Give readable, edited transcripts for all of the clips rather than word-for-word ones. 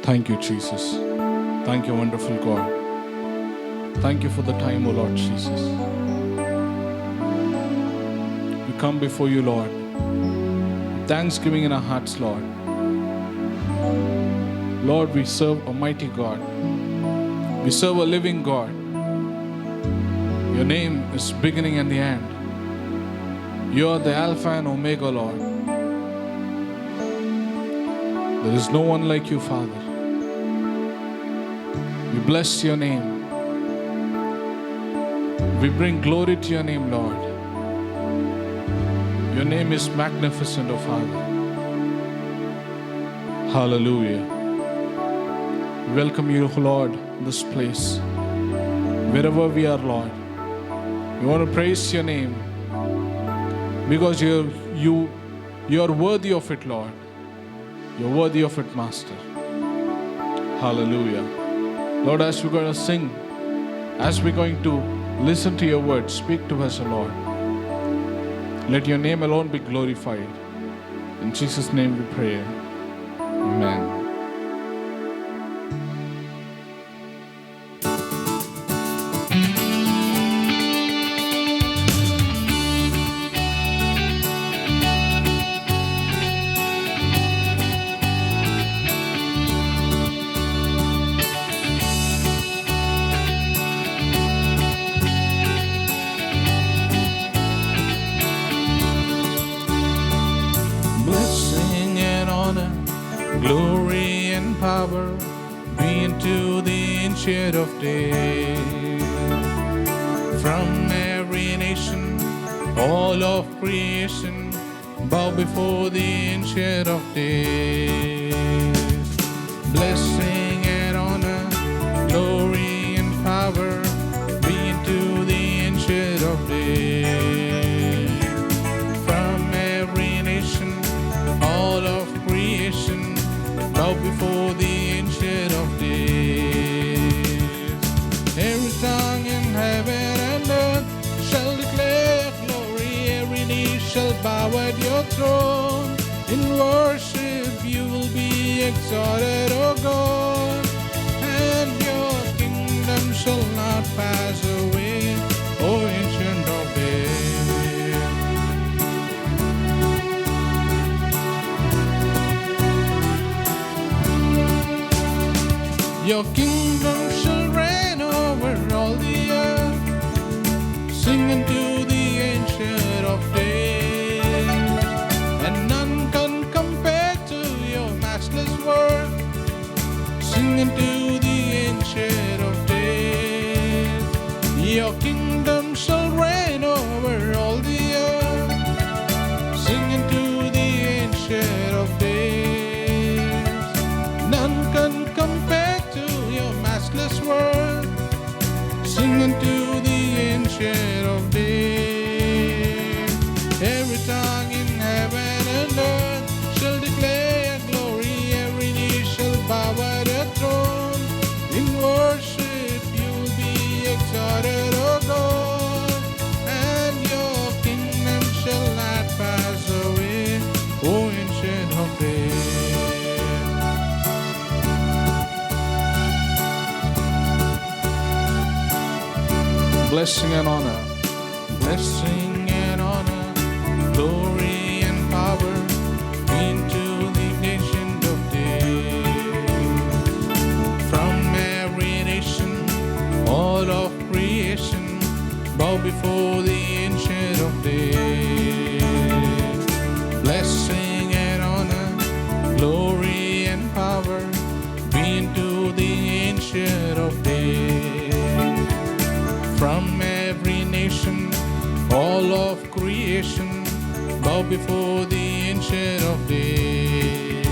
Thank you, Jesus. Thank you, wonderful God. Thank you for the time, O Lord Jesus. We come before you, Lord. Thanksgiving in our hearts, Lord. Lord, we serve a mighty God. We serve a living God. Your name is beginning and the end. You are the Alpha and Omega, Lord. There is no one like you, Father. We bless your name. We bring glory to your name, Lord. Your name is magnificent, O Father. Hallelujah. We welcome you, Lord, in this place. Wherever we are, Lord, we want to praise your name because you are worthy of it, Lord. You're worthy of it, Master. Hallelujah. Lord, as we're going to sing, as we're going to listen to your word, speak to us, O Lord. Let your name alone be glorified. In Jesus' name we pray. Amen. Glory and power be unto the Ancient of Days. From every nation, all of creation, bow before the Ancient of Days. Blessing and honor, glory and power be unto the Ancient of Days. From every nation, all of creation, bow before the Ancient of Days. Every tongue in heaven and earth shall declare glory. Every knee shall bow at your throne. In worship you will be exalted, O God, and your kingdom shall not pass away, O Ancient of Days. Your kingdom shall reign over all the earth. Sing unto the Ancient of Days, and none can compare to your matchless worth. Sing unto the Ancient of Days. Your kingdom shall reign over all the earth. Sing unto the Ancient of Days. None can compare matchless word. Sing unto the Ancient of Days. Every tongue in heaven and earth shall declare glory. Every knee shall bow at your throne. In worship you will be exalted, O God, and your kingdom shall not pass away, O Ancient of Days. Blessing and honor, blessing and honor, glory and power into the Ancient of Days. From every nation, all of creation, bow before the Ancient of Days. Blessing and honor, glory and power be into the Ancient of Days. From every nation, all of creation, bow before the Ancient of Days.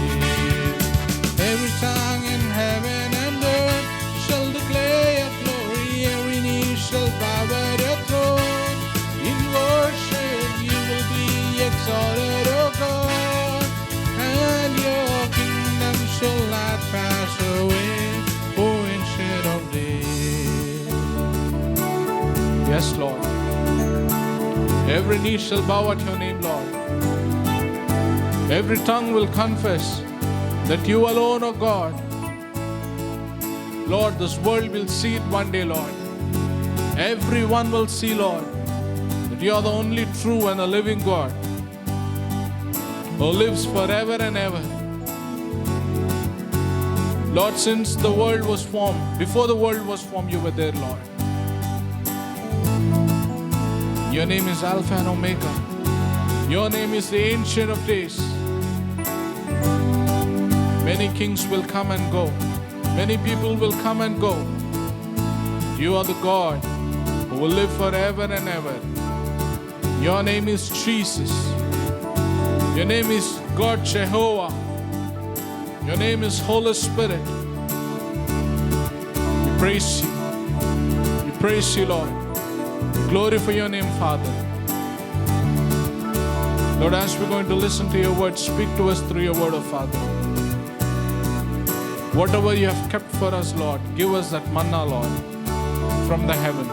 Every tongue in heaven and earth shall declare glory. Every knee shall bow at your throne. In worship you will be exalted, O God, and your kingdom shall not pass away, O Ancient of Days. Yes, Lord. Every knee shall bow at your name, Lord. Every tongue will confess that you alone, O God, Lord, this world will see it one day, Lord. Everyone will see, Lord, that you are the only true and the living God who lives forever and ever. Lord, since the world was formed, before the world was formed, you were there, Lord. Your name is Alpha and Omega. Your name is the Ancient of Days. Many kings will come and go. Many people will come and go. You are the God who will live forever and ever. Your name is Jesus. Your name is God Jehovah. Your name is Holy Spirit. We praise you. We praise you, Lord. Glorify your name, Father. Lord, as we're going to listen to your word, speak to us through your word, oh Father. Whatever you have kept for us, Lord, give us that manna, Lord, from the heaven.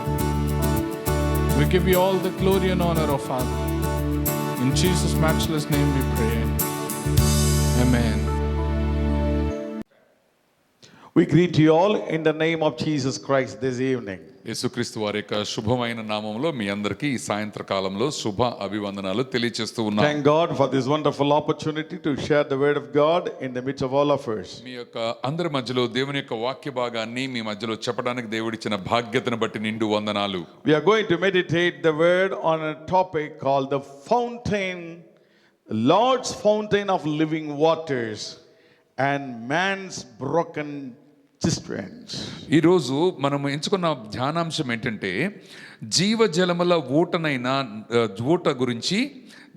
We give you all the glory and honor, oh Father. In Jesus' matchless name we pray. Amen. We greet you all in the name of Jesus Christ this evening. యేసుక్రీస్తు వారి యొక్క శుభమైన నామములో మీ అందరికీ ఈ సాయంత్ర కాలంలో శుభ అభివందనాలు తెలియజేస్తూ ఉన్నాం. Thank God for this wonderful opportunity to share the word of God in the midst of all of us. మీ యొక్క అందరి మధ్యలో దేవుని యొక్క వాక్య భాగాన్ని మీ మధ్యలో చెప్పడానికి దేవుడిచ్చిన భాగ్యతను బట్టి నిండు వందనాలు. We are going to meditate the word on a topic called the fountain, Lord's fountain of living waters and man's broken cisterns. ఈరోజు మనం ఎంచుకున్న ధ్యానాంశం ఏంటంటే జీవజలముల ఊట గురించి,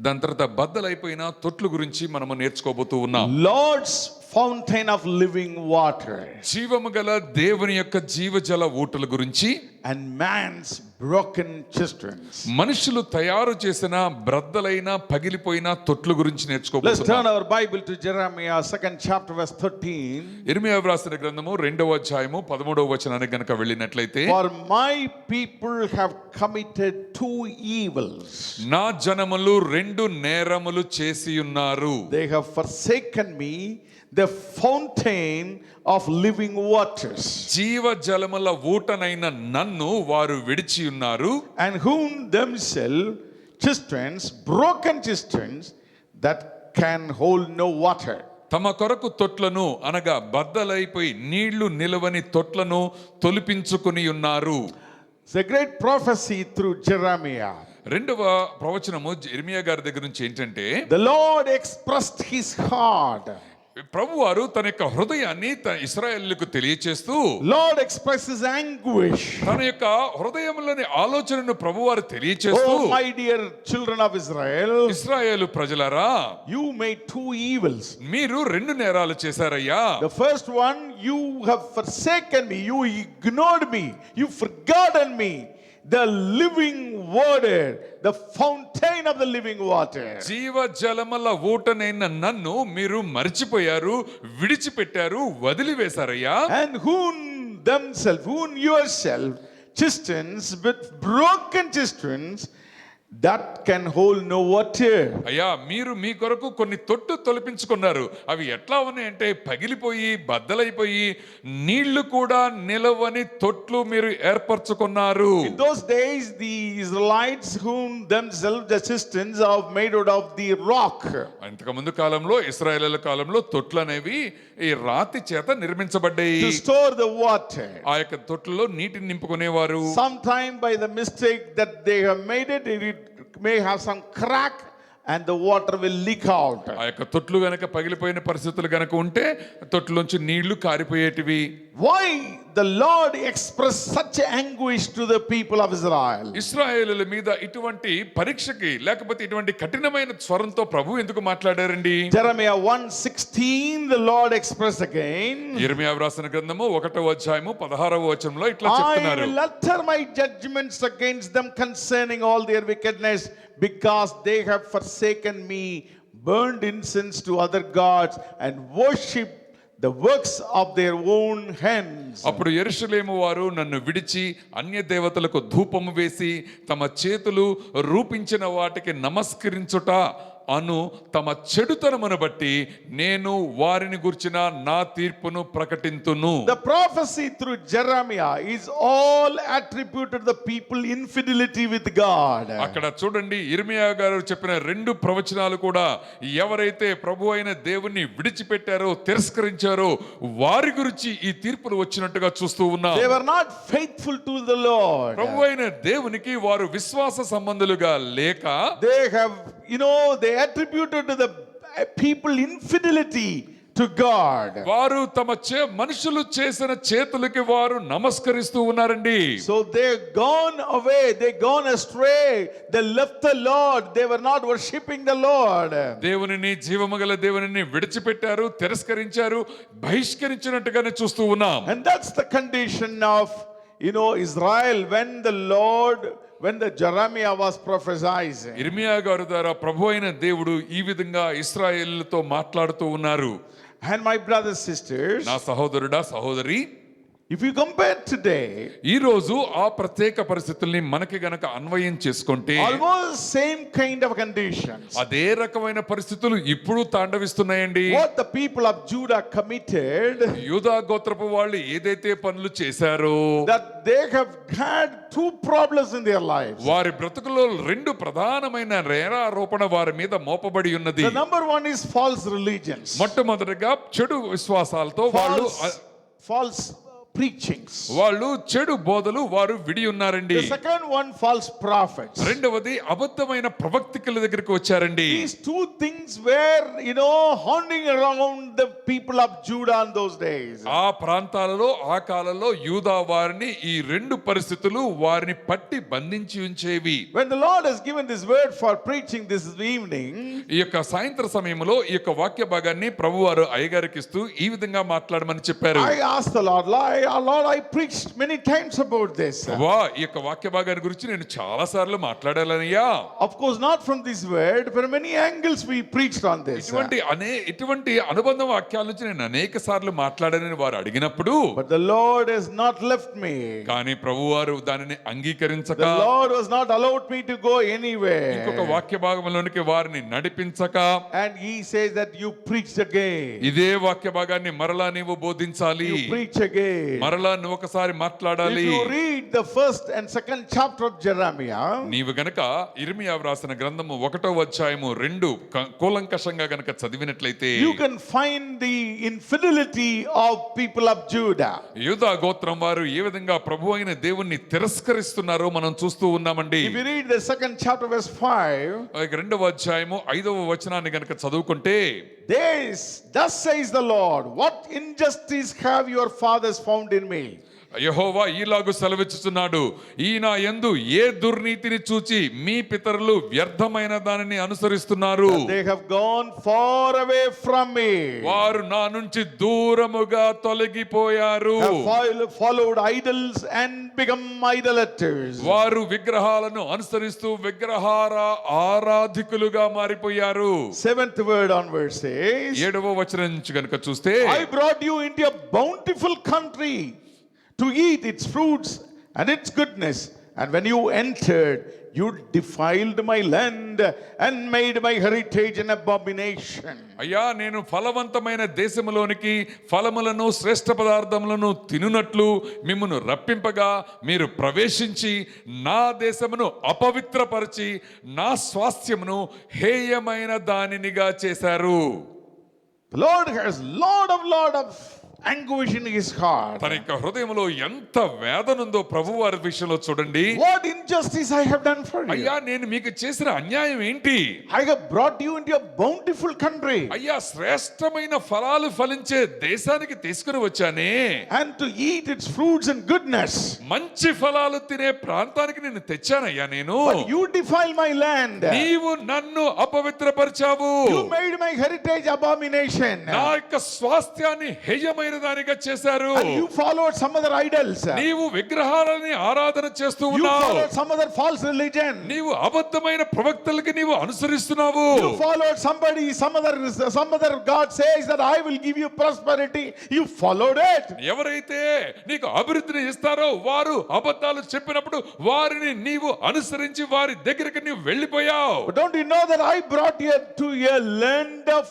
దాని తర్వాత బద్దలైపోయిన తొట్లు గురించి మనము నేర్చుకోబోతూ ఉన్నాం. Lord's fountain of living water జీవము గల దేవుని యొక్క జీవజల ఊటల గురించి and man's broken cisterns. మనుషులు తయారు చేసిన బ్రద్దలైన పగిలిపోయిన తొట్లు గురించి Let's నేర్చుకోబోతున్నాం. turn our Bible to Jeremiah 2nd chapter verse 13. ఇర్మీయా వ్రాసిన గ్రంథము 2వ అధ్యాయము 13వ వచనానికి గనుక వెళ్ళినట్లయితే, For my people have committed two evils. నా జనములు రెండు నేరములు చేసి ఉన్నారు. They have forsaken me, the fountain of living waters, జీవ జలముల ఊటనైన నన్ను వారు విడిచి ఉన్నారు. and whom themselves cisterns, broken cisterns that can hold no water. తమ కొరకు తొట్లను అనగా బద్దలైపోయి నీళ్లు నిలవని తొట్లను తొలిపించుకుని ఉన్నారు. It's a great prophecy through Jeremiah. రెండవ ప్రవచనము ఇర్మీయా గారి దగ్గర నుంచి ఏంటంటే, The Lord expressed his heart. ప్రభువారు తన యొక్క హృదయాన్ని ఇశ్రాయేలుకు తెలియచేస్తూ, Lord expresses anguish. తన యొక్క హృదయంలోని ఆలోచనను ప్రభువారు తెలియచేస్తూ, Oh my dear children of Israel, ఇశ్రాయేలు ప్రజలారా, you made two evils. మీరు రెండు నేరాలు చేశారయ్యా. The first one, you have forsaken me, you ignored me, you forgotten me, the living water, the fountain of the living water. జీవ జలముల ఊటనైన నన్ను మీరు మర్చిపోయారు, విడిచిపెట్టారు, వదిలివేశారయ్యా. And whom yourself cisterns with broken cisterns that can hold no water. అయ్యా, మీరు మీ కొరకు కొన్ని తొట్టు తొలిపించుకున్నారు. అవి ఎట్లా ఉన్నాయంటే పగిలిపోయి బద్దలైపోయి నీళ్లు కూడా నిలవని తొట్లు మీరు ఏర్పరచుకున్నారు. In those days, the Israelites, whom themselves the cisterns are made out of the rock. అంతకు ముందు కాలంలో ఇశ్రాయేలుల కాలంలో తొట్లు అనేవి ఈ రాతి చేత నిర్మించబడ్డాయి. To store the water. ఆ యొక్క తొట్లలో నీటిని నింపుకునేవారు. Sometime by the mistake that they have made it may have some crack and the water will leak out. ఆ యొక్క తొట్లు గనక పగిలిపోయిన పరిస్థితులు గనక ఉంటే తొట్లులోంచి నీళ్లు కారిపోయేటివి. Why the Lord expressed such anguish to the people of Israel? ఇశ్రాయేలుల మీద ఇటువంటి పరీక్షకి లేకపోతే ఇటువంటి కఠినమైన స్వరంతో ప్రభు ఎందుకు మాట్లాడారండి? Jeremiah 1:16 the Lord expressed again. ఇర్మీయా వ్రాసిన గ్రంథము 1వ అధ్యాయము 16వ వచనంలో ఇట్లా I చెప్తున్నారు, will utter my judgments against them concerning all their wickedness, because they have forsaken me, burned incense to other gods, and worshipped the works of their own hands. అప్పుడు యెరూషలేము వారు నన్ను విడిచి అన్య దేవతలకు ధూపము వేసి తమ చేతులు రూపించిన వాటికి నమస్కరించుట అను తమ చెడుతనమును బట్టి నేను వారిని గుర్చిన నా తీర్పును ప్రకటింతును. The prophecy through Jeremiah is all attributed the people infidelity with God. అక్కడ చూడండి, ఇర్మియా గారు చెప్పిన 2 ప్రవచనాలు కూడా ఎవరైతే ప్రభు అయిన దేవుణ్ణి విడిచిపెట్టారో, తిరస్కరించారో వారి గురించి ఈ తీర్పులు వచ్చినట్టుగా చూస్తూ ఉన్నాం. They were not faithful to the Lord. ప్రభు అయిన దేవునికి వారు విశ్వాస సంబంధులుగా లేక They have, they attributed to the people infidelity to God. వారు తమ మనుషులు చేసిన చేతులకి వారు నమస్కరిస్తూ ఉన్నారండి. So they gone away, they gone astray, they left the Lord, they were not worshipping the Lord. దేవునిని, జీవముగల దేవునిని విడిచిపెట్టారు, తిరస్కరించారు, బహిష్కరించినట్టుగానే చూస్తూ ఉన్నాం. And that's the condition of Israel when the Jeremiah was prophesying. ఇర్మియా గారి ద్వారా ప్రభు అయిన దేవుడు ఈ విధంగా ఇశ్రాయేలుతో మాట్లాడుతూ ఉన్నారు. And my brothers, sisters, నా సహోదరుడా, సహోదరి, if you compare today, ఈ రోజు ఆ ప్రత్యేక పరిస్థితుల్ని మనకి గనక అన్వయం చేసుకుంటే almost same kind of conditions. అదే రకమైన పరిస్థితులు ఇప్పుడు తాండవిస్తున్నాయండి. What the people of Judah committed, యూదా గోత్రపు వాళ్ళు ఏదైతే పనులు చేశారో, that they have had 2 problems in their lives. వారి బ్రతుకులో 2 ప్రధానమైన నేరారోపణ వారి మీద మోపబడి ఉన్నది. The number one is false religions, మొట్టమొదటిగా చెడు విశ్వాసాలతో false preachings. వాళ్ళు చెడు బోధలు వారు విడి ఉన్నారండి. The second one, false prophets. రెండవది అబద్ధమైన ప్రవక్తికుల దగ్గరికి వచ్చారండి. These 2 things were, haunting around the people of Judah in those days. ఆ ప్రాంతాలలో, ఆ కాలంలో యూదా వారిని ఈ 2 పరిస్థితులు వారిని పట్టి బంధించి ఉంచేవి. When the Lord has given this word for preaching this evening, ఈ యొక్క సాయంత్ర సమయంలో ఈ యొక్క వాక్య భాగాన్ని ప్రభువారు అయ్యగారికి ఇస్తూ ఈ విధంగా మాట్లాడమని చెప్పారు. I asked the Lord, Lord, I preached many times about this. ఈ యొక్క వాక్య భాగాన్ని గురించి నేను చాలా సార్లు మాట్లాడాలయ్యా. Of course, not from this word, but many angles we preached on this. ఇటువంటి అనుబంధ వాక్యాల నుంచి నేను అనేక సార్లు మాట్లాడానని వారు అడిగినప్పుడు, But the Lord has not left me. కానీ ప్రభువారు దానిని అంగీకరించక, The Lord was not allowed me to go anywhere. ఇంకొక వాక్య భాగంలోనికి వారిని నడిపించక, And He says that you preach again. ఇదే వాక్య భాగాన్ని మరలా నీవు బోధించాలి, You preach again. మరలా నువ్వు ఒకసారి మాట్లాడాలి. If you read the 1st and 2nd chapter of Jeremiah, నీవు గనక ఇర్మియా వ్రాసిన గ్రంథము 1వ అధ్యాయము 2 కూలంకషంగా గనక చదివినట్లయితే you can find the infidelity of people of Judah. యూదా గోత్రం వారు ఏ విధంగా ప్రభు అయిన దేవుణ్ణి తిరస్కరిస్తున్నారో మనం చూస్తూ ఉన్నామండి. If you read the 2nd chapter verse 5, 2వ అధ్యాయము 5వ వచనాన్ని గనక చదువుకుంటే, thus says the Lord, what injustice have your fathers found in me? యెహోవా ఈలాగు సెలవిచ్చుచున్నాడు, ఈయన యందు ఏ దుర్నీతిని చూచి మీ పితరులు వ్యర్థమైన దానిని అనుసరిస్తున్నారు. They have gone far away from me. వారు నా నుంచి దూరముగా తొలగిపోయారు. Have followed idols and become idolaters. వారు విగ్రహాలను అనుసరిస్తూ విగ్రహార ఆరాధికులుగా మారిపోయారు. 7th word onwards says, 7వ వచనం నుంచి గనుక చూస్తే, I brought you into a bountiful country to eat its fruits and its goodness, and when you entered, you defiled my land and made my heritage an abomination. అయ్యా, నేను ఫలవంతమైన దేశములోనికి ఫలములను శ్రేష్ఠ పదార్థములను తినునట్లు మిమ్మును రప్పింపగా మీరు ప్రవేశించి నా దేశమును అపవిత్రపరిచి నా స్వాస్థ్యమును హేయమైన దానినిగా చేశారు. The Lord has lot of anguish in his heart. తన యొక్క హృదయంలో ఎంత వేదన ఉందో ప్రభు వారి విషయంలో చూడండి. What injustice I have done for you. అయ్యా, నేను మీకు చేసిన అన్యాయం ఏంటి? I have brought you into a bountiful country. అయ్యా, శ్రేష్టమైన ఫలాలు ఫలించే దేశానికి తీసుకుని వచ్చానే, and to eat its fruits and goodness. మంచి ఫలాలు తినే ప్రాంతానికి నేను తెచ్చానయ్యా నేను. But you defile my land. నీవు నన్ను అపవిత్రపరిచావు. You made my heritage abomination. నా యొక్క స్వాస్థ్యాన్ని హేయమైన వ్యర్థమైన దానిగా చేశారు. And you followed some other idols. నీవు విగ్రహాలని ఆరాధన చేస్తూ You ఉన్నావు. followed some other false religion. నీవు అబద్ధమైన ప్రవక్తలకి నీవు అనుసరిస్తున్నావు. You followed somebody, some other God says that I will give you prosperity. You followed it. ఎవరైతే నీకు అభివృద్ధిని ఇస్తారో వారు అబద్ధాలు చెప్పినప్పుడు వారిని నీవు అనుసరించి వారి దగ్గరికి నీవు వెళ్ళిపోయావు. But don't you know that I brought you to a land of,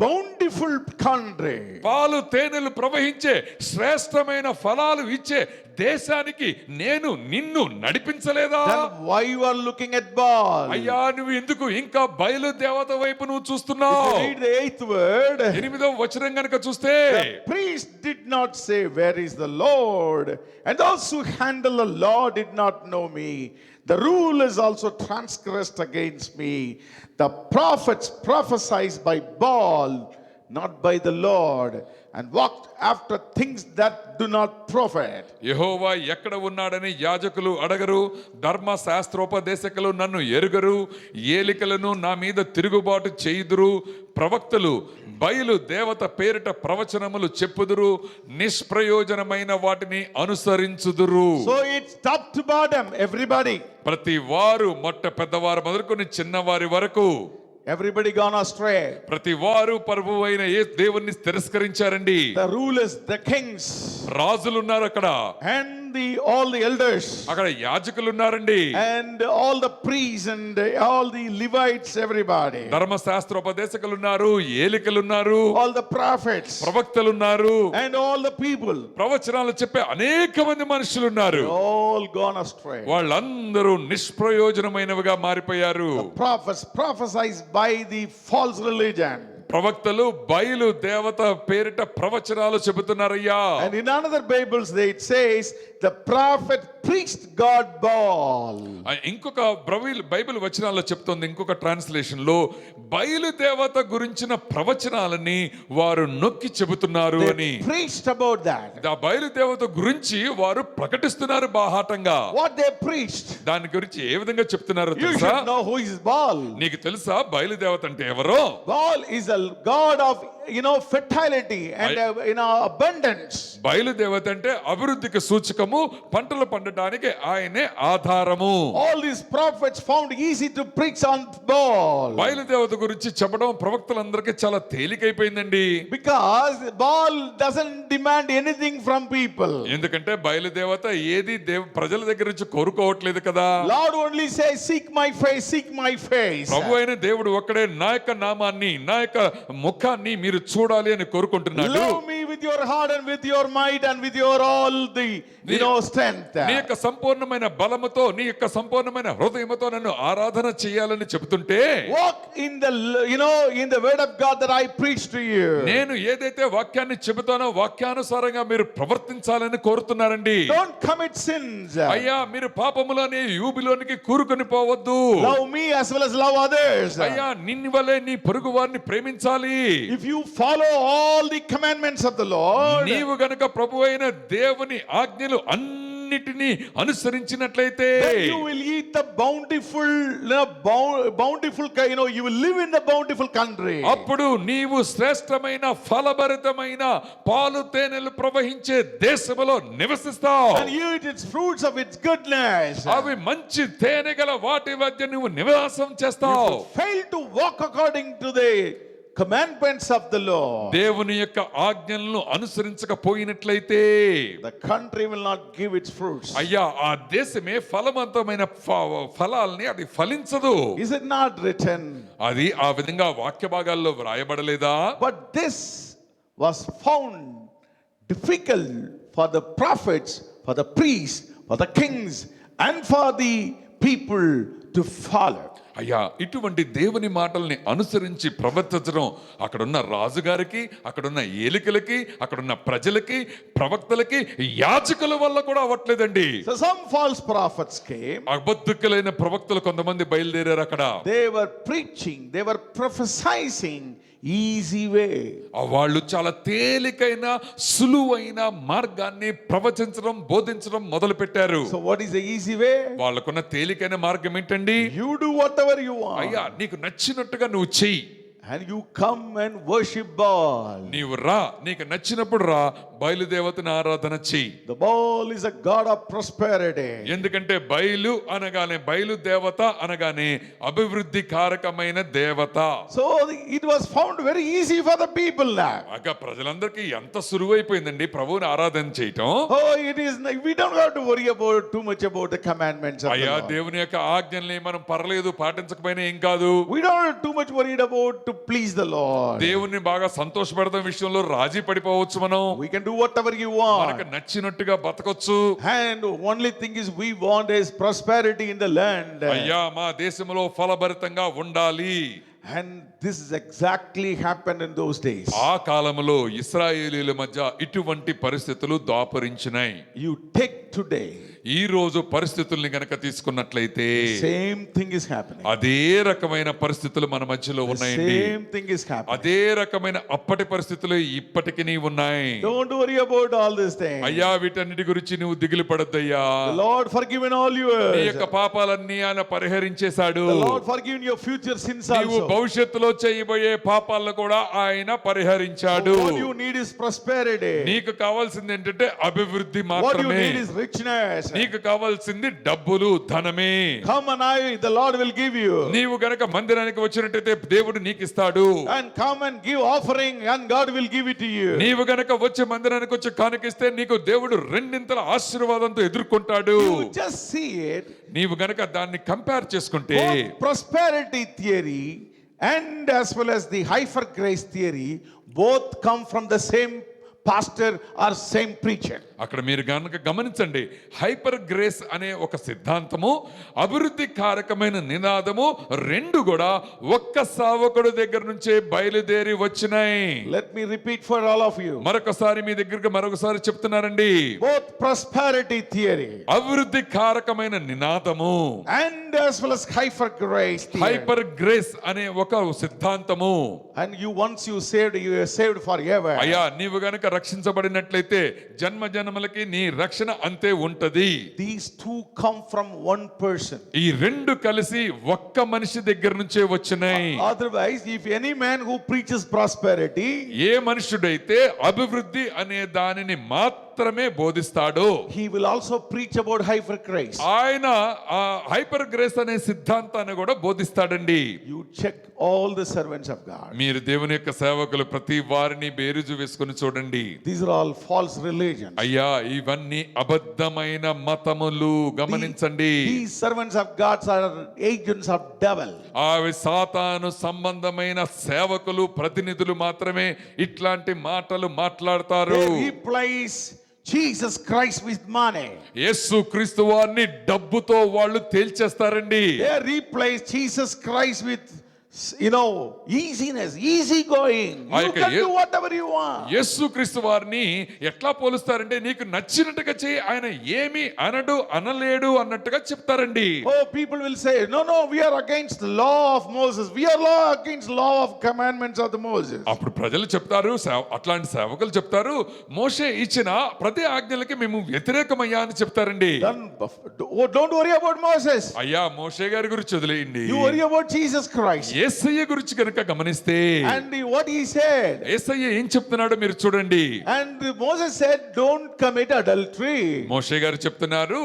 bountiful country. పాలు తేనెలు ప్రవహించే శ్రేష్టమైన ఫలాలు ఇచ్చే దేశానికి నేను నిన్ను నడిపించలేదా? Then why you are looking at Baal? అయ్యా నువ్వు ఎందుకు ఇంకా బయలు దేవత వైపు నువ్వు If చూస్తున్నావు? you read the 8th word, 8వ వచనం గనుక చూస్తే the priest did not say, where is the Lord? And those who handle the law did not know me. The rulers also transgressed against me. The prophets prophesied by Baal, not by the Lord, and walked after things that do not profit. యెహోవా ఎక్కడ ఉన్నాడని యాజకులు అడగరు, ధర్మశాస్త్రోపదేశకులు నన్ను ఎరుగరు, ఏలికలను నా మీద తిరుగుబాటు చేయుదురు, ప్రవక్తలు బయలు దేవత పేరిట ప్రవచనములు చెప్పుదురు, నిష్ప్రయోజనమైన వాటిని అనుసరించుదురు. So it's top to bottom, everybody. ప్రతి వారు మొట్ట పెద్దవారు మొదలుకొని చిన్నవారి వరకు Everybody gone astray. ప్రతి వారు ప్రభువైన దేవుణ్ణి తిరస్కరించారండి. The rulers, the kings, రాజులు ఉన్నారు అక్కడ, and all the elders, అక్కడ యాజకులు ఉన్నారండి, and all the priests and all the Levites, everybody, ధర్మశాస్త్రోపదేశకులు ఉన్నారు, ఏలికలు ఉన్నారు, all the prophets, ప్రవక్తలు ఉన్నారు, and all the people, ప్రవచనాలు చెప్పే అనేక మంది మనుషులు ఉన్నారు. all gone astray. వాళ్ళందరూ నిష్ప్రయోజనమైనవిగా మారిపోయారు. Prophets prophesied by the false religion. ప్రవక్తలు బయలు దేవత పేరిట ప్రవచనాలు చెబుతున్నారయ్యా. And in another Bibles it says the prophet preached God Baal. ఇంకొక బైబిల్ వచనాల్లో చెప్తోంది, ఇంకొక ట్రాన్స్లేషన్ లో బయలు దేవత గురించిన ప్రవచనాలని వారు నొక్కి చెబుతున్నారు అని. They preached about that. ఆ బయలు దేవత గురించి వారు ప్రకటిస్తున్నారు బాహాటంగా. What they preached? దాని గురించి ఏ విధంగా చెప్తున్నారో You తెలుసా? should know who is Baal. నీకు తెలుసా బయలు దేవత అంటే ఎవరో? Baal is a god of fertility and abundance. బయలు దేవత అంటే అభివృద్ధికి సూచకము, పంటలు పండడానికి ఆయనే ఆధారము. All these prophets found easy to preach on Baal. బయలు దేవత గురించి చెప్పడం ప్రవక్తలందరికీ చాలా తేలికైపోయిందండి. Because Baal doesn't demand anything from people. ఎందుకంటే బయలు దేవత ఏది ప్రజల దగ్గర నుంచి కోరుకోవట్లేదు కదా. Lord only says, seek my face, seek my face. ప్రభు అయిన దేవుడు ఒక్కడే నా యొక్క నామాన్ని, నా యొక్క ముఖాన్ని మీరు చూడాలి అని కోరుకుంటున్నాడు. Love me with your heart and with your might and with your all the strength. నీ యొక్క సంపూర్ణమైన బలముతో, నీ యొక్క సంపూర్ణమైన హృదయముతో నన్ను ఆరాధన చేయాలని చెబుతుంటే, Walk in the in the word of God that I preach to you. నేను ఏదైతే వాక్యాన్ని చెబుతానో వాక్యానుసారంగా మీరు ప్రవర్తించాలని కోరుతున్నారండి. Don't commit sins. అయ్యా మీరు పాపములోని యూబిలోనికి కూరుకొని పోవద్దు. Love me as well as love others. అయ్యా నిన్ను వలే నీ పొరుగు వారిని ప్రేమించాలి. If you follow all the commandments of the Lord, నీవు గనుక ప్రభువైన దేవుని ఆజ్ఞలు అన్నిటినీ అనుసరించినట్లయితే, then you will eat the bountiful you will live in the bountiful country. అప్పుడు నీవు శ్రేష్టమైన ఫలభరితమైన పాలు తేనెలు ప్రవహించే దేశములో నివసిస్తావు. And you eat its fruits of its goodness. అవి మంచి తేనె గల వాటి మధ్య నువ్వు నివాసం చేస్తావు. Fail to walk according to the commandments of the Lord, దేవుని యొక్క ఆజ్ఞలను అనుసరించకపోయినట్లయితే the country will not give its fruits. అయ్యా ఆ దేశమే ఫలవంతమైన ఫలాల్ని అది ఫలించదు. Is it not written? అది ఆ విధంగా వాక్య భాగాల్లో వ్రాయబడలేదా? But this was found difficult for the prophets, for the priests, for the kings, and for the people to follow. అయ్యా ఇటువంటి దేవుని మాటల్ని అనుసరించి ప్రవర్తించడం అక్కడున్న రాజుగారికి, అక్కడున్న ఏలికలకి, అక్కడున్న ప్రజలకి, ప్రవక్తలకి, యాజకుల వల్ల కూడా అవ్వట్లేదండి. So some false prophets came. అబద్ధికులైన ప్రవక్తలు కొంతమంది బయలుదేరారు అక్కడ. They were preaching, they were prophesying easy way. వాళ్ళు చాలా తేలికైన సులువైన మార్గాన్ని ప్రవచించడం, బోధించడం మొదలు పెట్టారు. So what is the easy way? వాళ్ళకున్న తేలికైన మార్గం ఏంటండి? You do whatever you want. అయ్యా నీకు నచ్చినట్టుగా నువ్వు చెయ్యి. and you come and worship Baal. నీవు రా, నీకు నచ్చినప్పుడు రా, బయలుదేవతని ఆరాధన చెయ్యి. The Baal is a god of prosperity. ఎందుకంటే బయలు అనగానే, బయలు దేవత అనగానే అభివృద్ధి కారకమైన దేవత. So it was found very easy for the people now. అగా ప్రజలందరికీ ఎంత సులువైపోయిందండి ప్రభువుని ఆరాధన చేయటం. Oh, it is, we don't have to worry about too much about the commandments of the అయ్యా Lord. దేవుని యొక్క ఆజ్ఞల్ని మనం పర్లేదు పాటించకపోయినా ఏం కాదు. We don't have too much worried about to please the Lord. దేవుణ్ణి బాగా సంతోషపెడతాం విషయంలో రాజీ పడిపోవచ్చు మనం. We can do whatever you want. మనకు నచ్చినట్టుగా బతకొచ్చు. And only thing is we want is prosperity in the land. అయ్యా మా దేశంలో ఫలభరితంగా ఉండాలి. And this is exactly happened in those days. ఆ కాలంలో ఇశ్రాయేలీల మధ్య ఇటువంటి పరిస్థితులు దాపరించినాయి. You take today, ఈ రోజు పరిస్థితుల్ని గనక తీసుకున్నట్లయితే same thing is happening. అదే రకమైన పరిస్థితులు మన మధ్యలో ఉన్నాయండి. Same thing is happening. అదే రకమైన అప్పటి పరిస్థితులు ఇప్పటికీ ఉన్నాయి. Don't worry about all these things. అయ్యా వీటన్నిటి గురించి నువ్వు దిగులు పడద్దయ్యా. The Lord forgiven all నీ yours. యొక్క పాపాలన్నీ ఆయన పరిహరించేశాడు. The Lord forgiven your future sins నీవు also. భవిష్యత్తులో చేయబోయే పాపాలను కూడా ఆయన పరిహరించాడు. What you need is prosperity. నీకు కావాల్సింది ఏంటంటే అభివృద్ధి What you మాత్రమే. need is richness. నీకు కావాల్సింది డబ్బులు, ధనమే. Come and the Lord will give you. నీవు గనక మందిరానికి వచ్చినట్టయితే దేవుడు నీకు ఇస్తాడు. And come and give offering and God will give it to you. నీవు గనక వచ్చి మందిరానికి వచ్చి కానుకిస్తే నీకు దేవుడు రెండింతల ఆశీర్వాదంతో ఎదుర్కొంటాడు. You just see it. నీవు గనక దాన్ని కంపేర్ చేసుకుంటే Both prosperity theory and as well as the hyper grace theory both come from the same pastor or same preacher. అక్కడ మీరు గనక గమనించండి, హైపర్ గ్రేస్ అనే ఒక సిద్ధాంతము, అభివృద్ధి కారకమైన నినాదము రెండు కూడా ఒక్క సేవకుడి దగ్గర నుంచే బయలుదేరి వచ్చినాయి. Let me repeat for all of you. మరొకసారి మీ దగ్గరికి మరొకసారి చెప్తున్నారండి. Both prosperity theory అభివృద్ధి కారకమైన నినాదము and as well as hyper grace theory. Hyper grace అనే ఒక సిద్ధాంతము. And you once you are saved forever. అయ్యా నీవు గనక రక్షించబడినట్లయితే జన్మ జన్మలకి నీ రక్షణ అంతే ఉంటది. These two come from one person. ఈ రెండు కలిసి ఒక్క మనిషి దగ్గర నుంచే వచ్చినాయి. Otherwise, if any man who preaches prosperity, ఏ మనుషుడైతే అభివృద్ధి అనే దానిని మాత్రమే బోధిస్తాడో he will also preach about hyper grace. ఆయన ఆ హైపర్ గ్రేస్ అనే సిద్ధాంతాన్ని కూడా బోధిస్తాడండి. You check all the servants of God. మీరు దేవుని యొక్క సేవకులు ప్రతి వారిని బేరుజు వేసుకుని చూడండి. These are all false religions. అయ్యా ఇవన్నీ అబద్ధమైన మతములు. గమనించండి, These servants of God are agents of devil. అవి సాతాను సంబంధమైన సేవకులు, ప్రతినిధులు మాత్రమే ఇట్లాంటి మాటలు మాట్లాడతారు. They replace Jesus Christ with money. యేసు క్రీస్తు వారిని డబ్బుతో వాళ్ళు తేల్చేస్తారండి. They replace Jesus Christ with easiness, easy going. You can do whatever you want. యేసు క్రీస్తు వారిని ఎట్లా పోలుస్తారంటే నీకు నచ్చినట్టుగా చేయి, ఆయన ఏమి అనడు అనలేడు అన్నట్టుగా చెప్తారండి. Oh, people will say, no, we are against the law of Moses. We are against law of commandments of the Moses. అప్పుడు ప్రజలు చెప్తారు, అట్లాంటి సేవకులు చెప్తారు, మోషే ఇచ్చిన ప్రతి ఆజ్ఞలకి మేము వ్యతిరేకమయ్యా అని చెప్తారండి. Don't worry about Moses. అయ్యా మోషే గారి గురించి వదిలేయండి, You worry about Jesus Christ. యేసయ్య గురించి కనుక గమనిస్తే And what he said. యేసయ్య ఏం చెప్తున్నాడో మీరు చూడండి. And Moses said, don't commit adultery. మోషే గారు చెప్తున్నారు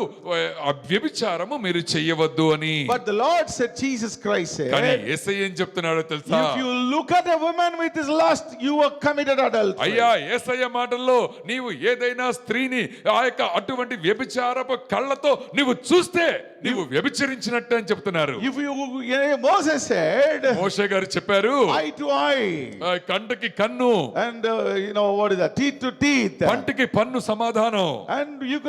వ్యభిచారము మీరు చెయ్యవద్దు అని. But the Lord said, Jesus Christ కానీ said, యేసయ్య ఏం చెప్తున్నాడో తెలుసా? if you look at a woman with his lust, you have committed adultery. అయ్యా యేసయ్య మాటల్లో నీవు ఏదైనా స్త్రీని ఆ యొక్క అటువంటి వ్యభిచారపు కళ్ళతో నీవు చూస్తే నీవు వ్యభిచరించినట్టు అని చెప్తున్నారు. If Moses said, మోషే గారు చెప్పారు, eye to eye, కంటికి కన్ను, and what is that, teeth to teeth, పంటికి పన్ను సమాధానం, and you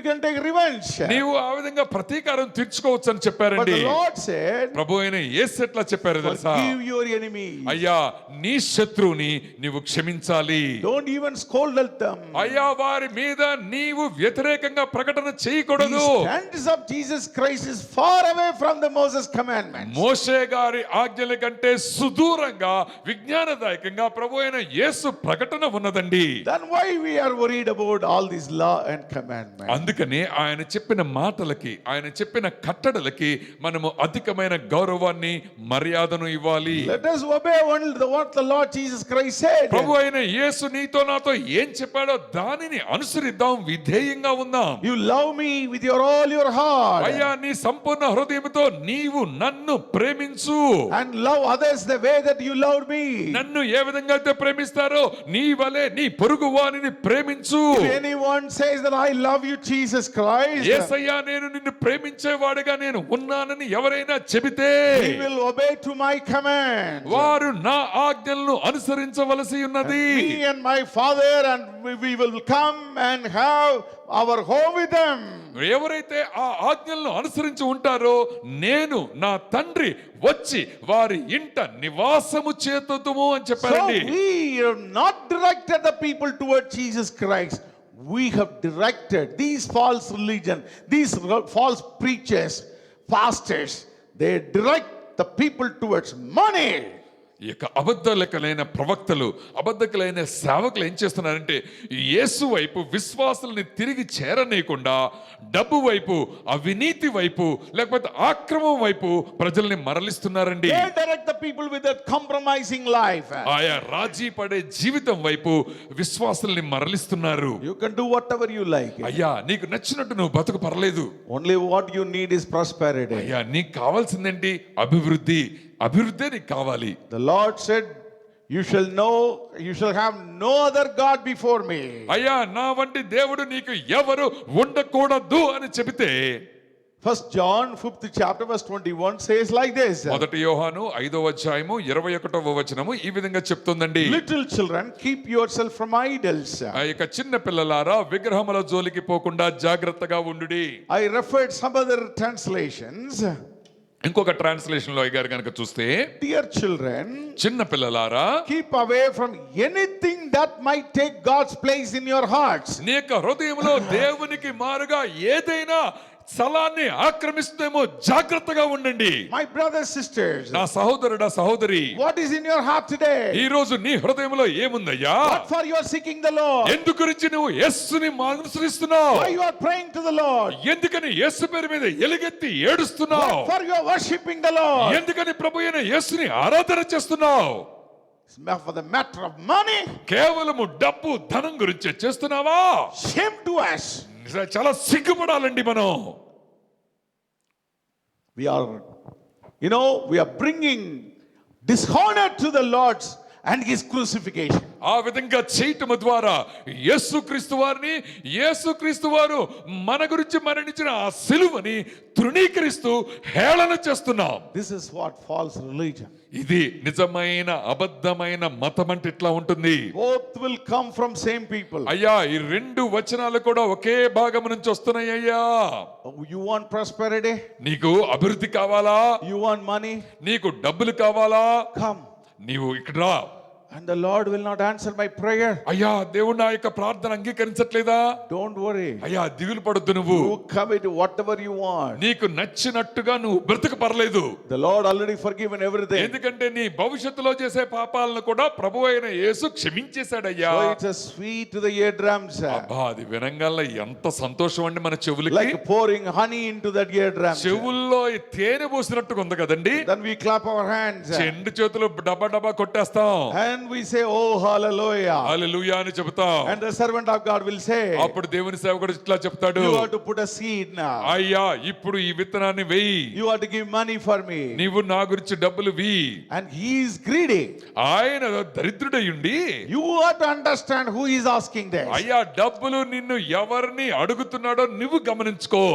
can take revenge. నీవు ఆ విధంగా ప్రతీకారం తీర్చుకోవచ్చు అని But చెప్పారండి. the Lord said, ప్రభు అయిన యేసు ఎట్లా చెప్పారు తెలుసా? forgive your enemy. అయ్యా నీ శత్రువుని నీవు క్షమించాలి. Don't even scold at them. అయ్యా వారి మీద నీవు వ్యతిరేకంగా ప్రకటన The చేయకూడదు. standards of Jesus Christ is far away from the Moses commandments. మోషే గారి ఆజ్ఞల కంటే సుదూరంగా విజ్ఞానదాయకంగా ప్రభు అయిన యేసు ప్రకటన ఉన్నదండి. Then why we are worried about all these law and commandments? అందుకని ఆయన చెప్పిన మాటలకి, ఆయన చెప్పిన కట్టడలకి మనము అధికమైన గౌరవాన్ని, మర్యాదను ఇవ్వాలి. Let us obey only what the Lord Jesus Christ said. ప్రభు అయిన యేసు నీతో నాతో ఏం చెప్పాడో దానిని అనుసరిద్దాం, విధేయంగా ఉందాం. You love me with all your heart. అయ్యా, నీ సంపూర్ణ హృదయంతో నీవు నన్ను ప్రేమించు. And love others the way that you loved me. నన్ను ఏ విధంగా అయితే ప్రేమిస్తారో నీ వలె నీ పొరుగు వానిని ప్రేమించు. If anyone says that I love you, Jesus Christ, యేసయ్యా నేను నిన్ను ప్రేమించేవాడుగా నేను ఉన్నానని ఎవరైనా చెబితే he will obey to my command. వారు నా ఆజ్ఞలను అనుసరించవలసి ఉన్నది. Me and my Father and we will come and have our home with them. ఎవరైతే ఆ ఆజ్ఞలను అనుసరించి ఉంటారో నేను నా తండ్రి వచ్చి వారి ఇంట నివాసము చేతుము అని So చెప్పారండి. we have not directed the people toward Jesus Christ. We have directed these false religion, these false preachers, pastors. They direct the people towards money. ఈ యొక్క అబద్ధలకలైన ప్రవక్తలు, అబద్ధకులైన సేవకులు ఏం చేస్తున్నారంటే యేసు వైపు విశ్వాసుల్ని తిరిగి చేరనీయకుండా డబ్బు వైపు, అవినీతి వైపు, లేకపోతే ఆక్రమం వైపు ప్రజల్ని మరలిస్తున్నారండి. They direct the people with that compromising life. ఆయా రాజీ పడే జీవితం వైపు విశ్వాసుల్ని మరలిస్తున్నారు. You can do whatever you like. అయ్యా, నీకు నచ్చినట్టు నువ్వు బతుకు, పర్లేదు. Only what you need is prosperity. అయ్యా, నీకు కావాల్సిందేంటి? అభివృద్ధి. అభివృద్ధి నీకు కావాలి. The Lord said, you shall have no other God before me. అయ్యా, నా వంటి దేవుడు నీకు ఎవరు ఉండకూడదు అని చెబితే 1 John 5th chapter verse 21 says like this. మొదటి యోహాను 5వ అధ్యాయము 21వ వచనము ఈ విధంగా చెప్తుందండి. Little children, keep yourself from idols. ఆ యొక్క చిన్న పిల్లలారా విగ్రహముల జోలికి పోకుండా జాగ్రత్తగా ఉండుడి. I referred some other translations. ఇంకొక ట్రాన్స్లేషన్ లో అయ్యారు కనుక చూస్తే, Dear children, చిన్న పిల్లలారా keep away from anything that might take God's place in your hearts. నీ యొక్క హృదయంలో దేవునికి మారుగా ఏదైనా స్థలాన్ని ఆక్రమిస్తేమో జాగ్రత్తగా ఉండండి. My brothers, sisters, నా సహోదరుడా, సహోదరి, what is in your heart today? ఈ రోజు నీ హృదయంలో ఏముందయ్యా? What for you are seeking the Lord? ఎందుకు గురించి నువ్వు యేసుని అనుసరిస్తున్నావు? Why you are praying to the Lord? ఎందుకని యేసు పేరు మీద ఎలుగెత్తి ఏడుస్తున్నావు? What for you are worshiping the Lord? ఎందుకని ప్రభు అయిన యేసుని ఆరాధన చేస్తున్నావు? For the matter of money? కేవలము డబ్బు, ధనం గురించి చేస్తున్నావా? Shame to us. చాలా సిగ్గుపడాలండి మనం. We are bringing dishonor to the Lord and his crucifixion. ఆ విధంగా చేయటము ద్వారా యేసుక్రీస్తు వారు మన గురించి మరణించిన ఆ సిలువని తృణీకరిస్తూ హేళన చేస్తున్నాం. This is what false religion. ఇది నిజమైన అబద్ధమైన మతం అంటే ఇట్లా ఉంటుంది. Both will come from same people. అయ్యా, ఈ రెండు వచనాలు కూడా ఒకే భాగం నుంచి వస్తున్నాయి. అయ్యా, You want prosperity? నీకు అభివృద్ధి కావాలా? You want money? నీకు డబ్బులు కావాలా? Come. నీవు ఇక్కడ రా. And the Lord will not answer my prayer. అయ్యా, దేవుడు నా యొక్క ప్రార్థన అంగీకరించట్లేదా? Don't worry. అయ్యా, దిగులు పడొద్దు. నువ్వు You covet whatever you want. నీకు నచ్చినట్టుగా నువ్వు బ్రతుకు, పర్లేదు. The Lord already forgiven everything. ఎందుకంటే నీ భవిష్యత్తులో చేసే పాపాలను కూడా ప్రభు అయిన యేసు క్షమించేశాడయ్యా. So it's a sweet to the eardrums. అబ్బా, అది వినంగానే ఎంత సంతోషం అండి మన చెవులకి. Like pouring honey into that eardrum. చెవుల్లో ఈ తేనె పోసినట్టుగా ఉంది కదండి. Then we clap our hands. చెండు చేతులు డబ్బా డబ్బా కొట్టేస్తాం. And we say, oh hallelujah. హల్లెలూయా అని చెప్తాం. And the servant of God will say, అప్పుడు దేవుని సేవకుడు ఇట్లా చెప్తాడు, you have to put a seed now. అయ్యా, ఇప్పుడు ఈ విత్తనాన్ని వెయ్యి. You have to give money for me. నీవు నా గురించి డబ్బులు we. And he is greedy. ఆయన దరిద్రుడయుండి, You have to understand who is asking this. అయ్యా, డబ్బులు నిన్ను ఎవరిని అడుగుతున్నాడో నువ్వు గమనించుకో.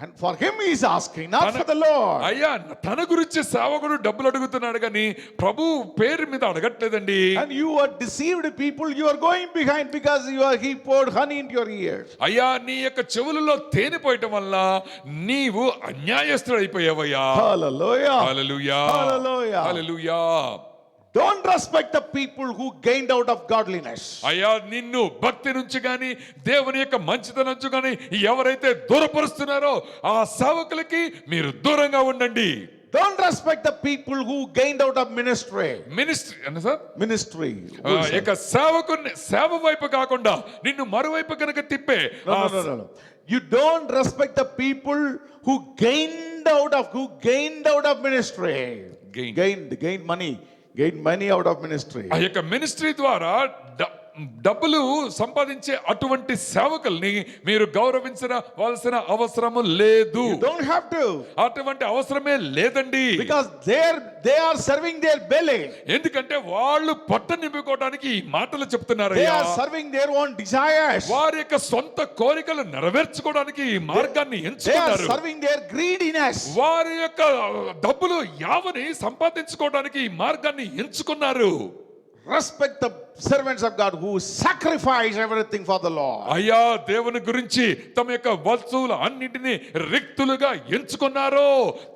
And for him he is asking, not for the Lord. అయ్యా, తన గురించి సేవకుడు డబ్బులు అడుగుతున్నాడు కానీ ప్రభు పేరు మీద అడగట్లేదండి. And you are deceived people, you are going behind because he poured honey into your ears. అయ్యా, నీ యొక్క చెవులలో తేనె పోయటం వల్ల నీవు అన్యాయస్తుడు అయిపోయావయ్యా. Hallelujah. Hallelujah. Hallelujah. Hallelujah. Don't respect the people who gained out of godliness. అయ్యా, నిన్ను భక్తి నుంచి గాని దేవుని యొక్క మంచితనం నుంచి గాని ఎవరైతే దూరపరుస్తున్నారో ఆ సేవకులకి మీరు దూరంగా ఉండండి. Don't respect the people who gained out of ministry. Ministry అన్న సార్ Ministry. ఇక సేవకుని సేవ వైపు కాకుండా నిన్ను మరోవైపు కనుక తిప్పే No. You don't respect the people who gained out of ministry. Gained money out of ministry. ఆ యొక్క మినిస్ట్రీ ద్వారా డబ్బులు సంపాదించే అటువంటి సేవకుల్ని మీరు గౌరవించవలసిన అవసరము లేదు. You don't have to. అటువంటి అవసరమే లేదండి. Because they are serving their belly. ఎందుకంటే వాళ్ళు పొట్ట నింపుకోవడానికి ఈ మాటలు చెప్తున్నారు. They are serving their own desires. వారి యొక్క సొంత కోరికలు నెరవేర్చుకోవడానికి ఈ మార్గాన్ని They are ఎంచుకున్నారు. serving their greediness. వారి యొక్క డబ్బులు యావని సంపాదించుకోవడానికి ఈ మార్గాన్ని ఎంచుకున్నారు. Respect the servants of God who sacrifice everything for the Lord. అయ్యా దేవుని గురించి తమ యొక్క వస్తువులు అన్నిటినీ రిక్తులుగా ఎంచుకున్నారో,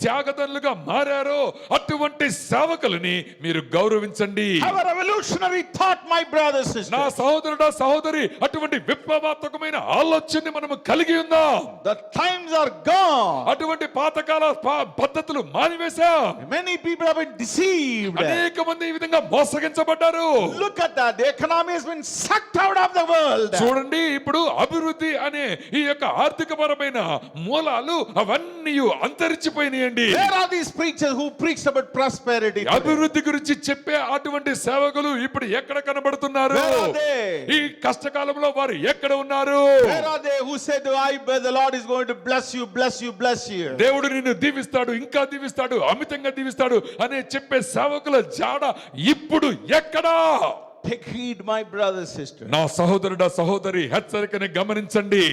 త్యాగదనులుగా మారారో అటువంటి సేవకులని మీరు గౌరవించండి. Have a revolutionary thought, my brothers and నా sisters. సహోదరుడా సహోదరి, అటువంటి విప్లవాత్మకమైన ఆలోచనని మనము కలిగి ఉందాం. The times are gone. అటువంటి పాతకాల పద్ధతులు మానివేశాం. Many people have been deceived. అనేక మంది ఈ విధంగా మోసగించబడ్డారు. Look at that. The economy has been sucked out of the world. చూడండి, ఇప్పుడు అభివృద్ధి అనే ఈ యొక్క ఆర్థికపరమైన మూలాలు అవన్నీ అంతరించిపోయినాయండి. Where are these preachers who preached about prosperity today? అభివృద్ధి గురించి చెప్పే అటువంటి సేవకులు ఇప్పుడు ఎక్కడ కనబడుతున్నారు? Where are they? ఈ కష్టకాలంలో వారు ఎక్కడ ఉన్నారు? Where are they who said, the Lord is going to bless you? దేవుడు నిన్ను దీవిస్తాడు, ఇంకా దీవిస్తాడు, అమితంగా దీవిస్తాడు అనే చెప్పే సేవకుల జాడ ఇప్పుడు ఎక్కడా? Take heed, my brother, sister. నా సహోదరుడా సహోదరి, హెచ్చరికని గమనించండి.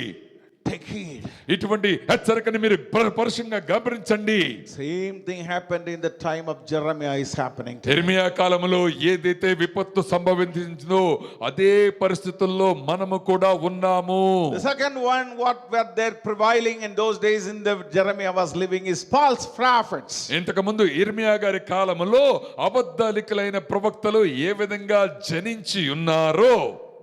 Take heed. ఇటువంటి హెచ్చరికని మీరు పరుషంగా గమనించండి. Same thing happened in the time of Jeremiah is happening today. యెర్మీయా కాలంలో ఏదైతే విపత్తు సంభవించిందో అదే పరిస్థితుల్లో మనము కూడా ఉన్నాము. The second one, what were there prevailing in those days in the Jeremiah was living is false prophets. ఇంతకు ముందు యెర్మీయా గారి కాలంలో అబద్ధాలికులైన ప్రవక్తలు ఏ విధంగా జనించి ఉన్నారో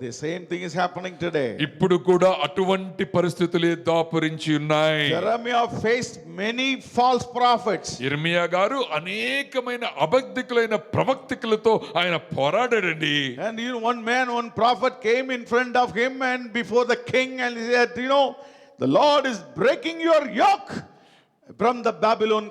The same thing is happening today. ఇప్పుడు కూడా అటువంటి పరిస్థితులే దాపురించి ఉన్నాయి. Jeremiah faced many false prophets. యెర్మీయా గారు అనేకమైన అబద్ధికులైన ప్రవక్తకులతో ఆయన పోరాడాడండి. And one prophet came in front of him and before the king and he said, the Lord is breaking your yoke from the Babylon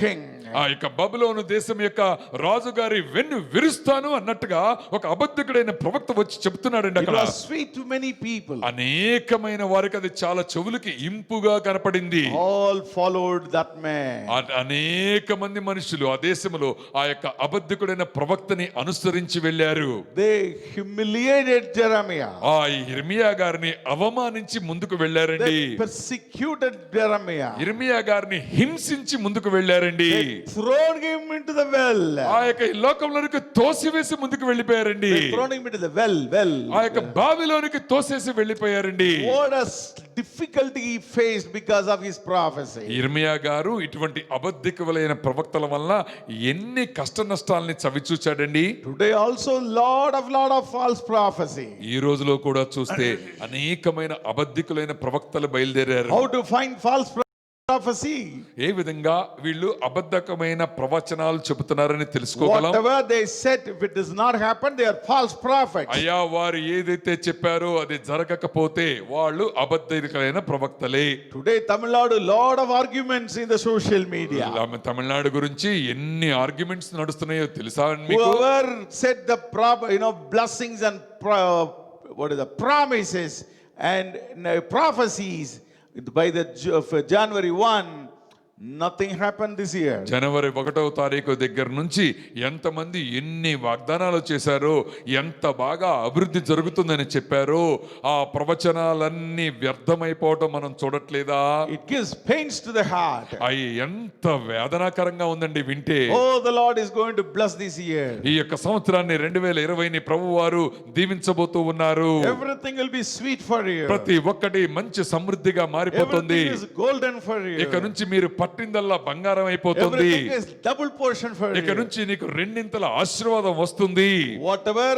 king. ఆ యొక్క బబులోను దేశం యొక్క రాజుగారి వెన్ను విరుస్తాను అన్నట్టుగా ఒక అబద్ధికుడైన ప్రవక్త వచ్చి చెప్తున్నాడండి. It అక్కడ was sweet to many people. అనేకమైన వారికి అది చాలా చెవులకి ఇంపుగా కనపడింది. All followed that man. అనేక మంది మనుషులు ఆ దేశంలో ఆ యొక్క అబద్ధికుడైన ప్రవక్తని అనుసరించి వెళ్ళారు. They humiliated Jeremiah. ఆ యెర్మీయా గారిని అవమానించి ముందుకు వెళ్ళారండి. They persecuted Jeremiah. యెర్మీయా గారిని హింసించి ముందుకు వెళ్ళారండి. Thrown him into the well. ఆ యొక్క లోకంలోనికి తోసివేసి ముందుకు వెళ్ళిపోయారండి. Thrown him into the well. ఆ యొక్క బావిలోనికి తోసేసి వెళ్ళిపోయారండి. What a difficulty he faced because of his prophecy. యెర్మీయా గారు ఇటువంటి అబద్ధికులైన ప్రవక్తల వల్ల ఎన్ని కష్ట నష్టాలని చవిచూచాడండి. Today also lot of false prophecy. ఈ రోజులో కూడా చూస్తే అనేకమైన అబద్ధికులైన ప్రవక్తలు బయలుదేరారు. How to find false prophecy? ఏ విధంగా వీళ్ళు అబద్ధకమైన ప్రవచనాలు చెబుతున్నారని తెలుసుకోగలం. Whatever they said, if it does not happen, they are false prophets. అయ్యా వారు ఏదైతే చెప్పారో అది జరగకపోతే వాళ్ళు అబద్ధికులైన ప్రవక్తలే. Today Tamil Nadu lot of arguments in the social media. Tamil Nadu గురించి ఎన్ని ఆర్గ్యుమెంట్స్ నడుస్తున్నాయో తెలుసా మీకు? Whoever said the blessings and promises and prophecies by the January 1, nothing happened this year. జనవరి 1వ తారీఖు దగ్గర నుంచి ఎంతమంది ఎన్ని వాగ్దానాలు చేశారో, ఎంత బాగా అభివృద్ధి జరుగుతుందని చెప్పారో ఆ ప్రవచనాలన్నీ వ్యర్థమైపోవటం మనం చూడట్లేదా? It gives pains to the heart. అవి ఎంత వేదనాకరంగా ఉందండి వింటే. Oh, the Lord is going to bless this year. ఈ యొక్క సంవత్సరాన్ని 2020ని ప్రభువారు దీవించబోతూ ఉన్నారు. Everything will be sweet for you. ప్రతి ఒక్కటి మంచి సమృద్ధిగా మారిపోతుంది. Everything is golden for you. ఇక నుంచి మీరు పట్టిందల్లా బంగారం అయిపోతుంది. Everything is double portion for ఇక you. నుంచి నీకు రెండింతల ఆశీర్వాదం వస్తుంది. Whatever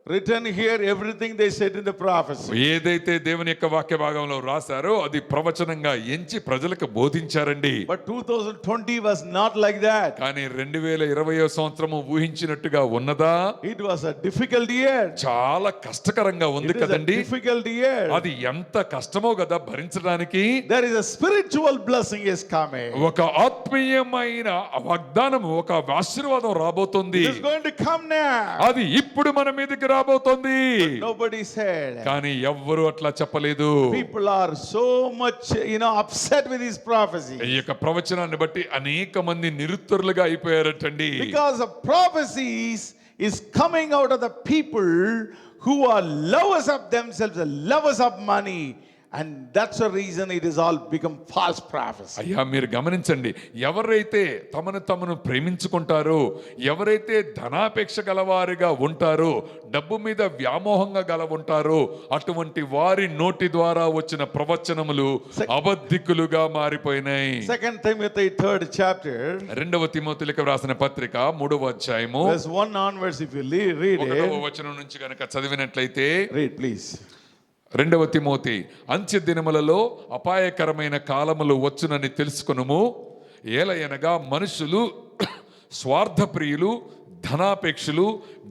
written here, everything they said in the prophecy. ఏదైతే దేవుని యొక్క వాక్య భాగంలో రాశారో అది ప్రవచనంగా ఎంచి ప్రజలకు బోధించారండి. But 2020 was not like that. కానీ 2020 సంవత్సరము ఊహించినట్టుగా ఉన్నదా? It was a difficult year. చాలా కష్టకరంగా ఉంది It is a కదండి. difficult year. అది ఎంత కష్టమో కదా భరించడానికి. There is a spiritual blessing is coming. ఒక ఆత్మీయమైన వాగ్దానం, ఒక ఆశీర్వాదం రాబోతుంది. It is going to come now. అది ఇప్పుడు మన మీదకి రాబోతుంది. Nobody said. కానీ ఎవ్వరు అట్లా చెప్పలేదు. People are so much, upset with these prophecies. ఈ యొక్క ప్రవచనాన్ని బట్టి అనేక మంది నిరుత్తరులుగా అయిపోయారటండి. Because the prophecies is coming out of the people who are lovers of themselves, lovers of money. And that's the reason it is all become false prophecy. అయ్యా మీరు గమనించండి, ఎవరైతే తమను ప్రేమించుకుంటారో, ఎవరైతే ధనాపేక్ష గలవారిగా ఉంటారో, డబ్బు మీద వ్యామోహంగా ఉంటారో, అటువంటి వారి నోటి ద్వారా వచ్చిన ప్రవచనములు అబద్ధికులుగా మారిపోయినాయి. 2 Timothy 3rd chapter, 2వ తిమోతిలకు రాసిన పత్రిక 3వ అధ్యాయము verse 1 onwards, if you read 1వ it, వచనం నుంచి గనక చదివినట్లయితే, read please. 2వ తిమోతి, అంత్య దినములలో అపాయకరమైన కాలములు వచ్చునని తెలుసుకొనుము. ఏలయనగా మనుషులు స్వార్థప్రియులు, ధనాపేక్షులు,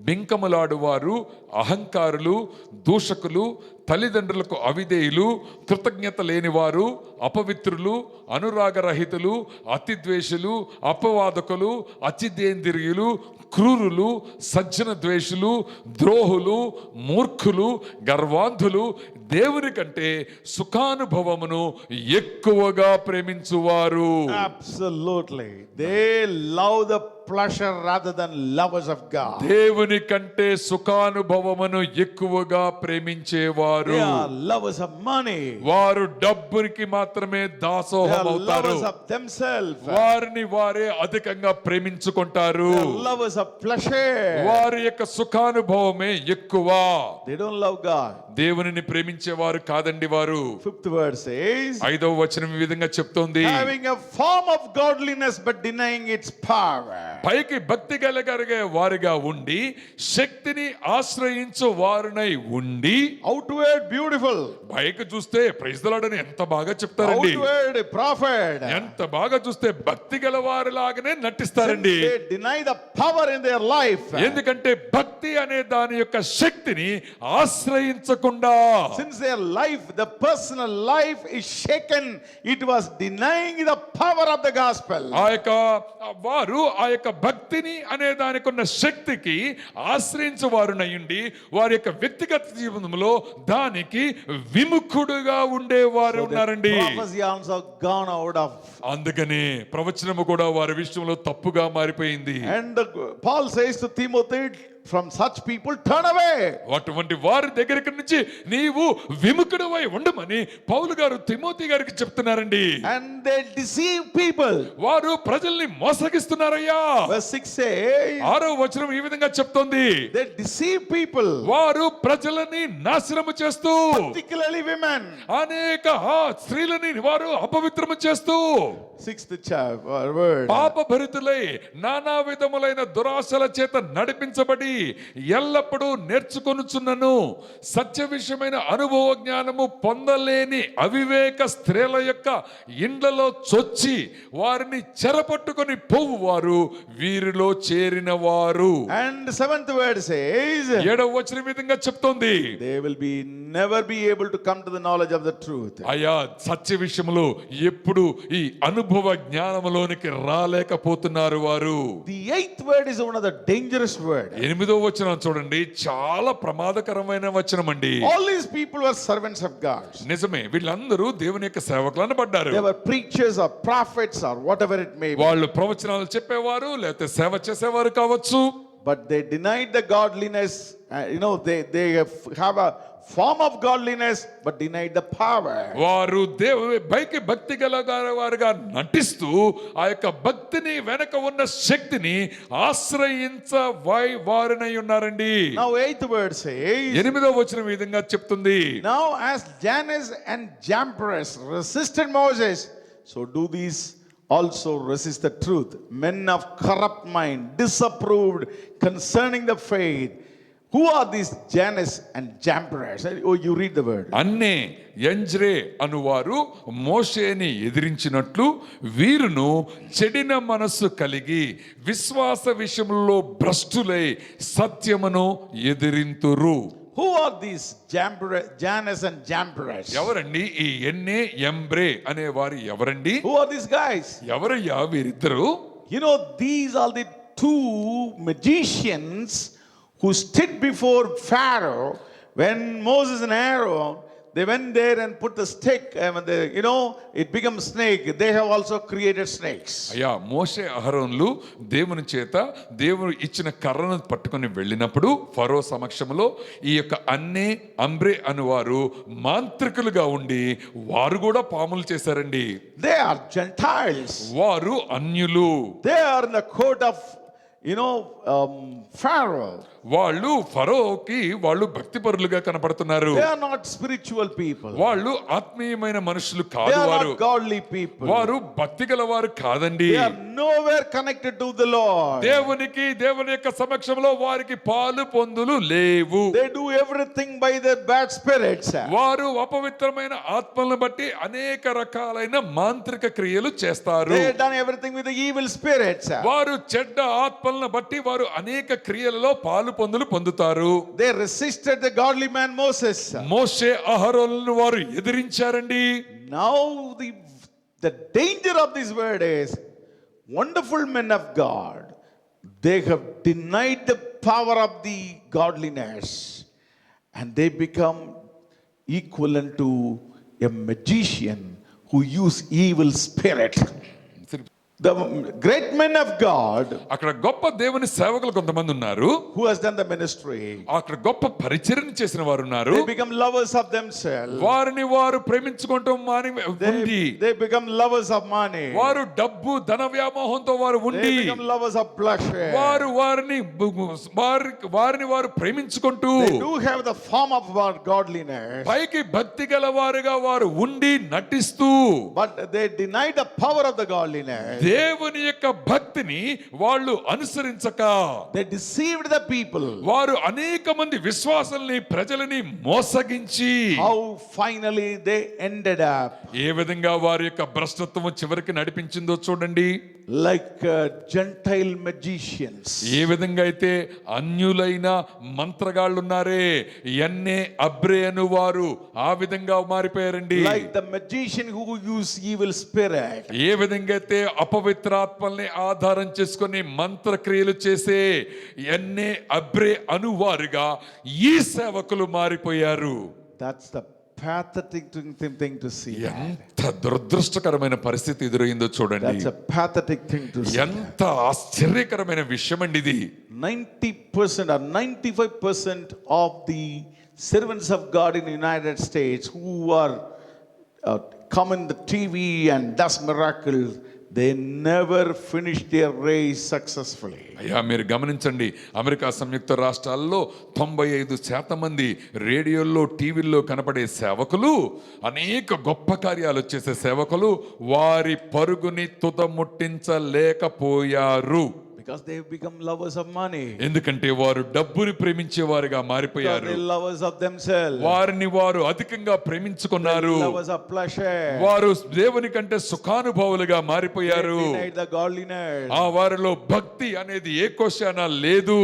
బింకములాడువారు, అహంకారులు, దూషకులు, తల్లిదండ్రులకు అవిధేయులు, కృతజ్ఞత లేనివారు, అపవిత్రులు, అనురాగరహితులు, అతిద్వేషులు, అపవాదకులు, అచిదేంద్రియులు, క్రూరులు, సజ్జన ద్వేషులు, ద్రోహులు, మూర్ఖులు, గర్వాంధులు, దేవుని కంటే సుఖానుభవమును ఎక్కువగా ప్రేమించువారు. Absolutely. They love the pleasure rather than lovers of God. దేవుని కంటే సుఖానుభవమును ఎక్కువగా ప్రేమించేవారు. They are lovers of money. వారు డబ్బునికి మాత్రమే They దాసోహం are అవుతారు. lovers of themselves. వారిని వారే అధికంగా ప్రేమించుకుంటారు. They are lovers of pleasure. వారి యొక్క సుఖానుభవమే ఎక్కువ. They don't love God. దేవునిని ప్రేమించేవారు కాదండి వారు. 5th word says, 5వ వచనం ఈ విధంగా చెప్తోంది, having a form of godliness but denying its power. పైకి భక్తి కలిగే వారిగా ఉండి శక్తిని ఆశ్రయించు వారునై ఉండి, Outward beautiful. పైకి చూస్తే ప్రైజ్ ది లార్డ్ అని ఎంత బాగా చెప్తారండి. Outward prophet. ఎంత బాగా చూస్తే భక్తి గల వారిలాగానే నటిస్తారండి. Since they deny the power in their life. ఎందుకంటే భక్తి అనే దాని యొక్క శక్తిని ఆశ్రయించకుండా, Since their life, the personal life is shaken, it was denying the power of the gospel. వారు ఆ యొక్క భక్తిని అనే దానికి ఉన్న శక్తికి ఆశ్రయించు వారునయ్యుండి వారి యొక్క వ్యక్తిగత జీవనంలో దానికి విముఖుడుగా ఉండేవారు ఉన్నారండి. Prophecy also gone out of. అందుకనే ప్రవచనము కూడా వారి విషయంలో తప్పుగా మారిపోయింది. And Paul says to Timothy, from such people turn away. అటువంటి వారి దగ్గరికి నుంచి నీవు విముఖుడవై ఉండమని పౌలు గారు తిమోతి గారికి చెప్తున్నారండి. And they deceive people. వారు ప్రజల్ని మోసగిస్తున్నారయ్యా. Verse 6 says, 6వ వచనం ఈ విధంగా చెప్తోంది, they deceive people, వారు ప్రజలని నాశనము చేస్తూ, particularly women. అనేక స్త్రీలని వారు అపవిత్రము చేస్తూ, 6th word, పాపభరితులై నానా విధములైన దురాశల చేత నడిపించబడి ఎల్లప్పుడూ నేర్చుకొనుచున్నను సత్య విషయమైన అనుభవ జ్ఞానము పొందలేని అవివేక స్త్రీల యొక్క ఇండ్లలో చొచ్చి వారిని చెరపట్టుకొని పోవువారు వీరిలో చేరిన వారు. And 7th word says, 7వ వచనం విధంగా చెప్తోంది, they will never be able to come to the knowledge of the truth. అయ్యా సత్య విషయంలో ఎప్పుడు ఈ అనుభవ జ్ఞానములోనికి రాలేకపోతున్నారు వారు. The 8th word is one of the dangerous words. 8వ వచనం చూడండి, చాలా ప్రమాదకరమైన వచనం అండి. All these people were servants of God. నిజమే, వీళ్ళందరూ దేవుని యొక్క సేవకులు అనబడ్డారు. They were preachers or prophets or whatever it may be. వాళ్ళు ప్రవచనాలు చెప్పేవారు లేకపోతే సేవ చేసేవారు కావచ్చు. But they denied the godliness. They have a form of godliness but denied the power. వారు పైకి భక్తి గల వారుగా నటిస్తూ ఆ యొక్క భక్తిని వెనక ఉన్న శక్తిని ఆశ్రయించ వారినై ఉన్నారండి. Now 8th word says, 8వ వచనం ఈ విధంగా చెప్తుంది, now as Jannes and Jambres resisted Moses, so do these also resist the truth. Men of corrupt mind, disapproved concerning the faith. Who are these Jannes and Jambres? Oh, you read the word. అన్నే యంజ్రే అనువారు మోషేని ఎదిరించినట్లు వీరును చెడిన మనస్సు కలిగి విశ్వాస విషయంలో భ్రష్టులై సత్యమును ఎదిరింతురు. Who are these Jannes and Jambres? ఎవరండి ఈ ఎన్నే ఎంబ్రే అనే వారు ఎవరండి? Who are these guys? ఎవరయ్యా వీరిద్దరు? You know, these are the two magicians who stood before Pharaoh when Moses and Aaron, they went there and put the stick, and when it became snake. They have also created snakes. అయ్యా మోషే అహరోన్లు దేవుని చేత దేవుడు ఇచ్చిన కర్రను పట్టుకొని వెళ్ళినప్పుడు ఫరో సమక్షంలో ఈ యొక్క అన్నే అంబ్రే అనువారు మాంత్రికులుగా ఉండి వారు కూడా పాములు చేశారండి. They are Gentiles. వారు అన్యులు. They are in the court of Pharaoh. వాళ్ళు ఫరోకి వాళ్ళు భక్తిపరులుగా కనపడుతున్నారు. They are not spiritual people. వాళ్ళు ఆత్మీయమైన మనుషులు They కాదు. are వారు not godly people. వారు భక్తి గల వారు కాదండి. They are nowhere connected to the Lord. దేవుని యొక్క సమక్షంలో వారికి పాలు పొందులు లేవు. They do everything by their bad spirits. వారు అపవిత్రమైన ఆత్మలను బట్టి అనేక రకాలైన మాంత్రిక క్రియలు చేస్తారు. They have done everything with the evil spirits. వారు చెడ్డ ఆత్మలను బట్టి వారు అనేక క్రియలలో పాలు పొందులు పొందుతారు. They resisted the godly man Moses. మోషే అహరోనులను వారు ఎదిరించారండి. Now the danger of this word is, wonderful men of God, they have denied the power of the godliness and they become equivalent to a magician who use evil spirit. The great men of God, అక్కడ గొప్ప దేవుని సేవకులు కొంతమంది ఉన్నారు. who has done the ministry, అక్కడ గొప్ప పరిచర్య చేసిన వారు ఉన్నారు. they become lovers of themselves. వారిని వారు ప్రేమించుకుంటూ They become lovers of money. వారు డబ్బు ధన వ్యామోహంతో వారు ఉండి They become lovers of pleasure. వారిని వారు ప్రేమించుకుంటూ They do have the form of godliness, పైకి భక్తి గల వారుగా వారు ఉండి నటిస్తూ but they deny the power of the godliness. దేవుని యొక్క భక్తిని వాళ్ళు అనుసరించక They deceived the people. వారు అనేక మంది విశ్వాసుల్ని ప్రజలని మోసగించి How finally they ended up ఏ విధంగా వారి యొక్క భ్రష్టత్వం చివరికి నడిపించిందో చూడండి. like Gentile magicians. ఏ విధంగా అయితే అన్యులైన మంత్రగాళ్ళు ఉన్నారే ఎన్నే అబ్రే అను వారు ఆ విధంగా మారిపోయారండి. Like the magician who use evil spirit. ఏ విధంగా అయితే అపవిత్రాత్మల్ని ఆధారం చేసుకొని మంత్రక్రియలు చేసే ఎన్నే అబ్రే అనువారుగా ఈ సేవకులు మారిపోయారు. That's the pathetic thing to see. ఎంత దురదృష్టకరమైన పరిస్థితి ఎదురైందో చూడండి. That's a pathetic thing to see. ఎంత ఆశ్చర్యకరమైన విషయం అండి ఇది. 90% or 95% of the servants of God in the United States who are come in the TV and does miracles, they never finish their race successfully. అయ్యా మీరు గమనించండి, America సంయుక్త రాష్ట్రాల్లో 95% మంది రేడియోల్లో టీవీల్లో కనపడే సేవకులు, అనేక గొప్ప కార్యాలు చేసే సేవకులు వారి పరుగుని తుదముట్టించలేకపోయారు. Because they have become lovers of money. ఎందుకంటే వారు డబ్బుని ప్రేమించే వారిగా మారిపోయారు. They are lovers of themselves. వారిని వారు అధికంగా ప్రేమించుకున్నారు. Lovers of pleasure. వారు దేవుని కంటే సుఖానుభవులుగా మారిపోయారు. They denied the godliness. ఆ వారిలో భక్తి అనేది ఏ క్వశ్చన్ లేదు.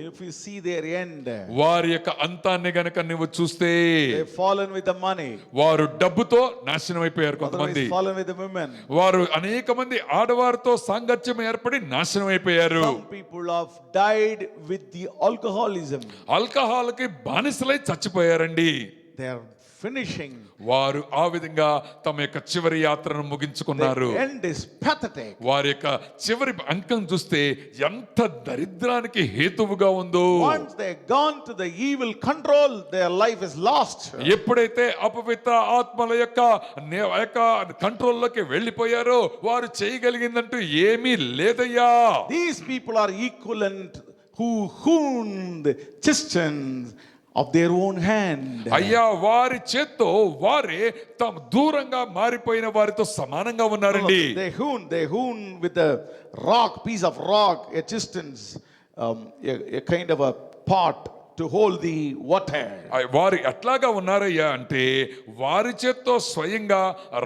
If you see their end, వారి యొక్క అంతాన్ని గనక నువ్వు చూస్తే they fallen with the money. వారు డబ్బుతో నాశనం అయిపోయారు. కొంతమంది fallen with the women. వారు అనేక మంది ఆడవారితో సాంగత్యం ఏర్పడి నాశనం అయిపోయారు. Some people have died with the alcoholism. Alcohol కి బానిసలై చచ్చిపోయారండి. They are finishing. వారు ఆ విధంగా తమ యొక్క చివరి యాత్రను ముగించుకున్నారు. The end is pathetic. వారి యొక్క చివరి అంకం చూస్తే ఎంత దరిద్రానికి హేతువుగా ఉందో. Once they gone to the evil control, their life is lost. ఎప్పుడైతే అపవిత్ర ఆత్మల యొక్క కంట్రోల్లోకి వెళ్ళిపోయారో వారు చేయగలిగిందంటూ ఏమీ లేదయ్యా. These people are equivalent who wound cisterns of their own hand. అయ్యా వారి చేత్తో వారే తమ దూరంగా మారిపోయిన వారితో సమానంగా ఉన్నారండి. They hewn with a piece of rock, a cistern, a kind of a pot to hold the water. వారు ఎట్లాగా ఉన్నారయ్యా అంటే వారి చేత్తో స్వయంగా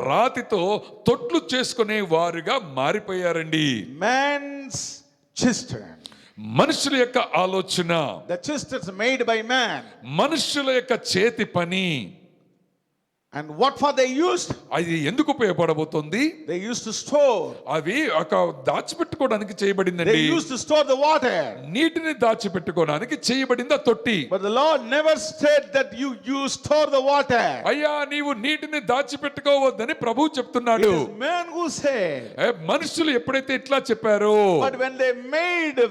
రాతితో తొట్లు చేసుకునే వారుగా మారిపోయారండి. Man's cistern. మనుషుల యొక్క ఆలోచన, The cisterns made by man. మనుషుల యొక్క చేతి పని. And what for they used? అది ఎందుకు ఉపయోగపడబోతుంది? They used to store. అవి ఒక దాచిపెట్టుకోవడానికి చేయబడిందండి. They used to store the water. నీటిని దాచిపెట్టుకోవడానికి చేయబడింది ఆ తొట్టి. But the Lord never said that you store the water. అయ్యా నీవు నీటిని దాచిపెట్టుకోవద్దని ప్రభువు It చెప్తున్నాడు. is man who said. మనుషులు ఎప్పుడైతే ఇట్లా చెప్పారో, But when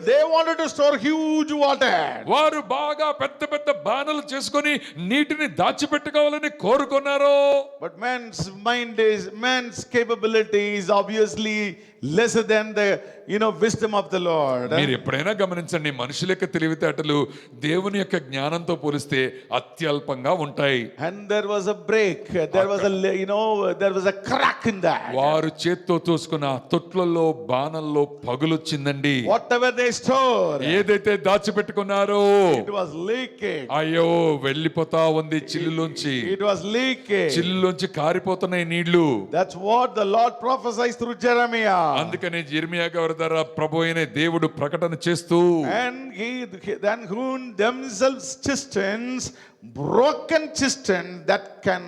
they wanted to store huge water. వారు బాగా పెద్ద పెద్ద బాణలు చేసుకొని నీటిని దాచిపెట్టుకోవాలని కోరుకున్నారు. But man's capability is obviously lesser than the wisdom of the Lord. మీరు ఎప్పుడైనా గమనించండి, మనుషుల యొక్క తెలివితేటలు దేవుని యొక్క జ్ఞానంతో పోలిస్తే అత్యల్పంగా ఉంటాయి. And there was a break. There was a crack in that. వారు చేత్తో తోసుకున్న తొట్లలో బాణల్లో పగులొచ్చిందండి. Whatever they store, ఏదైతే దాచిపెట్టుకున్నారో it was leaking. అయ్యో వెళ్ళిపోతా ఉంది చిల్లులోంచి. It was leaking. చిల్లులోంచి కారిపోతున్నాయి నీళ్లు. That's what the Lord prophesied through Jeremiah. అందుకనే యిర్మీయా గారి ద్వారా ప్రభు అయిన దేవుడు ప్రకటన చేస్తూ, And then who themselves cisterns, broken cistern that can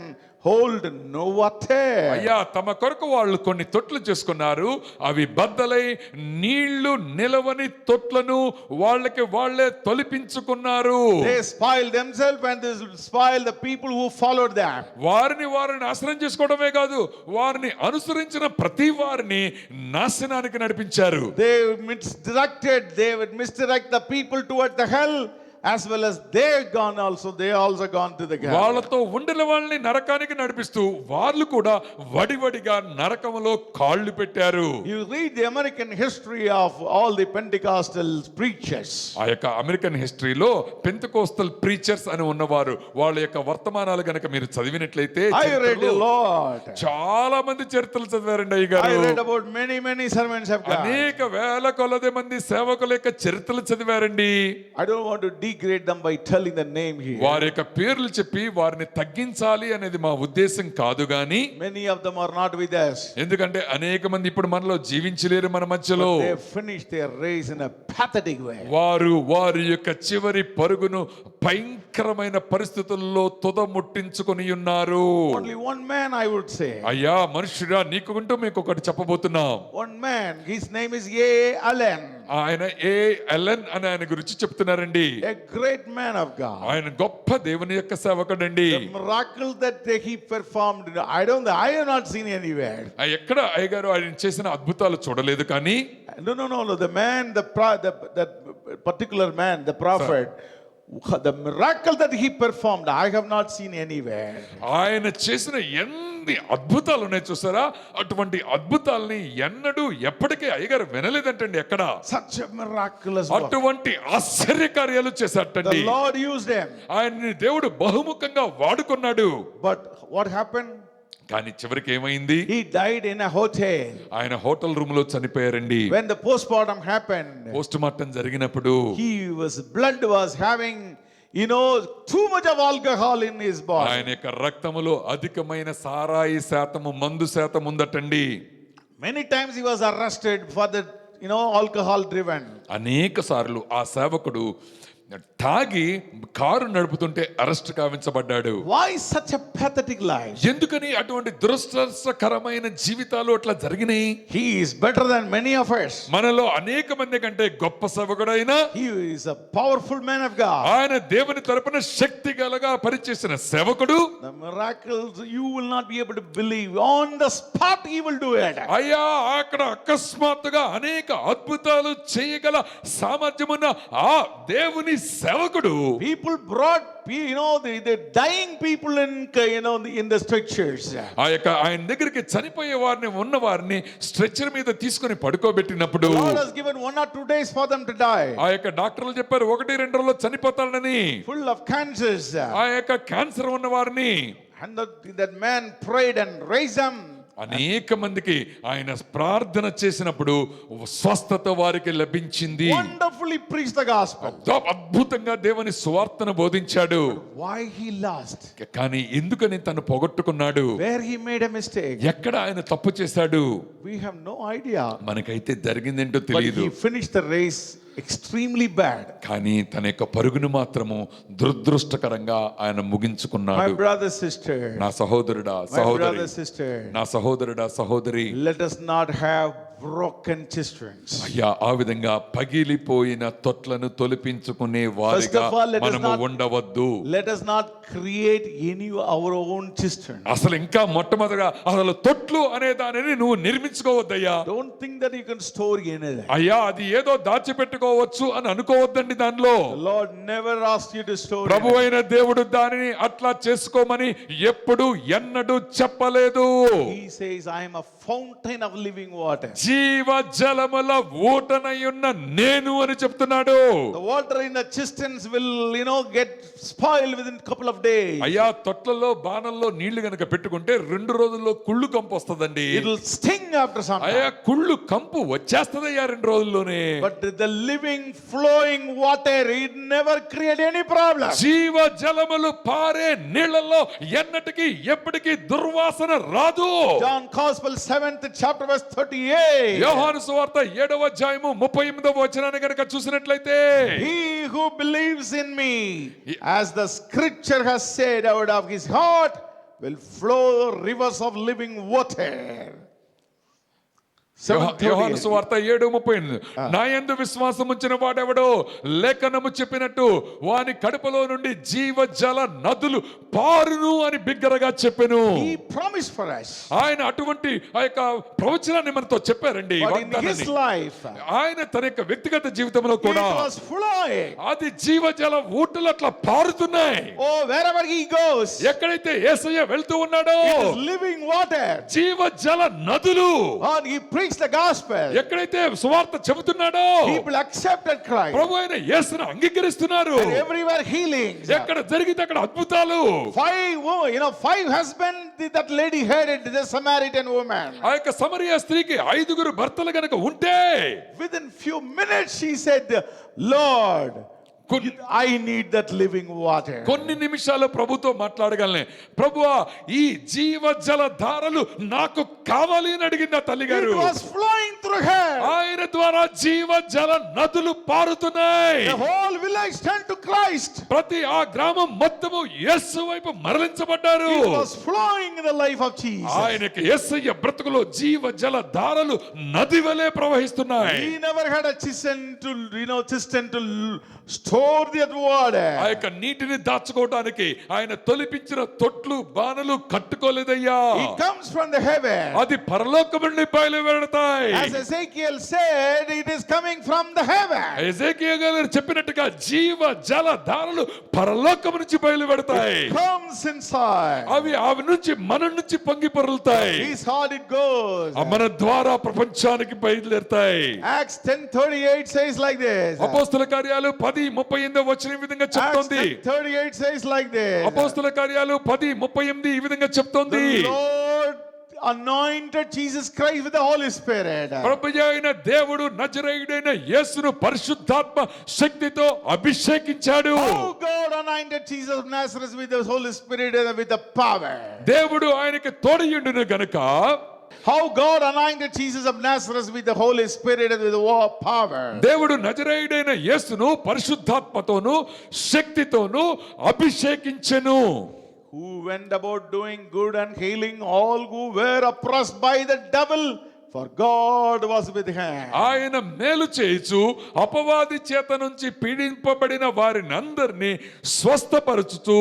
hold no water. అయ్యా తమ కొరకు వాళ్ళు కొన్ని తొట్లు చేసుకున్నారు. అవి బద్దలై నీళ్లు నిలవని తొట్లను వాళ్ళకి వాళ్ళే తొలిపించుకున్నారు. They spoil themselves and they spoil the people who followed them. వారిని నాశనం చేసుకోవడమే కాదు, వారిని అనుసరించిన ప్రతి వారిని నాశనానికి నడిపించారు. They would misdirect the people toward the hell. As well as they also gone to the hell. వాళ్ళతో ఉండిన వాళ్ళని నరకానికి నడిపిస్తూ వాళ్ళు కూడా వడివడిగా నరకములో కాళ్ళు పెట్టారు. You read the American history of all the Pentecostal preachers. ఆ యొక్క అమెరికన్ హిస్టరీలో పెంతెకోస్తల్ ప్రీచర్స్ అని ఉన్నవారు వాళ్ళ యొక్క వర్తమానాలు గనక మీరు చదివినట్లయితే, I read a lot. చాలా మంది చరిత్రలు చదివారండి అయ్య గారు. I read about many sermons of God. అనేక వేల కొలది మంది సేవకుల యొక్క చరిత్రలు చదివారండి. I don't want to degrade them by telling the name here. వారి యొక్క పేర్లు చెప్పి వారిని తగ్గించాలి అనేది మా ఉద్దేశం కాదు గాని, Many of them are not with us. ఎందుకంటే అనేక మంది ఇప్పుడు మనలో జీవించలేరు మన మధ్యలో. They finished their race in a pathetic way. వారి యొక్క చివరి పరుగును భయంకరమైన పరిస్థితుల్లో తుదముట్టించుకొని ఉన్నారు. Only one man I would say. అయ్యా మనుషుడా నీకుంటూ మీకు ఒకటి చెప్పబోతున్నాం. One man, his name is A. Allen. ఆయన A.Allen అని ఆయన గురించి చెప్తున్నారండి. A great man of God. ఆయన గొప్ప దేవుని యొక్క సేవకుడండి. The miracle that he performed, I have not seen anywhere. ఎక్కడ అయ్యగారు ఆయన చేసిన అద్భుతాలు చూడలేదు కానీ, No. The man, that particular man, the prophet, the miracle that he performed, I have not seen anywhere. ఆయన చేసిన ఎన్ని అద్భుతాలు ఉన్నాయి చూసారా, అటువంటి అద్భుతాలని ఎన్నడూ ఎప్పటికీ అయ్యగారు వినలేదంటండి ఎక్కడ. Such a miraculous work. అటువంటి ఆశ్చర్యకార్యాలు చేశాటండి. The Lord used him. ఆయన్ని దేవుడు బహుముఖంగా వాడుకున్నాడు. But what happened? కానీ చివరికి ఏమైంది? He died in a hotel. ఆయన హోటల్ రూమ్ లో చనిపోయారండి. When the postmortem happened, post mortem జరిగినప్పుడు blood was having too much of alcohol in his body. ఆయన యొక్క రక్తములో అధికమైన సారాయి శాతము మందు శాతం ఉందటండి. Many times he was arrested for the alcohol driven. అనేక సార్లు ఆ సేవకుడు తాగి కారు నడుపుతుంటే అరెస్ట్ కావించబడ్డాడు. Why such a pathetic life? ఎందుకని అటువంటి దురదృష్టకరమైన జీవితాలు అట్లా జరిగినాయి? He is better than many of us. మనలో అనేక మంది కంటే గొప్ప సేవకుడైన, He is a powerful man of God. ఆయన దేవుని తరపున శక్తి గలగా పరిచేసిన సేవకుడు. The miracles you will not be able to believe. On the spot he will do it. అయ్యా అక్కడ అకస్మాత్తుగా అనేక అద్భుతాలు చేయగల సామర్థ్యమున్న ఆ దేవుని సేవకుడు. People brought the dying people in the stretchers. ఆ యొక్క ఆయన దగ్గరికి చనిపోయే వారిని ఉన్న వారిని స్ట్రెచర్ మీద తీసుకొని పడుకోబెట్టినప్పుడు The Lord has given 1 or 2 days for them to die. ఆ యొక్క డాక్టర్లు చెప్పారు 1-2 రోజుల్లో చనిపోతాడని. Full of cancers. ఆ యొక్క క్యాన్సర్ ఉన్న వారిని And that man prayed and raised them. అనేక మందికి ఆయన ప్రార్థన చేసినప్పుడు స్వస్థత వారికి లభించింది. Wonderfully preached the gospel. అద్భుతంగా దేవుని సువార్తను బోధించాడు. Why he lost? కానీ ఎందుకని తను పోగొట్టుకున్నాడు? Where he made a mistake? ఎక్కడ ఆయన తప్పు చేశాడు? We have no idea. మనకైతే జరిగిందేంటో But తెలియదు. he finished the race extremely bad. కానీ తన యొక్క పరుగును మాత్రము దురదృష్టకరంగా ఆయన My ముగించుకున్నాడు. brother, sister. నా సహోదరుడా My సహోదరి, brother, sister. నా సహోదరుడా సహోదరి, Let us not have broken cisterns. అయ్యా ఆ విధంగా పగిలిపోయిన తొట్లను తొలిపించుకునే వారిగా First of all, let us మనము not- ఉండవద్దు. Let us not create any our own cistern. అసలు ఇంకా మొట్టమొదటిగా అసలు తొట్లు అనే దానిని నువ్వు నిర్మించుకోవద్దయ్యా. Don't think that you can store anything. అయ్యా అది ఏదో దాచిపెట్టుకోవచ్చు అని అనుకోవద్దండి. దానిలో The Lord never asked you to store Prabhu anything. అయిన దేవుడు దానిని అట్లా చేసుకోమని ఎప్పుడు ఎన్నడూ చెప్పలేదు. He says, I am a fountain of living water. జీవ జలముల ఊటనై ఉన్న నేను అని చెప్తున్నాడు. The water in the cisterns will, get spoiled within a couple of days. అయ్యా తొట్లలో బాణల్లో నీళ్లు గనక పెట్టుకుంటే 2 రోజుల్లో కుళ్ళు కంపు వస్తుందండి. It will sting after some అయ్యా time. కుళ్ళు కంపు వచ్చేస్తదయ్యా 2 రోజుల్లోనే. But the living, flowing water, it never create any problem. జీవ జలములు పారే నీళ్లలో ఎన్నటికి ఎప్పటికీ దుర్వాసన రాదు. John Gospel 7th chapter verse 38. యోహాను సువార్త 7వ అధ్యాయము 38వ వచనాన్ని గనక చూసినట్లయితే, He who believes in me, as the scripture has said, out of his heart will flow rivers of living water. యోహాను సువార్త 7:38 నా యందు విశ్వాసం ఉంచిన వాడెవడో లేఖనము చెప్పినట్టు వాని కడుపులో నుండి జీవ జల నదులు పారును అని బిగ్గరగా చెప్పెను. He promised for us. ఆయన అటువంటి ఆ యొక్క ప్రవచనాన్ని మనతో చెప్పారండి. But in his వాగ్దానాన్ని. life, ఆయన తన యొక్క వ్యక్తిగత జీవితంలో it కూడా was flowing. అది జీవజల ఊటలు అట్లా పారుతున్నాయి. Oh, wherever he goes, ఎక్కడైతే యేసయ్య వెళ్తూ ఉన్నాడో it is living water. జీవజల నదులు. And he preached the gospel. ఎక్కడైతే సువార్త చెబుతున్నాడో People accepted Christ. ప్రభు అయిన యేసును అంగీకరిస్తున్నారు. And everywhere healings. ఎక్కడ జరిగితే అక్కడ అద్భుతాలు. 5 husbands that lady had it, the Samaritan woman. ఆ యొక్క సమరయ స్త్రీకి 5 భర్తలు గనక ఉంటే Within few minutes she said, Lord, కొన్ని I need that living water. కొన్ని నిమిషాలు ప్రభుతో మాట్లాడగలనే. ప్రభువా ఈ జీవజల ధారలు నాకు కావాలి అని అడిగింది ఆ తల్లి గారు. It was flowing through her. ఆయన ద్వారా జీవజల నదులు పారుతున్నాయి. The whole village turned to Christ. ప్రతి ఆ గ్రామం మొత్తము యేసు వైపు మరలించబడ్డారు. It was flowing in the life of Jesus. ఆయనకి యేసయ్య బ్రతుకులో జీవజల ధారలు నది వలె ప్రవహిస్తున్నాయి. He never had a cistern to store that water. ఆ యొక్క నీటిని దాచుకోవడానికి ఆయన తొలిపించిన తొట్లు బాణలు కట్టుకోలేదయ్యా. It comes from the heaven. అది పరలోకం నుండి బయలువెడతాయి. As Ezekiel said, it is coming from the heaven. ఎజేకియా గారు చెప్పినట్టుగా జీవ జల ధారలు పరలోకం నుంచి బయలువెడతాయి. It comes inside. అవి నుంచి మన నుంచి పొంగి పొరలుతాయి. This how it goes. మన ద్వారా ప్రపంచానికి బయలుదేరుతాయి. Acts 10:38 says like this. అపోస్తల కార్యాలు 10:38 వచ్చిన విధంగా Acts చెప్తోంది. 10:38 says like this. అపోస్తల కార్యాలు 10:38 ఈ విధంగా చెప్తోంది. The Lord anointed Jesus Christ with the Holy Spirit. ప్రభువు అయిన దేవుడు నజరేయుడైన యేసును పరిశుద్ధాత్మ శక్తితో అభిషేకించాడు. Oh, God anointed Jesus of Nazareth with the Holy Spirit and with the power. దేవుడు ఆయనకి తోడయుండును గనుక How God anointed Jesus of Nazareth with the Holy Spirit and with the power. దేవుడు నజరేయుడైన యేసును పరిశుద్ధాత్మతోను శక్తితోను అభిషేకించెను. Who went about doing good and healing all who were oppressed by the devil, for God was with him. ఆయన మేలు చేయుచు అపవాది చేత నుంచి పీడింపబడిన వారిని అందరినీ స్వస్థపరచుచు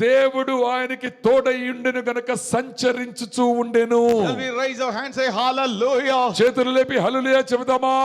దేవుడు ఆయనకి తోడయుండెను గనక సంచరించుచూ ఉండెను. Shall we raise our hands and say hallelujah? చేతులు లేపి హల్లెలూయా చెబుదామా?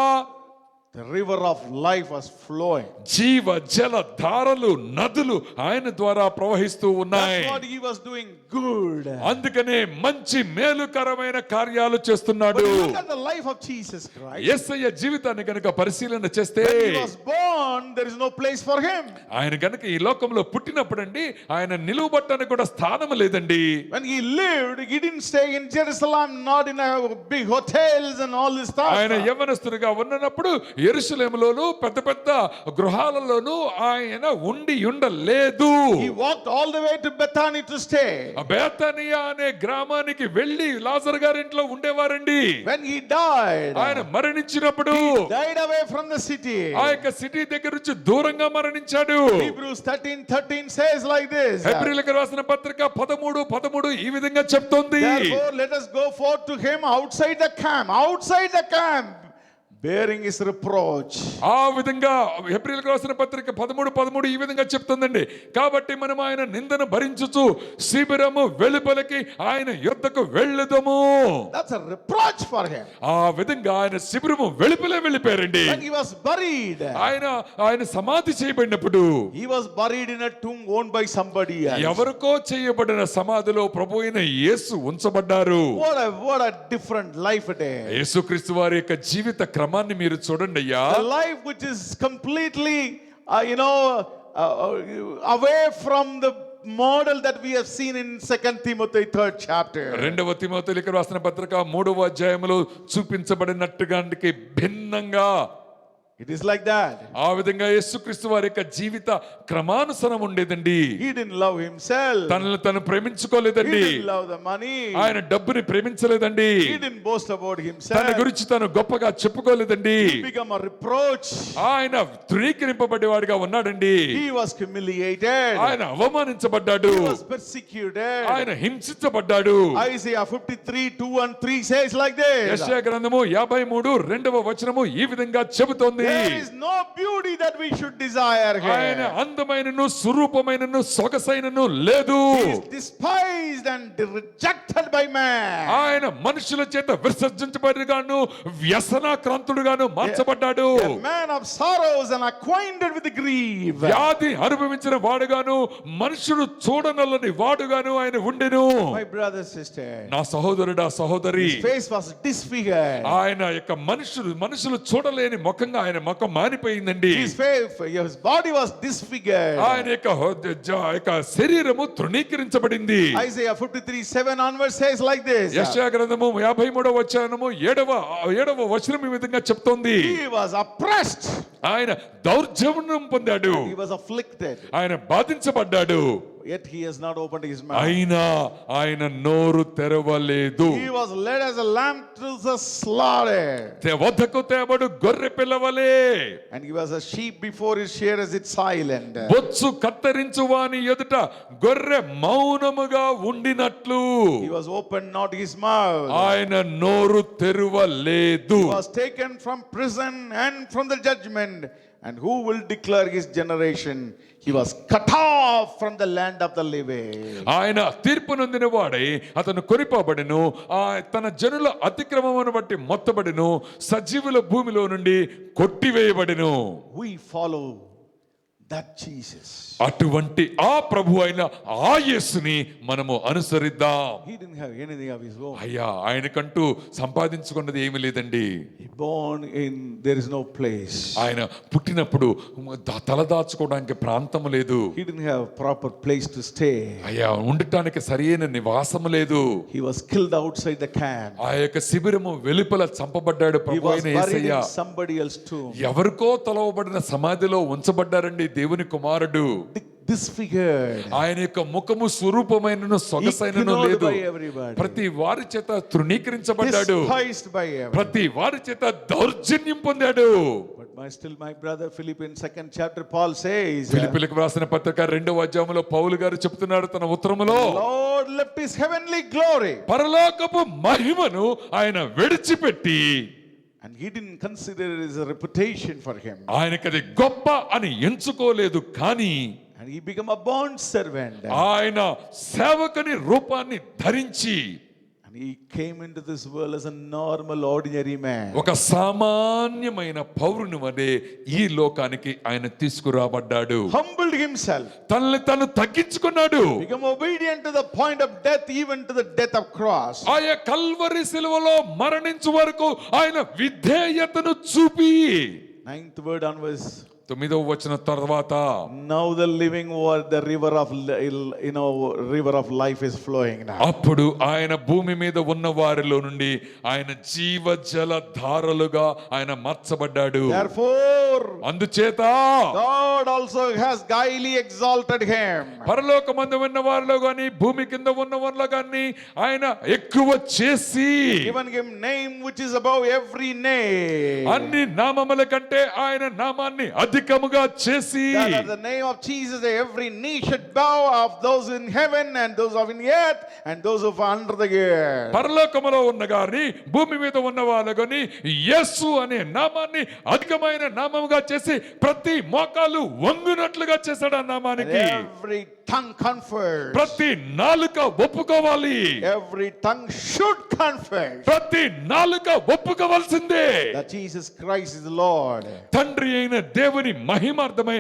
The river of life was flowing. జీవ జల ధారలు నదులు ఆయన ద్వారా ప్రవహిస్తూ ఉన్నాయి. That's what he was doing good. అందుకనే మంచి మేలుకరమైన కార్యాలు But చేస్తున్నాడు. you look at the life of Jesus Christ. యేసయ్య జీవితాన్ని గనుక పరిశీలన చేస్తే When he was born, there is no place for him. ఆయన గనుక ఈ లోకంలో పుట్టినప్పుడండి ఆయన నిలువబట్టడానికి కూడా స్థానం లేదండి. When he lived, he didn't stay in Jerusalem, not in a big hotels and all this stuff. ఆయన యవ్వనస్తుడిగా ఉన్నప్పుడు యెరూషలేములోను పెద్ద పెద్ద గృహాలలోను ఆయన ఉండలేదు. He walked all the way to Bethany to stay. Bethany అనే గ్రామానికి వెళ్లి లాజరు గారింట్లో ఉండేవారండి. When he died, ఆయన మరణించినప్పుడు died away from the city. ఆ యొక్క సిటీ దగ్గర నుంచి దూరంగా మరణించాడు. Hebrews 13:13 says like this. హెబ్రీయులకు రాసిన పత్రిక 13:13 ఈ విధంగా చెప్తోంది. Therefore let us go forth to him outside the camp, bearing his reproach. ఆ విధంగా హెబ్రీయులకు రాసిన పత్రిక 13:13 ఈ విధంగా చెప్తుందండి. కాబట్టి మనం ఆయన నిందను భరించుచు శిబిరము వెలుపలికి ఆయన యుద్ధకు వెళ్ళుదము. That's a reproach for him. ఆ విధంగా ఆయన శిబిరము వెలుపలే వెళ్ళిపోయారండి. When he was buried, ఆయన సమాధి చేయబడినప్పుడు he was buried in a tomb owned by somebody else. ఎవరికో చేయబడిన సమాధిలో ప్రభు అయిన యేసు ఉంచబడ్డారు. What a different life it is. యేసుక్రీస్తు వారి యొక్క జీవిత క్రమాన్ని మీరు చూడండి అయ్యా. A life which is completely away from the model that we have seen in 2 Timothy 3rd chapter. 2వ తిమోతికి రాసిన పత్రిక 3వ అధ్యాయములో చూపించబడినట్టుగా భిన్నంగా It is like that. ఆ విధంగా యేసుక్రీస్తు వారి యొక్క జీవిత క్రమానుసారం ఉండేదండి. He didn't love himself. తనను తను ప్రేమించుకోలేదండి. He didn't love the money. ఆయన డబ్బుని ప్రేమించలేదండి. He didn't boast about తన himself. గురించి తను గొప్పగా చెప్పుకోలేదండి. He became a reproach. ఆయన తృణీకరింపబడేవాడిగా ఉన్నాడండి. He was humiliated. ఆయన అవమానించబడ్డాడు. He was persecuted. ఆయన హింసించబడ్డాడు. Isaiah 53:2-3 says like this. యెషయా గ్రంథము 53:2వ వచనము ఈ విధంగా చెబుతోంది. There is no beauty that we should desire ఆయన here. అందమైనను సురూపమైనను సొగసైనను లేదు. He is despised and rejected by man. ఆయన మనుషుల చేత విసర్జించబడిగాను వ్యసనాక్రాంతుడుగాను మార్చబడ్డాడు. A man of sorrows and acquainted with grief. వ్యాధి అనుభవించిన వాడుగాను మనుషుడు చూడనల్లని వాడుగాను ఆయన ఉండెను. My brother, sister, నా సహోదరుడా సహోదరి, his face was disfigured. ఆయన యొక్క మనుషులు చూడలేని ముఖంగా ఆయన ముఖం మానిపోయిందండి. His body was disfigured. ఆయన యొక్క శరీరము తృణీకరించబడింది. Isaiah 53:7 onwards says like this. యెషయా గ్రంథము 53వ వచనము 7వ వచనం ఈ విధంగా చెప్తోంది. He was oppressed. ఆయన దౌర్జన్యం పొందాడు. He was afflicted. ఆయన బాధించబడ్డాడు. Yet he has not opened his mouth. అయినా ఆయన నోరు తెరవలేదు. He was led as a lamb to the slaughter. వద్దకు తేబడు గొర్రె పిల్లవలే. And he was a sheep before his shearers, it's silent. బొచ్చు కత్తిరించు వాని ఎదుట గొర్రె మౌనముగా ఉండినట్లు He was opened not his mouth. ఆయన నోరు తెరవలేదు. He was taken from prison and from the judgment. And who will declare his generation? He was cut off from the land of the living. ఆయన తీర్పు నొందిన వాడై అతను కొనిపోబడెను. తన జనుల అతిక్రమమును బట్టి మొత్తబడెను. సజీవుల భూమిలో నుండి కొట్టివేయబడెను. We follow that Jesus. అటువంటి ఆ ప్రభు అయిన ఆ యేసుని మనము అనుసరిద్దాం. He didn't have anything of his own. అయ్యా ఆయనకంటూ సంపాదించుకున్నది ఏమీ లేదండి. He born in, there is no place. ఆయన పుట్టినప్పుడు తలదాచుకోవడానికి ప్రాంతం లేదు. He didn't have proper place to stay. అయ్యా ఉండటానికి సరైన నివాసము లేదు. He was killed outside the camp. ఆ యొక్క శిబిరము వెలుపల చంపబడ్డాడు He ప్రభు was అయిన buried Yesayya. in somebody else's tomb. ఎవరికో తలవబడిన సమాధిలో ఉంచబడ్డారండి దేవుని కుమారుడు. Disfigured. ఆయన యొక్క ముఖము స్వరూపమైనను సొగసైనను Ignored లేదు. by everybody. ప్రతి వారి చేత తృణీకరించబడ్డాడు. Despised by everybody. ప్రతి వారి చేత దౌర్జన్యం పొందాడు. But still my brother Philippians 2nd chapter Paul says, ఫిలిప్పీయులకు రాసిన పత్రిక 2వ అధ్యాయములో పౌలు గారు చెప్తున్నాడు తన ఉత్తరములో, Lord left his heavenly glory. పరలోకపు మహిమను ఆయన విడిచిపెట్టి, And he didn't consider it as a reputation for him. ఆయనకది గొప్ప అని ఎంచుకోలేదు. కానీ And he became a bond servant. ఆయన సేవకుని రూపాన్ని ధరించి And he came into this world as a normal, ordinary man. ఒక సామాన్యమైన పౌరుని వలె ఈ లోకానికి ఆయన తీసుకురాబడ్డాడు. Humbled himself. తనని తను తగ్గించుకున్నాడు. Become obedient to the point of death, even to the death of cross. ఆయన కల్వరి శిలువలో మరణించు వరకు ఆయన విధేయతను చూపి 9th word onwards. 9వ వచనం తర్వాత Now the living water, the river of life is flowing now. అప్పుడు ఆయన భూమి మీద ఉన్న వారిలో నుండి ఆయన జీవజల ధారలుగా ఆయన మార్చబడ్డాడు. Therefore, అందుచేత God also has highly exalted him. పరలోకమందు ఉన్న వారిలో గాని భూమి కింద ఉన్న వారిలో గాని ఆయన ఎక్కువ చేసి Given him name which is above every name. అన్ని నామముల కంటే ఆయన నామాన్ని అధికముగా చేసి That at the name of Jesus every knee should bow, of those in heaven and those of in the earth and those of under the earth. పరలోకములో ఉన్న గాని భూమి మీద ఉన్న వాళ్ళు గాని యేసు అనే నామాన్ని అధికమైన నామముగా చేసి ప్రతి మోకాలు వంగునట్లుగా చేశాడు ఆ నామానికి. Every tongue confess. ప్రతి నాలుక ఒప్పుకోవాలి. Every tongue should confess ప్రతి నాలుక ఒప్పుకోవాల్సిందే that Jesus Christ is the Lord. తండ్రి అయిన దేవుని మహిమార్థమై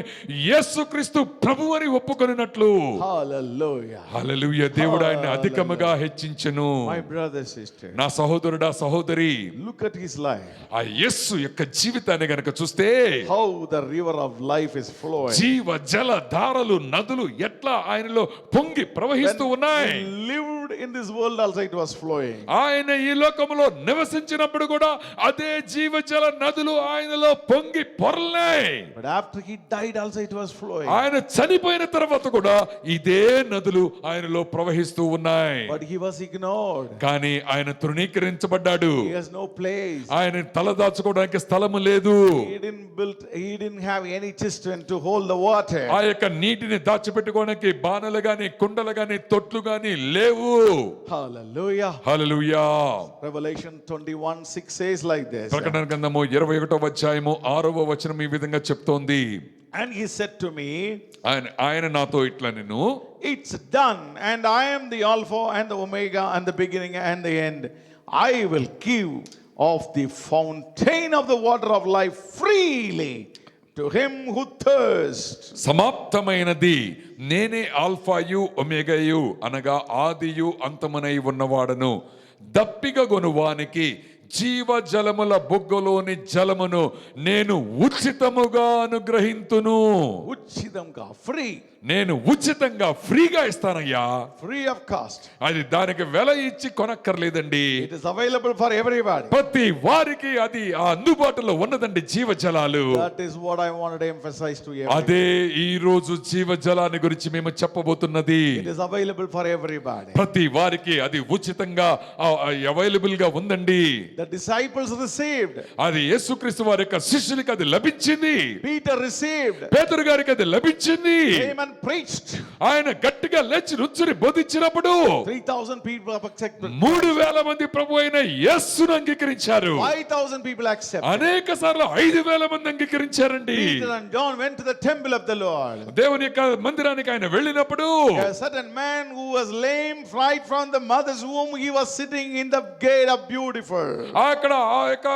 యేసుక్రీస్తు ప్రభువు అని ఒప్పుకొనినట్లు. Hallelujah. హల్లెలూయా. దేవుడు ఆయన్ని అధికముగా హెచ్చించెను. My brother, sister, నా సహోదరుడా సహోదరి, look at his life. ఆ యేసు యొక్క జీవితాన్ని గనక చూస్తే How the river of life is flowing. జీవ జల ధారలు నదులు ఎట్లా ఆయనలో పొంగి ప్రవహిస్తూ ఉన్నాయి. When he lived in this world also it was flowing. ఆయన ఈ లోకములో నివసించినప్పుడు కూడా అదే జీవజల నదులు ఆయనలో పొంగి పొరలాయి. But after he died also it was flowing. ఆయన చనిపోయిన తర్వాత కూడా ఇదే నదులు ఆయనలో ప్రవహిస్తూ ఉన్నాయి. But he was ignored. కానీ ఆయన తృణీకరించబడ్డాడు. He has no place. ఆయన తలదాచుకోవడానికి స్థలము లేదు. He didn't have any cistern to hold the water. ఆ యొక్క నీటిని దాచిపెట్టుకోవడానికి బాణలు గాని కుండలు గాని తొట్లు గాని లేవు. Hallelujah. Hallelujah. Revelation 21:6 says like this. ప్రకటన గ్రంథము 21వ అధ్యాయము 6వ వచనం ఈ విధంగా చెప్తోంది. And he said to me, ఆయన నాతో ఇట్లా నేను it's done, and I am the Alpha and the Omega and the beginning and the end. I will give of the fountain of the water of life freely to him who thirsts. సమాప్తమైనది. నేనే ఆల్ఫాయు ఒమేగాయు అనగా ఆదియు అంతమునై ఉన్నవాడను. దప్పిక గొనువానికి జీవ జలముల బొగ్గలోని జలమును నేను ఉచితముగా అనుగ్రహింతును. ఉచితంగా, free. నేను ఉచితంగా ఫ్రీగా ఇస్తానయ్యా. Free of cost. అది దానికి వెల ఇచ్చి కొనక్కర్లేదండి. It is available for everybody. ప్రతి వారికి అది అందుబాటులో ఉన్నదండి జీవ జలాలు. That is what I wanted to emphasize to every. అదే ఈ రోజు జీవ జలాన్ని గురించి మేము చెప్పబోతున్నది. It is available for everybody. ప్రతి వారికి అది ఉచితంగా అవైలబుల్ గా ఉందండి. The disciples received. అది యేసుక్రీస్తు వారి యొక్క శిష్యులకు అది లభించింది. Peter received. పేతురు గారికి అది లభించింది. preached. ఆయన గట్టిగా లేచి నుంచుని బోధించినప్పుడు 3000 people accepted. 3000 మంది ప్రభు అయిన యేసును అంగీకరించారు. 5000 people accepted. అనేక సార్లు 5000 మంది అంగీకరించారండి. Peter and John went to the temple of the Lord. దేవుని యొక్క మందిరానికి ఆయన వెళ్ళినప్పుడు a certain man who was lame right from the mother's womb, he was sitting in the gate of Beautiful. అక్కడ ఆ యొక్క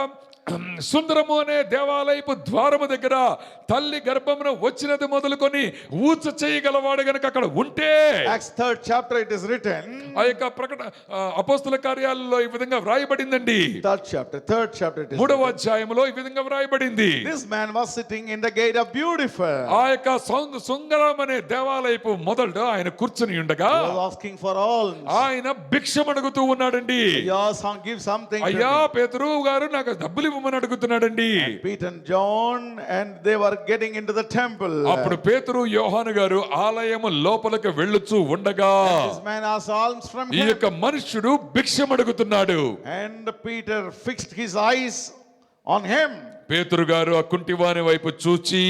సుందరము అనే దేవాలయపు ద్వారము దగ్గర తల్లి గర్భమున వచ్చినది మొదలుకొని ఊచ చేయగలవాడు గనుక అక్కడ ఉంటే, Acts 3rd chapter it is written. ఆ యొక్క అపోస్తుల కార్యాలలో ఈ విధంగా వ్రాయబడిందండి. 3rd chapter it is. 3వ అధ్యాయములో ఈ విధంగా వ్రాయబడింది. This man was sitting in the gate of Beautiful. ఆ యొక్క సుందరం అనే దేవాలయపు మొదలు ఆయన కూర్చుని ఉండగా He was asking for alms. ఆయన భిక్షం అడుగుతూ ఉన్నాడండి. Give something. అయ్యా పేతురు గారు నాకు డబ్బులు ఇవ్వమని అడుగుతున్నాడండి. Peter and John and they were getting into the temple. అప్పుడు పేతురు యోహాను గారు ఆలయము లోపలికి వెళ్ళుచూ ఉండగా this man asked alms from ఈ him. యొక్క మనుష్యుడు భిక్షం అడుగుతున్నాడు. And Peter fixed his eyes on him. పేతురు గారు ఆ కుంటివాని వైపు చూచి,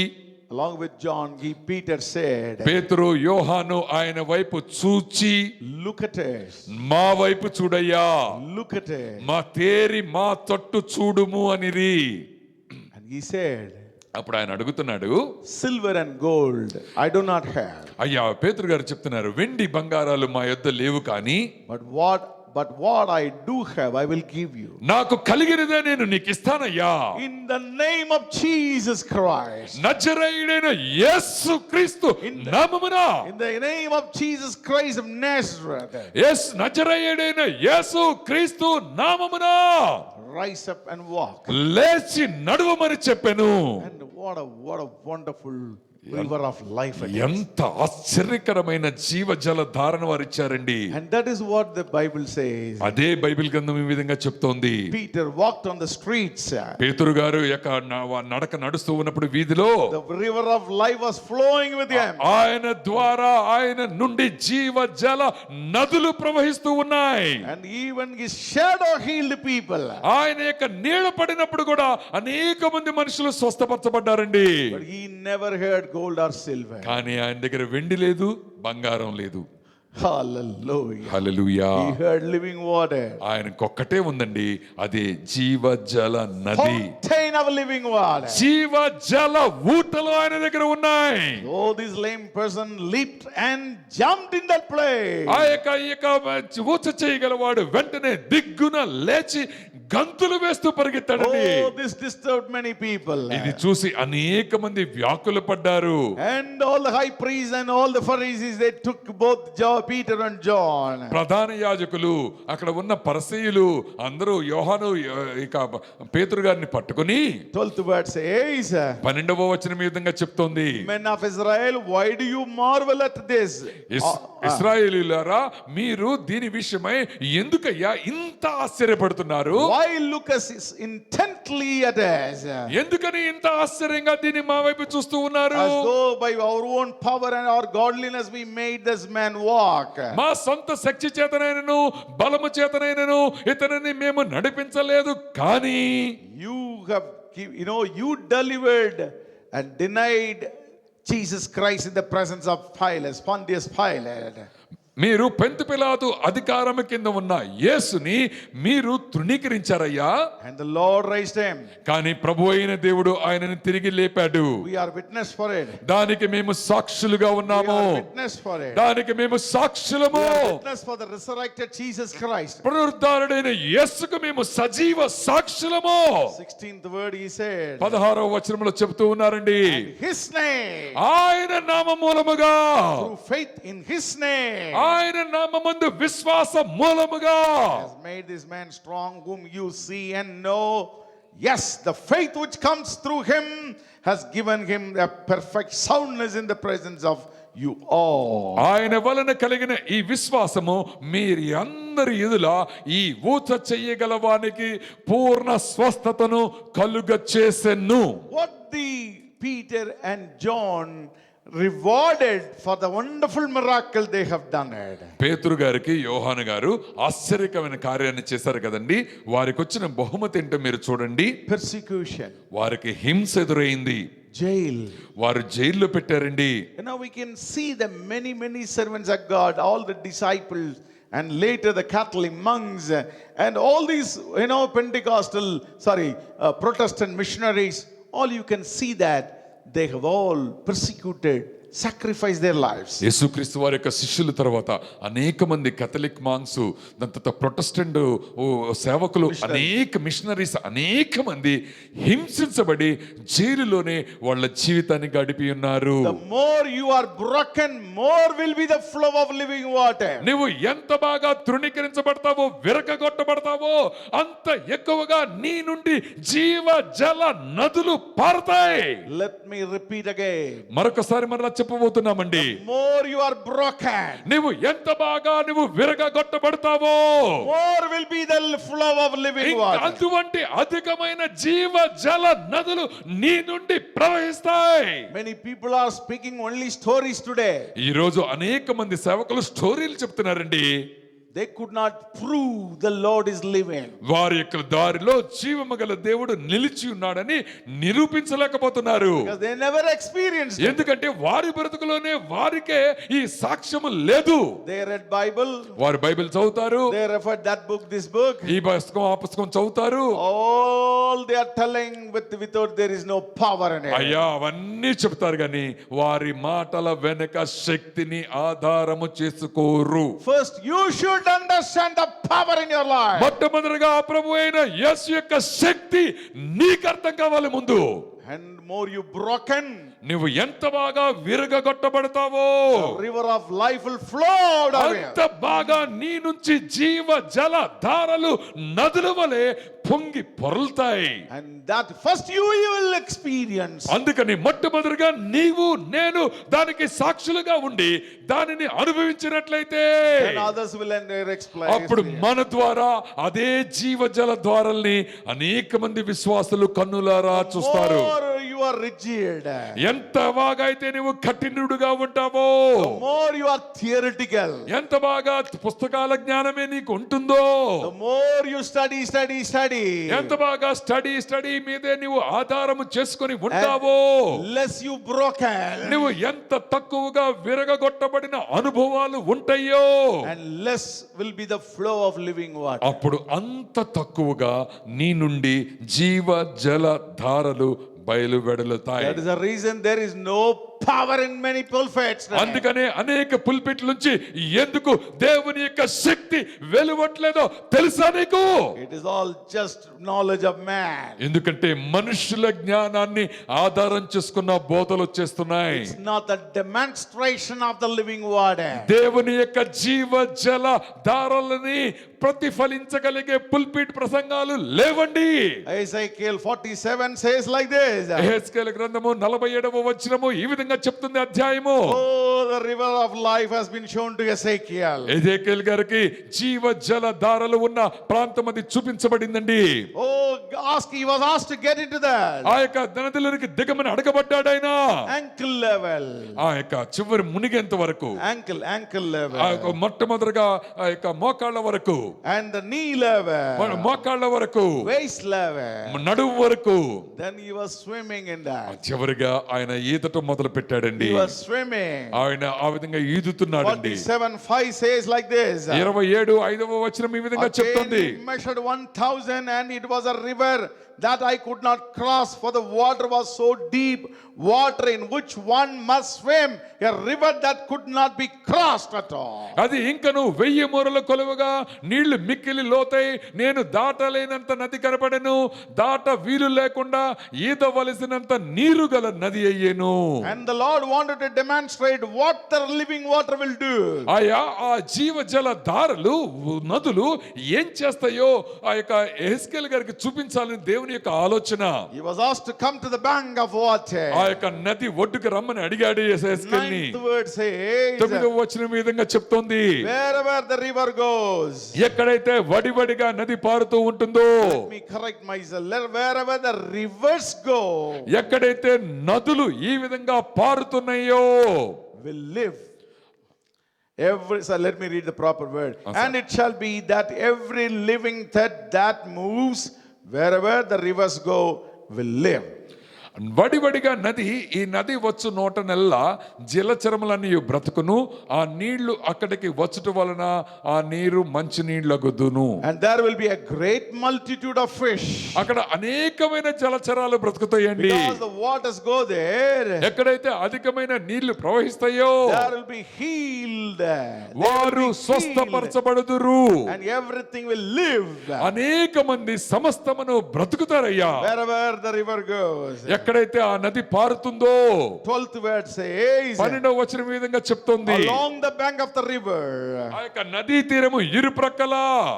along with John, Peter said, పేతురు యోహాను ఆయన వైపు చూచి, look at us. మా వైపు చూడయ్యా, Look at us. మా తేరి మా తట్టు చూడుము అనిరి. And he said, అప్పుడు ఆయన అడుగుతున్నాడు, silver and gold I do not have. అయ్యా పేతురు గారు చెప్తున్నారు, వెండి బంగారాలు మా యొద్ద లేవు, కానీ but what but what I do have, I will give you. నాకు కలిగినదే నేను నీకు ఇస్తానయ్యా. In the name of Jesus Christ. నజరేయుడైన యేసు క్రీస్తు నామమున. In the name of Jesus Christ of Nazareth. నజరేయుడైన యేసు క్రీస్తు నామమున. Rise up and walk. లేచి నడువమని చెప్పెను. And what a wonderful river of life it is. ఎంత ఆశ్చర్యకరమైన జీవజల ధారణ వారు ఇచ్చారండి. And that is what the Bible says. అదే బైబిల్ గ్రంథం ఈ విధంగా చెప్తోంది. Peter walked on the streets. పేతురు గారు నడక నడుస్తూ ఉన్నప్పుడు వీధిలో The river of life was flowing with him. ఆయన ద్వారా ఆయన నుండి జీవజల నదులు ప్రవహిస్తూ ఉన్నాయి. And even his shadow healed people. ఆయన యొక్క నీడ పడినప్పుడు కూడా అనేక మంది మనుషులు స్వస్థపరచబడ్డారండి. But he never heard gold or silver. కానీ ఆయన దగ్గర వెండి లేదు, బంగారం లేదు. Hallelujah. Hallelujah. He heard living water. ఆయనకొక్కటే ఉందండి, అదే జీవజల నది. Fountain of living water. జీవజల ఊటలు ఆయన దగ్గర ఉన్నాయి. Oh, this lame person leaped and jumped in that place. ఆ యొక్క ఊచ చేయగలవాడు వెంటనే దిగ్గున లేచి గంతులు వేస్తూ పరిగెత్తాడండి. Oh, this disturbed many people. ఇది చూసి అనేక మంది వ్యాకుల పడ్డారు. And all the high priests and all the Pharisees, they took both Peter and John. ప్రధాన యాజకులు, అక్కడ ఉన్న పరిసయ్యులు అందరూ యోహాను ఇక పేతురు గారిని పట్టుకొని 12th verse says, 12వ వచనం ఈ విధంగా చెప్తోంది. Men of Israel, why do you marvel at this? ఇశ్రాయేలీయులారా, మీరు దీని విషయమై ఎందుకయ్యా ఇంత ఆశ్చర్యపడుతున్నారు? Why look us intently at us? ఎందుకని ఇంత ఆశ్చర్యంగా దీన్ని మా వైపు చూస్తూ ఉన్నారు? As though by our own power and our godliness we made this man walk. మా సొంత శక్తి చేతనైనను బలము చేతనైనను ఇతనిని మేము నడిపించలేదు. కానీ you delivered and denied Jesus Christ in the presence of Pontius Pilate. మీరు పెంతు పిలాతు అధికారము కింద ఉన్న యేసుని మీరు తృణీకరించారయ్యా. And the Lord raised him. కానీ ప్రభు అయిన దేవుడు ఆయనను తిరిగి లేపాడు. We are witness for it. దానికి మేము సాక్షులుగా ఉన్నాము. We are witness for it. దానికి మేము సాక్షులము. We are witness for the resurrected Jesus Christ. పునరుద్ధారుడైన యేసుకు మేము సజీవ సాక్షులము. 16th word he said. 16వ వచనంలో చెప్తూ ఉన్నారండి. His name. ఆయన నామ మూలముగా. Through faith in his name. ఆయన నామమందు విశ్వాస మూలముగా has made this man strong whom you see and know. Yes, the faith which comes through him has given him a perfect soundness in the presence of you all. ఆయన వలన కలిగిన ఈ విశ్వాసము మీరి అందరి ఎదుల ఈ ఊచ చెయ్యగలవానికి పూర్ణ స్వస్థతను కలుగ చేసెను. What the Peter and John rewarded for the wonderful miracle they have done it. పేతురు గారికి యోహాను గారు ఆశ్చర్యకరమైన కార్యాన్ని చేశారు కదండి. వారికి వచ్చిన బహుమతి ఏంటో మీరు చూడండి. Persecution. వారికి హింస ఎదురైంది. Jail. వారు జైల్లో పెట్టారండి. We can see the many servants of God, all the disciples, and later the Catholic monks, and all these Protestant missionaries. All you can see that they have all persecuted, sacrificed their lives. యేసుక్రీస్తు వారి యొక్క శిష్యుల తర్వాత అనేక మంది Catholic monks, దాని తర్వాత Protestant సేవకులు, అనేక మిషనరీస్, అనేక మంది హింసించబడి జైలులోనే వాళ్ళ జీవితాన్ని గడిపి ఉన్నారు. The more you are broken, more will be the flow of living water. నువ్వు ఎంత బాగా తృణీకరించబడతావో, విరగొట్టబడతావో, అంత ఎక్కువగా నీ నుండి జీవ జల నదులు పారుతాయి. Let me repeat again. మరొకసారి మరలా చెప్పబోతున్నామండి. More you are broken, నువ్వు ఎంత బాగా నువ్వు విరగొట్టబడతావో, more will be the flow of living water. అటువంటి అధికమైన జీవ జల నదులు నీ నుండి ప్రవహిస్తాయి. Many people are speaking only stories today. ఈ రోజు అనేక మంది సేవకులు స్టోరీలు చెప్తున్నారండి. They could not prove the Lord is living. వారి యొక్క దారిలో జీవము గల దేవుడు నిలిచి ఉన్నాడని నిరూపించలేకపోతున్నారు. Because they never experienced it. ఎందుకంటే వారి బ్రతుకులోనే వారికే ఈ సాక్ష్యము లేదు. They read Bible. వారు బైబిల్ చదువుతారు. They referred that book, this book. ఈ పుస్తకం ఆ పుస్తకం చదువుతారు. All they are telling without there is no power in it. అయ్యా అవన్నీ చెప్తారు కానీ వారి మాటల వెనక శక్తిని ఆధారము చేసుకోరు. First you should should understand the power in your life. మొట్టమొదటిగా ఆ ప్రభు అయిన యేసు యొక్క శక్తి నీకు అర్థం కావాలి ముందు. And more you broken, నువ్వు ఎంత బాగా విరగగొట్టబడతావో the river of life will flow out of you. అంత బాగా నీ నుంచి జీవ జల ధారలు నదుల వలె పొంగి పొరలుతాయి. And that first you will experience. అందుకని మొట్టమొదటిగా నీవు నేను దానికి సాక్షులుగా ఉండి దానిని అనుభవించినట్లయితే And others will explain. అప్పుడు మన ద్వారా అదే జీవ జల ద్వారాల్ని అనేక మంది విశ్వాసులు కన్నులారా చూస్తారు. More you are rigid, ఎంత బాగా అయితే నువ్వు కఠినుడుగా ఉంటావో, the more you are theoretical, ఎంత బాగా పుస్తకాల జ్ఞానమే నీకు ఉంటుందో, the more you study, ఎంత బాగా స్టడీ మీదే నువ్వు ఆధారము చేసుకొని ఉంటావో, less you broken, నువ్వు ఎంత తక్కువగా విరగగొట్టబడిన అనుభవాలు ఉంటాయో, and less will be the flow of living water. అప్పుడు అంత తక్కువగా నీ నుండి జీవ జల ధారలు బయలువెడలుతాయి. That is the reason there is no power in many pulpits. అందుకనే అనేక పుల్పిట్ల నుంచి ఎందుకు దేవుని యొక్క శక్తి వెలువట్లేదో తెలుసా నీకు? It is all just knowledge of man. ఎందుకంటే మనుషుల జ్ఞానాన్ని ఆధారం చేసుకున్న బోధలు వచ్చేస్తున్నాయి. It's not the demonstration of the living water. దేవుని యొక్క జీవ జల ధారలని ప్రతిఫలించగలిగే పుల్పిట్ ప్రసంగాలు లేవండి. Ezekiel 47 says like this. యెహెజ్కేలు గ్రంథము 47వ వచనము ఈ విధంగా చెప్తుంది అధ్యాయము. Oh, the river of life has been shown to Ezekiel. ఎజేకియల్ గారికి జీవ జల ధారలు ఉన్న ప్రాంతం అది చూపించబడిందండి. Oh, he was asked to get into that. ఆ యొక్క నదిలోనికి దిగమని అడగబడ్డాడు ఆయన. Ankle level. ఆ యొక్క చివరి మునిగేంత వరకు, Ankle level. ఆ యొక్క మొట్టమొదటిగా ఆ యొక్క మోకాళ్ళ వరకు, And the knee level. మోకాళ్ళ వరకు, Waist level. నడుము వరకు. Then he was swimming in that. చివరిగా ఆయన ఈదటం మొదలు పెట్టాడండి. He was swimming. ఆయన ఆ విధంగా ఈదుతున్నాడండి. 47:5 says like this. 27:5వ వచనం ఈ విధంగా చెప్తుంది. Again he measured 1,000 and it was a river that I could not cross, for the water was so deep, water in which one must swim, a river that could not be crossed at all. అది ఇంకను 1000 మూరల కొలువుగా నీళ్లు మిక్కిలి లోతై నేను దాటలేనంత నది కనపడెను, దాట వీలు లేకుండా ఈదవలసినంత నీరు గల నది అయ్యేను. And the Lord wanted to demonstrate what the living water will do. ఆయా ఆ జీవ జల ధారలు నదులు ఏం చేస్తాయో ఆ యొక్క యెహెజ్కేలు గారికి చూపించాలని దేవుని యొక్క ఆలోచన. He was asked to come to the bank of water. ఆ యొక్క నది ఒడ్డుకు రమ్మని అడిగాడు యెహెజ్కేలుని. 9th word says, 9వ వచనం ఈ విధంగా చెప్తోంది. wherever the river goes. ఎక్కడైతే వడివడిగా నది పారుతూ ఉంటుందో, Let me correct myself. Wherever the rivers go, ఎక్కడైతే నదులు ఈ విధంగా పారుతున్నాయో will live. So let me read the proper word. Yes, And it shall be that every living that moves, wherever the rivers go, will live. వడివడిగా నది, ఈ నది వచ్చు నోట నెల్లా జలచరములన్నీ బ్రతుకును, ఆ నీళ్లు అక్కడికి వచ్చుట వలన ఆ నీరు మంచి నీళ్లగుదును. And there will be a great multitude of fish. అక్కడ అనేకమైన జలచరాలు బ్రతుకుతాయండి. Because the waters go there, ఎక్కడైతే అధికమైన నీళ్లు ప్రవహిస్తాయో there will be healed. వారు స్వస్థపరచబడుదురు. And everything will live. అనేక మంది సమస్తమును బ్రతుకుతారయ్యా Wherever the river goes. ఎక్కడైతే ఆ నది పారుతుందో. 12th word says, 12వ వచనం ఈ విధంగా చెప్తుంది. along the bank of the river, ఆ యొక్క నదీ తీరము ఇరు ప్రక్కల,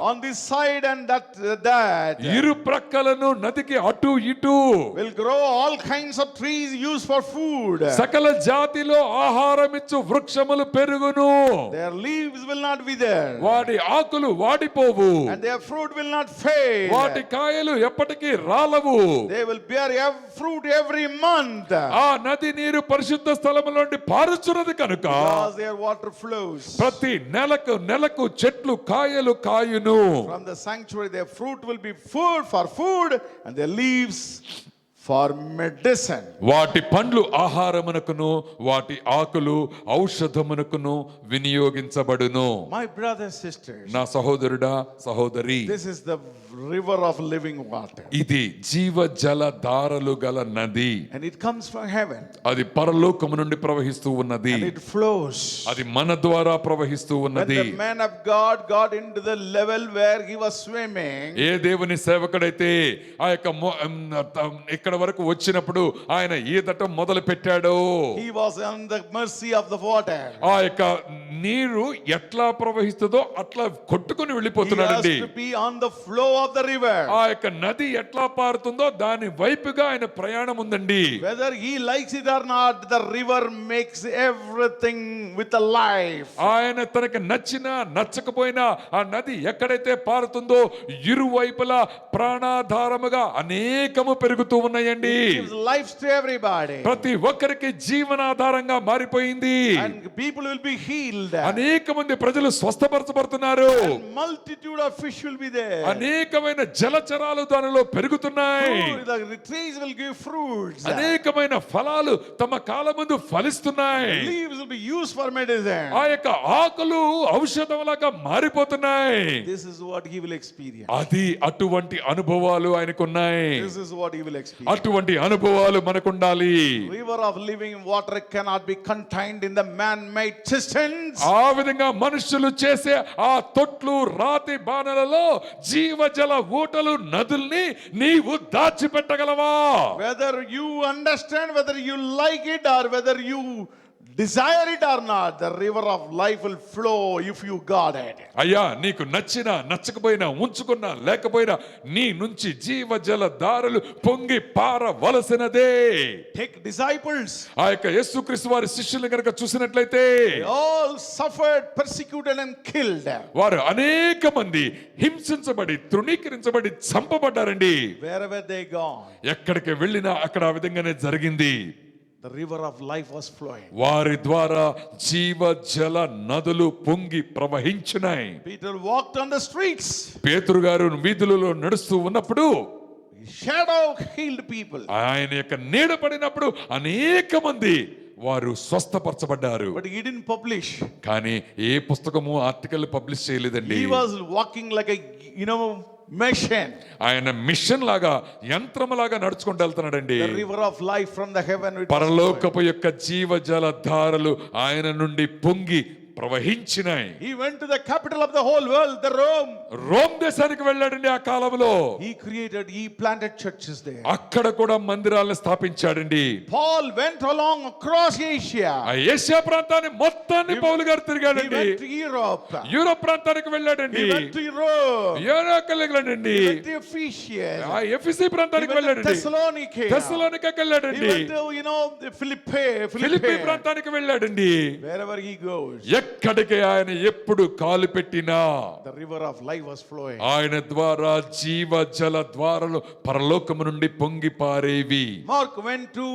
on this side and that ఇరు ప్రక్కలను నదికి అటు ఇటు will grow all kinds of trees used for food. సకల జాతిలో ఆహారమిచ్చు వృక్షములు పెరుగును. Their leaves will not wither, వాటి ఆకులు వాడిపోవు, and their fruit will not fade. వాటి కాయలు ఎప్పటికీ రాలవు. They will bear fruit every month, ఆ నది నీరు పరిశుద్ధ స్థలములోండి పారుచున్నది కనుక because their water flows. ప్రతి నెలకు చెట్లు కాయలు కాయును. From the sanctuary their fruit will be food for food, and their leaves for medicine. వాటి పండ్లు ఆహారమునకును వాటి ఆకులు ఔషధమునకును వినియోగించబడును. My brothers, sisters, నా సహోదరుడా సహోదరి, this is the river of living water. ఇది జీవ జల ధారలు గల నది. And it comes from heaven. అది పరలోకము నుండి ప్రవహిస్తూ ఉన్నది. And it flows. అది మన ద్వారా ప్రవహిస్తూ When ఉన్నది. the man of God got into the level where he was swimming, ఏ దేవుని సేవకుడైతే ఆ యొక్క ఇక్కడ వరకు వచ్చినప్పుడు ఆయన ఈదటం మొదలు పెట్టాడు, he was on the mercy of the water. ఆ యొక్క నీరు ఎట్లా ప్రవహిస్తుందో అట్లా కొట్టుకుని He has వెళ్ళిపోతున్నాడండి. to be on the flow of the river. ఆ యొక్క నది ఎట్లా పారుతుందో దాని వైపుగా ఆయన ప్రయాణం ఉందండి. Whether he likes it or not, the river makes everything with a life. ఆయన తనకి నచ్చినా నచ్చకపోయినా ఆ నది ఎక్కడైతే పారుతుందో ఇరువైపులా ప్రాణాధారముగా అనేకము పెరుగుతూ ఉన్నాయండి. It gives life to everybody. ప్రతి ఒక్కరికి జీవనాధారంగా మారిపోయింది. And people will be healed. అనేక మంది ప్రజలు స్వస్థపరచబడుతున్నారు. Multitude of fish will be there. అనేకమైన జలచరాలు దానిలో పెరుగుతున్నాయి. The trees will give fruits. అనేకమైన ఫలాలు తమ కాలమందు ఫలిస్తున్నాయి. Leaves will be used for medicine. ఆ యొక్క ఆకులు ఔషధంలాగా మారిపోతున్నాయి. This is what he will experience. అది అటువంటి అనుభవాలు ఆయనకున్నాయి. This is what he will experience. అటువంటి అనుభవాలు మనకుండాలి. River of living water cannot be contained in the man-made cisterns. ఆ విధంగా మనుషులు చేసే ఆ తొట్లు రాతి బాణలలో జీవజల ఊటలు నదుల్ని నీవు దాచిపెట్టగలవా? Whether you understand, whether you like it or whether you desire it or not, the river of life will flow if you guard it. అయ్యా, నీకు నచ్చినా నచ్చకపోయినా ఉంచుకున్నా లేకపోయినా నీ నుంచి జీవజల దారులు పొంగి పారవలసినదే. Take disciples. ఆ యొక్క యేసుక్రీస్తు వారి శిష్యులను కనుక చూసినట్లయితే They all suffered, persecuted and killed. వారు అనేక మంది హింసించబడి తృణీకరించబడి చంపబడ్డారండి. Wherever they gone, ఎక్కడికి వెళ్ళినా అక్కడ ఆ విధంగానే జరిగింది. the river of life was flowing. వారి ద్వారా జీవజల నదులు పొంగి ప్రవహించున్నాయి. Peter walked on the streets. పేతురు గారు వీధులలో నడుస్తూ ఉన్నప్పుడు His shadow healed people. ఆయన యొక్క నీడ పడినప్పుడు అనేక మంది వారు స్వస్థపరచబడ్డారు. But he didn't publish. కానీ ఏ పుస్తకము ఆర్టికల్ పబ్లిష్ చేయలేదండి. He was walking like a, machine. ఆయన మిషన్ లాగా యంత్రములాగా నడుచుకుంటూ వెళ్తున్నాడండి. The river of life from the heaven. పరలోకపు యొక్క జీవజల ధారలు ఆయన నుండి పొంగి ప్రవహించినాయి. He went to the capital of the whole world, the Rome. Rome దేశానికి వెళ్ళాడండి. ఆ కాలంలో He planted churches there. అక్కడ కూడా మందిరాలను స్థాపించాడండి. Paul went along across Asia. ఆ ఏషియా ప్రాంతాన్ని మొత్తాన్ని పౌలు గారు He తిరిగాడండి. went to Europe. యూరోప్ ప్రాంతానికి వెళ్ళాడండి. He went to Europe. Europe వెళ్ళాడండి. He went to Ephesus. ఆ ఎఫెసీ He ప్రాంతానికి went to వెళ్ళాడండి. Thessalonica. తెస్సలోనికకి He వెళ్ళాడండి. went to, the Philippi Philippi. ప్రాంతానికి వెళ్ళాడండి. Wherever he goes, ఎక్కడికి ఆయన ఎప్పుడు కాలు పెట్టినా the river of life was flowing. ఆయన ద్వారా జీవ జల ద్వారాలు పరలోకము నుండి పొంగి పారేవి. Mark went to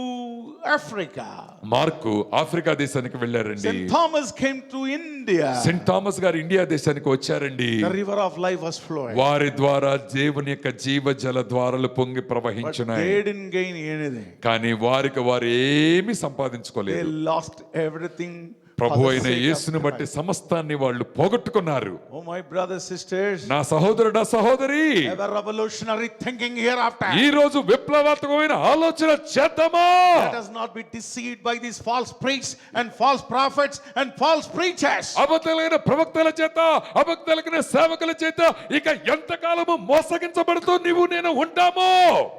Africa. Mark Africa దేశానికి వెళ్ళారండి. St. Thomas came to India. Saint Thomas గారు ఇండియా దేశానికి వచ్చారండి. The river of life was flowing. వారి ద్వారా దేవుని యొక్క జీవ జల ద్వారాలు పొంగి But ప్రవహించున్నాయి. they didn't gain anything. కానీ వారికి వారు ఏమీ They సంపాదించుకోలేదు. lost everything. Prabhu for the అయిన sake of యేసుని బట్టి Christ. సమస్తాన్ని వాళ్ళు పోగొట్టుకున్నారు. Oh, my brothers, sisters, నా సహోదరుడా సహోదరి, have a revolutionary thinking hereafter. ఈ రోజు విప్లవాత్మకమైన ఆలోచన చేద్దామా? Let us not be deceived by these false priests and false prophets and false preachers. అబద్ధులైన ప్రవక్తల చేత అబద్ధులైన సేవకుల చేత ఇక ఎంతకాలము మోసగించబడుతూ నీవు నేను ఉంటామో?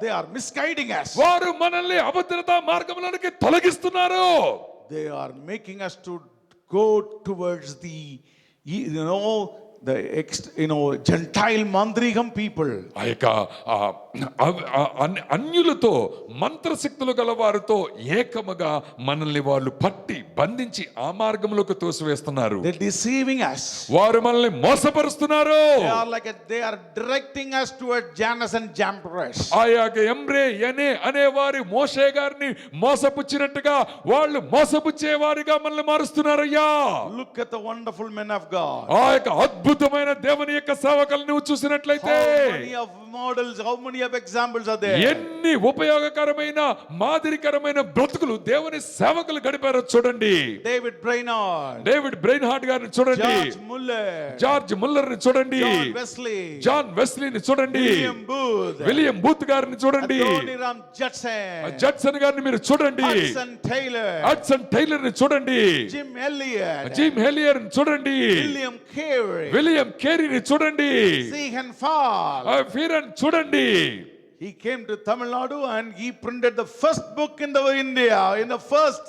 They are misguiding us. వారు మనల్ని అబద్ధత మార్గంలోనికి తొలగిస్తున్నారు. They are making us to go towards the Gentile Mandrigam people. ఆ యొక్క అన్యులతో మంత్రశక్తులు గల వారితో ఏకముగా మనల్ని వాళ్ళు పట్టి బంధించి ఆ మార్గంలోకి తోసివేస్తున్నారు. They're deceiving us. వారు మనల్ని మోసపరుస్తున్నారు. They are directing us towards Jannes and Jambres. ఆ యొక్క ఎంబ్రే అనే వారి మోషే గారిని మోసపుచ్చినట్టుగా వాళ్ళు మోసపుచ్చే వారిగా మనల్ని మారుస్తున్నారయ్యా. Look at the wonderful men of God. ఆ యొక్క అద్భుతమైన దేవుని యొక్క సేవకులను నువ్వు చూసినట్లయితే How many of models, how many of examples are there? ఎన్ని ఉపయోగకరమైన మాదిరికరమైన బ్రతుకులు దేవుని సేవకులు గడిపారో చూడండి. David Brainerd, David brain heart గారిని చూడండి, George Muller, జార్జ్ ముల్లర్ ని చూడండి, John Wesley, జాన్ వెస్లీని చూడండి, William Booth, విలియం బూత్ గారిని చూడండి, Adoniram Judson, జడ్సన్ గారిని మీరు చూడండి, Hudson Taylor, హడ్సన్ టైలర్ ని చూడండి, Jim Elliot, జిమ్ హెలియర్ ని చూడండి, William Carey, విలియం కేరీని చూడండి, Stephen Fall. ఫీరన్ చూడండి. He came to Tamil Nadu and he printed the first book in the India. In the first,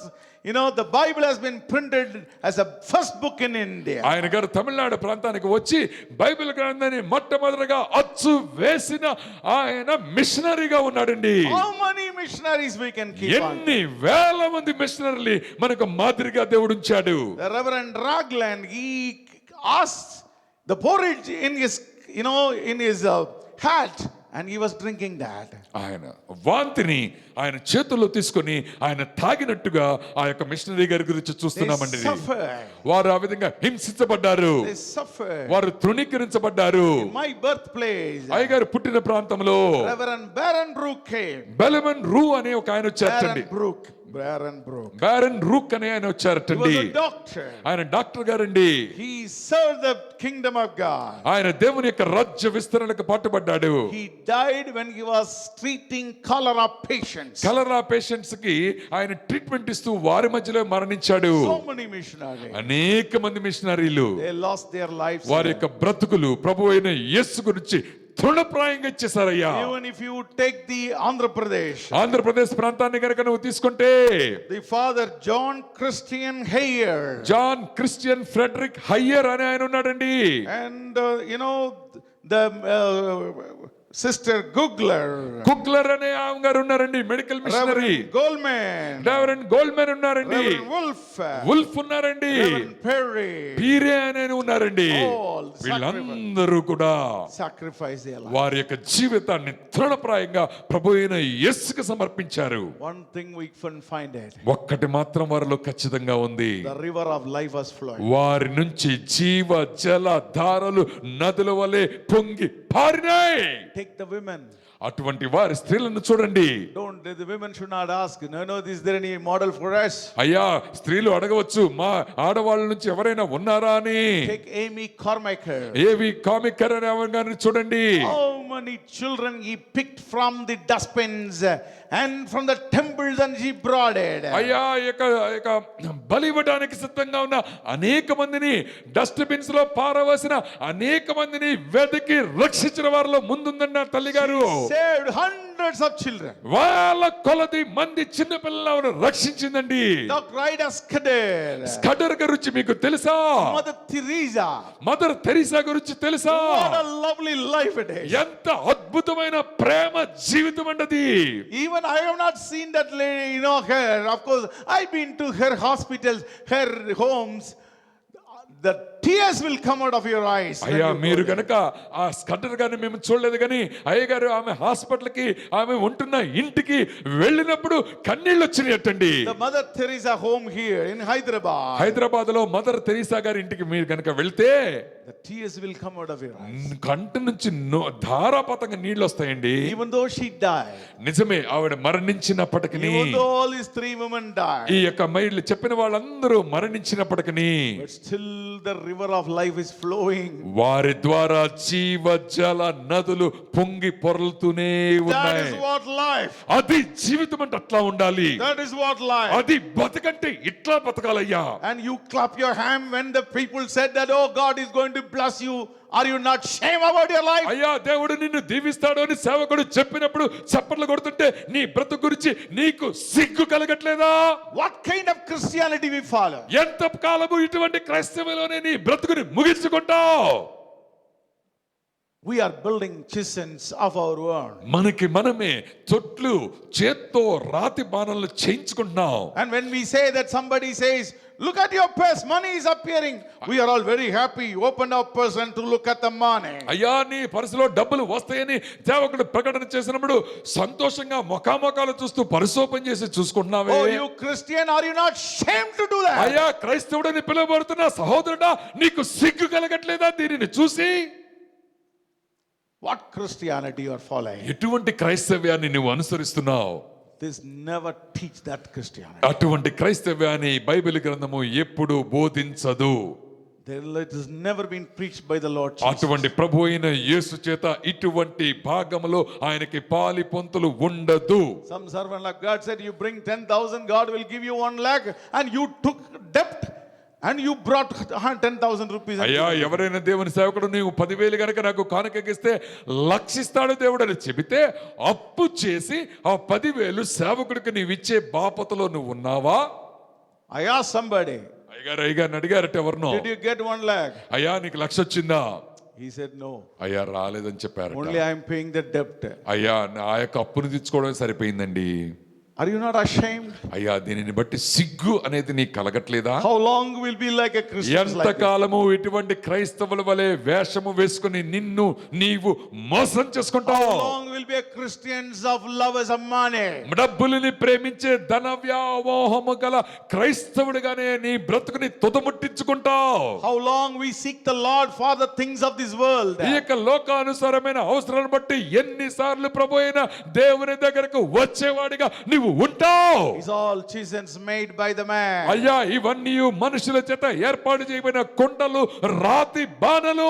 the Bible has been printed as a first book in India. ఆయన గారు తమిళనాడు ప్రాంతానికి వచ్చి Bible గ్రంథాన్ని మొట్టమొదటిగా అచ్చు వేసిన ఆయన మిషనరీగా ఉన్నాడండి. How many missionaries we can keep on? ఎన్ని వేల మంది మిషనరీలు మనకు మాదిరిగా దేవుడు ఉంచాడు. The Reverend Ragland, he asked the porridge in his hat and he was drinking that. ఆయన వాంతిని ఆయన చేతుల్లో తీసుకొని ఆయన తాగినట్టుగా ఆ యొక్క మిషనరీ గారి గురించి చూస్తున్నామండి. They suffered. వారు ఆ విధంగా హింసించబడ్డారు, They suffered. వారు తృణీకరించబడ్డారు. My birthplace, అయ్యగారు పుట్టిన ప్రాంతంలో Reverend Baron Brook came. బెలమన్ రూ అనే ఒక ఆయన వచ్చారటండి. Baron Brook. బారన్ రూక్ అనే ఆయన He వచ్చారటండి. was a doctor. ఆయన డాక్టర్ గారండి. He served the kingdom of God. ఆయన దేవుని యొక్క రాజ్య విస్తరణకు పాటుపడ్డాడు. He died when he was treating cholera patients. Cholera patients కి ఆయన ట్రీట్మెంట్ ఇస్తూ వారి మధ్యలో మరణించాడు. So many missionaries. అనేక మంది మిషనరీలు They lost their lives. వారి యొక్క బ్రతుకులు ప్రభు అయిన యేసు గురించి తృణప్రాయంగా ఇచ్చేసారయ్యా. Even if you take the Andhra Pradesh, Andhra Pradesh ప్రాంతాన్ని కనుక నువ్వు తీసుకుంటే the father John Christian Heyer, John Christian Frederick Heyer అనే ఆయన ఉన్నాడండి. and the sister Gugler, కుక్లర్ అనే ఆమె గారు ఉన్నారండి, medical missionary. Reverend Goldman, reverend Goldman ఉన్నారండి, Reverend Wolf, వుల్ఫ్ ఉన్నారండి, Reverend Perry, పీరే అనే ఉన్నారండి. all వీళ్ళందరూ కూడా sacrifice their life. వారి యొక్క జీవితాన్ని తృణప్రాయంగా ప్రభు అయిన యేసుకు సమర్పించారు. One thing we can find it. ఒక్కటి మాత్రం వారిలో ఖచ్చితంగా ఉంది, The river of life was flowing. వారి నుంచి జీవ జల ధారలు నదుల వలె పొంగి పారినాయి. Take the women. అటువంటి వారి స్త్రీలను చూడండి. The women should not ask, no, is there any model for us? అయ్యా స్త్రీలు అడగవచ్చు, మా ఆడవాళ్ళ నుంచి ఎవరైనా ఉన్నారా అని. Take Amy Carmichael. ఏవి కామికర్ అనే ఆమె గారిని చూడండి. How many children he picked from the dustbins and from the temples and she brought it. అయ్యా ఇక బలి ఇవ్వడానికి సిద్ధంగా ఉన్న అనేక మందిని, డస్ట్ బిన్స్ లో పారవేసిన అనేక మందిని వెతికి రక్షించిన వారిలో ముందుందన్న తల్లి గారు. Saved hundreds of children. వాళ్ళ కొలది మంది చిన్న పిల్లలను రక్షించిందండి. Dr. Ida Scudder. స్కడర్ గురించి మీకు తెలుసా? Mother Teresa. మదర్ తెరీసా గురించి తెలుసా? What a lovely life it is. ఎంత అద్భుతమైన ప్రేమ జీవితం అంటది. Even I have not seen that lady, her. Of course, I've been to her hospitals, her homes. The tears will come out of your eyes. అయ్యా మీరు గనక ఆ స్కటర్ గారిని మేము చూడలేదు, కానీ అయ్యగారు ఆమె హాస్పిటల్ కి ఆమె ఉంటున్న ఇంటికి వెళ్ళినప్పుడు కన్నీళ్ళు వచ్చినాయటండి. The Mother Teresa home here in Hyderabad. Hyderabad లో మదర్ తెరీసా గారి ఇంటికి మీరు గనక వెళ్తే The tears will come out of your eyes. కంట నుంచి ధారాపాతంగా నీళ్ళు వస్తాయండి. Even though she died. నిజమే, ఆవిడ మరణించినప్పటికీ, Even though all these three women died. ఈ యొక్క మైళ్ళు చెప్పిన వాళ్ళందరూ మరణించినప్పటికీ But still the river of life is flowing. వారి ద్వారా జీవ జల నదులు పొంగి పొరలుతూనే That ఉన్నాయి. is what life. అది జీవితం అంటే అట్లా ఉండాలి. That is what life. అది బతకంటే ఇట్లా బతకాలయ్యా. And you clap your hand when the people said that, oh, God is going to bless you. Are you not shame about your life? అయ్యా దేవుడు నిన్ను దీవిస్తాడు అని సేవకుడు చెప్పినప్పుడు చప్పట్లు కొడుతుంటే నీ బ్రతుకు గురించి నీకు సిగ్గు కలగట్లేదా? What kind of Christianity we follow? ఎంత కాలము ఇటువంటి క్రైస్తవంలోనే నీ బ్రతుకుని ముగించుకుంటావు? We are building chisels of our own. మనకి మనమే తొట్లు చేత్తో రాతి బాణాలు చేయించుకుంటున్నాం. And when we say that, somebody says, look at your purse, money is appearing. We are all very happy. Open our purse and to look at the money. అయ్యా నీ పర్సులో డబ్బులు వస్తాయని సేవకుడు ప్రకటన చేసినప్పుడు సంతోషంగా ముఖాముఖాలు చూస్తూ పర్సు ఓపెన్ చేసి చూసుకుంటున్నావే. Oh, you Christian, are you not ashamed to do that? అయ్యా క్రైస్తవుడని పిలువబడుతున్న సహోదరుడా, నీకు సిగ్గు కలగట్లేదా దీనిని చూసి? What Christianity you are following? ఎటువంటి క్రైస్తవ్యాన్ని నువ్వు అనుసరిస్తున్నావు? This never teach that Christianity. అటువంటి క్రైస్తవ్యాన్ని బైబిల్ గ్రంథము ఎప్పుడు బోధించదు. It has never been preached by the Lord Jesus. అటువంటి ప్రభు అయిన యేసు చేత ఇటువంటి భాగములో ఆయనకి పాలి పొంతులు ఉండదు. Some servant of God said, you bring 10,000, God will give you 1 lakh, and you took debt and you brought 10,000 rupees. అయ్యా, ఎవరైనా దేవుని సేవకుడు నీవు 10,000 గనక నాకు కానుకగిస్తే లక్షిస్తాడు దేవుడు అని చెబితే అప్పు చేసి ఆ 10,000 సేవకుడికి నీవు ఇచ్చే బాపతలో నువ్వు ఉన్నావా? I asked somebody, అయ్యగారిని అడిగారట ఎవరినో, did you get 1 lakh? అయ్యా నీకు 1,00,000 వచ్చిందా? He said no. అయ్యా రాలేదని చెప్పారు. Only I am paying the debt. అయ్యా ఆ యొక్క అప్పును తీర్చుకోవడం సరిపోయిందండి. Are you not ashamed? అయ్యా దీనిని బట్టి సిగ్గు అనేది నీకు కలగట్లేదా? How long will be like a Christian? ఎంత కాలము ఇటువంటి క్రైస్తవుల వలె వేషము వేసుకుని నిన్ను నీవు మోసం చేసుకుంటావు? How long will be a Christians of lovers of money? డబ్బులని ప్రేమించే ధన వ్యామోహము గల క్రైస్తవుడిగానే నీ బ్రతుకుని తుదముట్టించుకుంటావు? How long we seek the Lord for the things of this world? ఈ యొక్క లోకానుసారమైన అవసరాలను బట్టి ఎన్నిసార్లు ప్రభు అయిన దేవుని దగ్గరకు వచ్చేవాడిగా నీవు ఉంటావు? It's all chisels made by the man. అయ్యా ఇవన్నీ మనుషుల చేత ఏర్పాటు చేయబడిన కొండలు, రాతి బాణలు,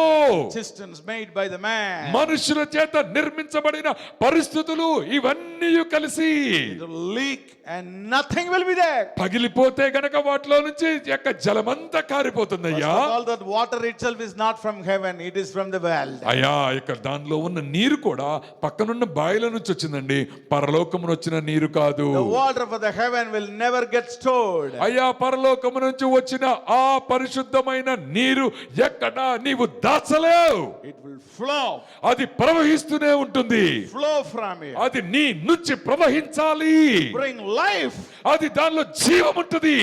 Cisterns made by the man. మనుషుల చేత నిర్మించబడిన పరిస్థితులు ఇవన్నీ కలిసి It will leak and nothing will be there. పగిలిపోతే గనక వాటిలో నుంచి యొక్క జలమంతా కారిపోతుంది. అయ్యా All that water itself is not from heaven, it is from the world. అయ్యా ఇక దానిలో ఉన్న నీరు కూడా పక్కనున్న బావిల నుంచి వచ్చిందండి, పరలోకమున వచ్చిన నీరు కాదు. The water for the heaven will never get stored. అయ్యా పరలోకము నుంచి వచ్చిన ఆ పరిశుద్ధమైన నీరు ఎక్కడ నీవు దాచలేవు. It will flow. అది ప్రవహిస్తూనే ఉంటుంది. Flow from you. అది నీ నుంచి ప్రవహించాలి. Bring life. అది దానిలో జీవం ఉంటుంది.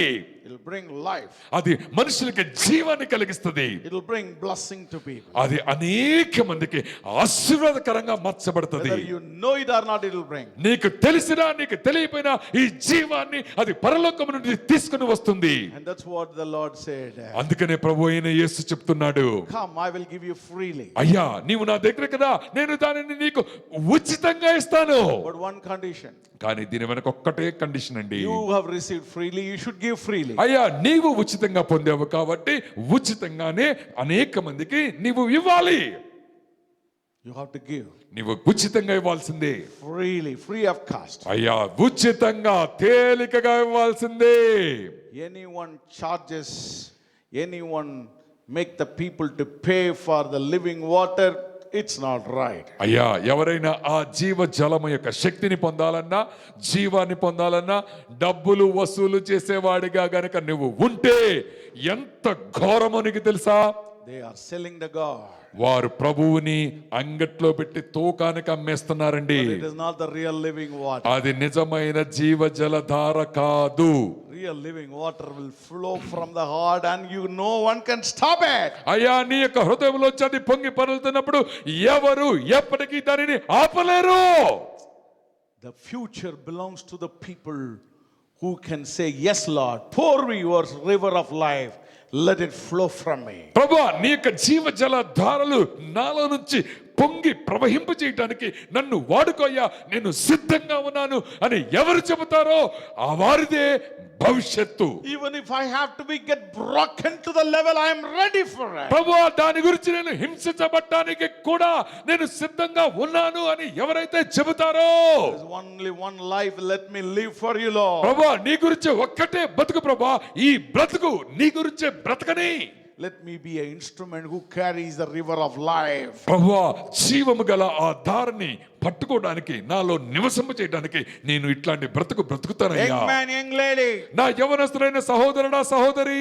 It will bring life. అది మనుషులకి జీవాన్ని కలిగిస్తుంది. It will bring blessing to people. అది అనేక మందికి ఆశీర్వాదకరంగా మార్చబడుతుంది. Whether you know it or not, it will bring. నీకు తెలిసినా నీకు తెలియపోయినా ఈ జీవాన్ని అది పరలోకము నుండి తీసుకుని వస్తుంది. And that's what the Lord said. అందుకనే ప్రభు అయిన యేసు చెప్తున్నాడు, Come, I will give you freely. అయ్యా నీవు నా దగ్గర కదా, నేను దానిని నీకు ఉచితంగా ఇస్తాను. But one condition. కానీ దీని వెనక ఒక్కటే కండిషన్ అండి. You have received freely, you should give freely. అయ్యా నీవు ఉచితంగా పొందావు కాబట్టి ఉచితంగానే అనేక మందికి నీవు ఇవ్వాలి. You have to give. నీవు ఉచితంగా ఇవ్వాల్సిందే. Freely, free of cost. అయ్యా ఉచితంగా తేలికగా ఇవ్వాల్సిందే. Anyone charges, anyone make the people to pay for the living water, it's not right. అయ్యా ఎవరైనా ఆ జీవ జలము యొక్క శక్తిని పొందాలన్నా, జీవాన్ని పొందాలన్నా డబ్బులు వసూలు చేసేవాడిగా గనక నువ్వు ఉంటే ఎంత ఘోరమో నీకు తెలుసా? They are selling the God. వారు ప్రభువుని అంగట్లో పెట్టి తూకానికి అమ్మేస్తున్నారండి. But it is not the real living water. అది నిజమైన జీవ జలధార కాదు. Real living water will flow from the heart and no one can stop it. అయ్యా నీ యొక్క హృదయంలోంచి అది పొంగి పరులుతున్నప్పుడు ఎవరు ఎప్పటికీ దానిని ఆపలేరు. The future belongs to the people who can say, yes Lord, pour me your river of life, let it flow from me. ప్రభువా నీ యొక్క జీవ జల ధారలు నాలో నుంచి పొంగి ప్రవహింపు చేయడానికి నన్ను వాడుకోయ్యా, నేను సిద్ధంగా ఉన్నాను అని ఎవరు చెబుతారో ఆ వారిదే భవిష్యత్తు. Even if I have to get broken to the level, I am ready for it. ప్రభువా దాని గురించి నేను హింసించబడటానికి కూడా నేను సిద్ధంగా ఉన్నాను అని ఎవరైతే చెబుతారో, There's only one life, let me live for you, Lord. ప్రభువా నీ గురించి ఒక్కటే బతుకు ప్రభువా, ఈ బ్రతుకు నీ గురించే బ్రతకని. Let me be an instrument who carries the river of life. ప్రభువా జీవము గల ఆ ధారని పట్టుకోవడానికి, నాలో నివసింప చేయడానికి నేను ఇట్లాంటి బ్రతుకుతానయ్యా. Young man, young lady, నా యవనస్తులైన సహోదరుడా సహోదరి,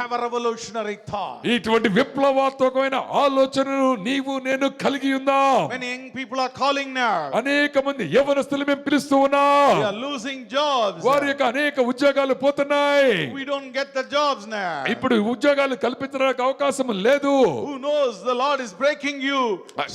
have a revolutionary thought. ఇటువంటి విప్లవాత్మకమైన ఆలోచనను నీవు నేను కలిగి ఉందాం. Many young people are calling now. అనేక మంది యవనస్తులు మేము పిలుస్తూ We ఉన్నాం. are losing jobs. వారి యొక్క అనేక ఉద్యోగాలు పోతున్నాయి. We don't get the jobs now. ఇప్పుడు ఉద్యోగాలు కల్పించడానికి అవకాశం లేదు. Who knows, the Lord is breaking you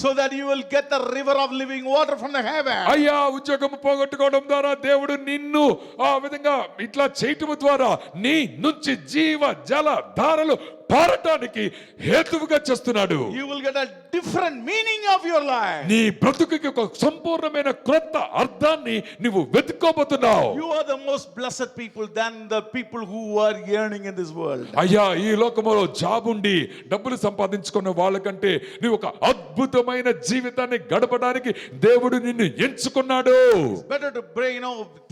so that you will get the river of living water from the heaven. అయ్యా ఉద్యోగం పోగొట్టుకోవడం ద్వారా దేవుడు నిన్ను ఆ విధంగా ఇట్లా చేయటం ద్వారా నీ నుంచి జీవ జల ధారలు పారటానికి హేతువుగా చేస్తున్నాడు. You will get a different meaning of your life. నీ బ్రతుకుకి ఒక సంపూర్ణమైన క్రొత్త అర్థాన్ని నువ్వు వెతుక్కోబోతున్నావు. You are the most blessed people than the people who are yearning in this world. అయ్యా, ఈ లోకములో జాబ్ ఉండి డబ్బులు సంపాదించుకున్న వాళ్ళకంటే నువ్వు ఒక అద్భుతమైన జీవితాన్ని గడపడానికి దేవుడు నిన్ను ఎంచుకున్నాడు. Better to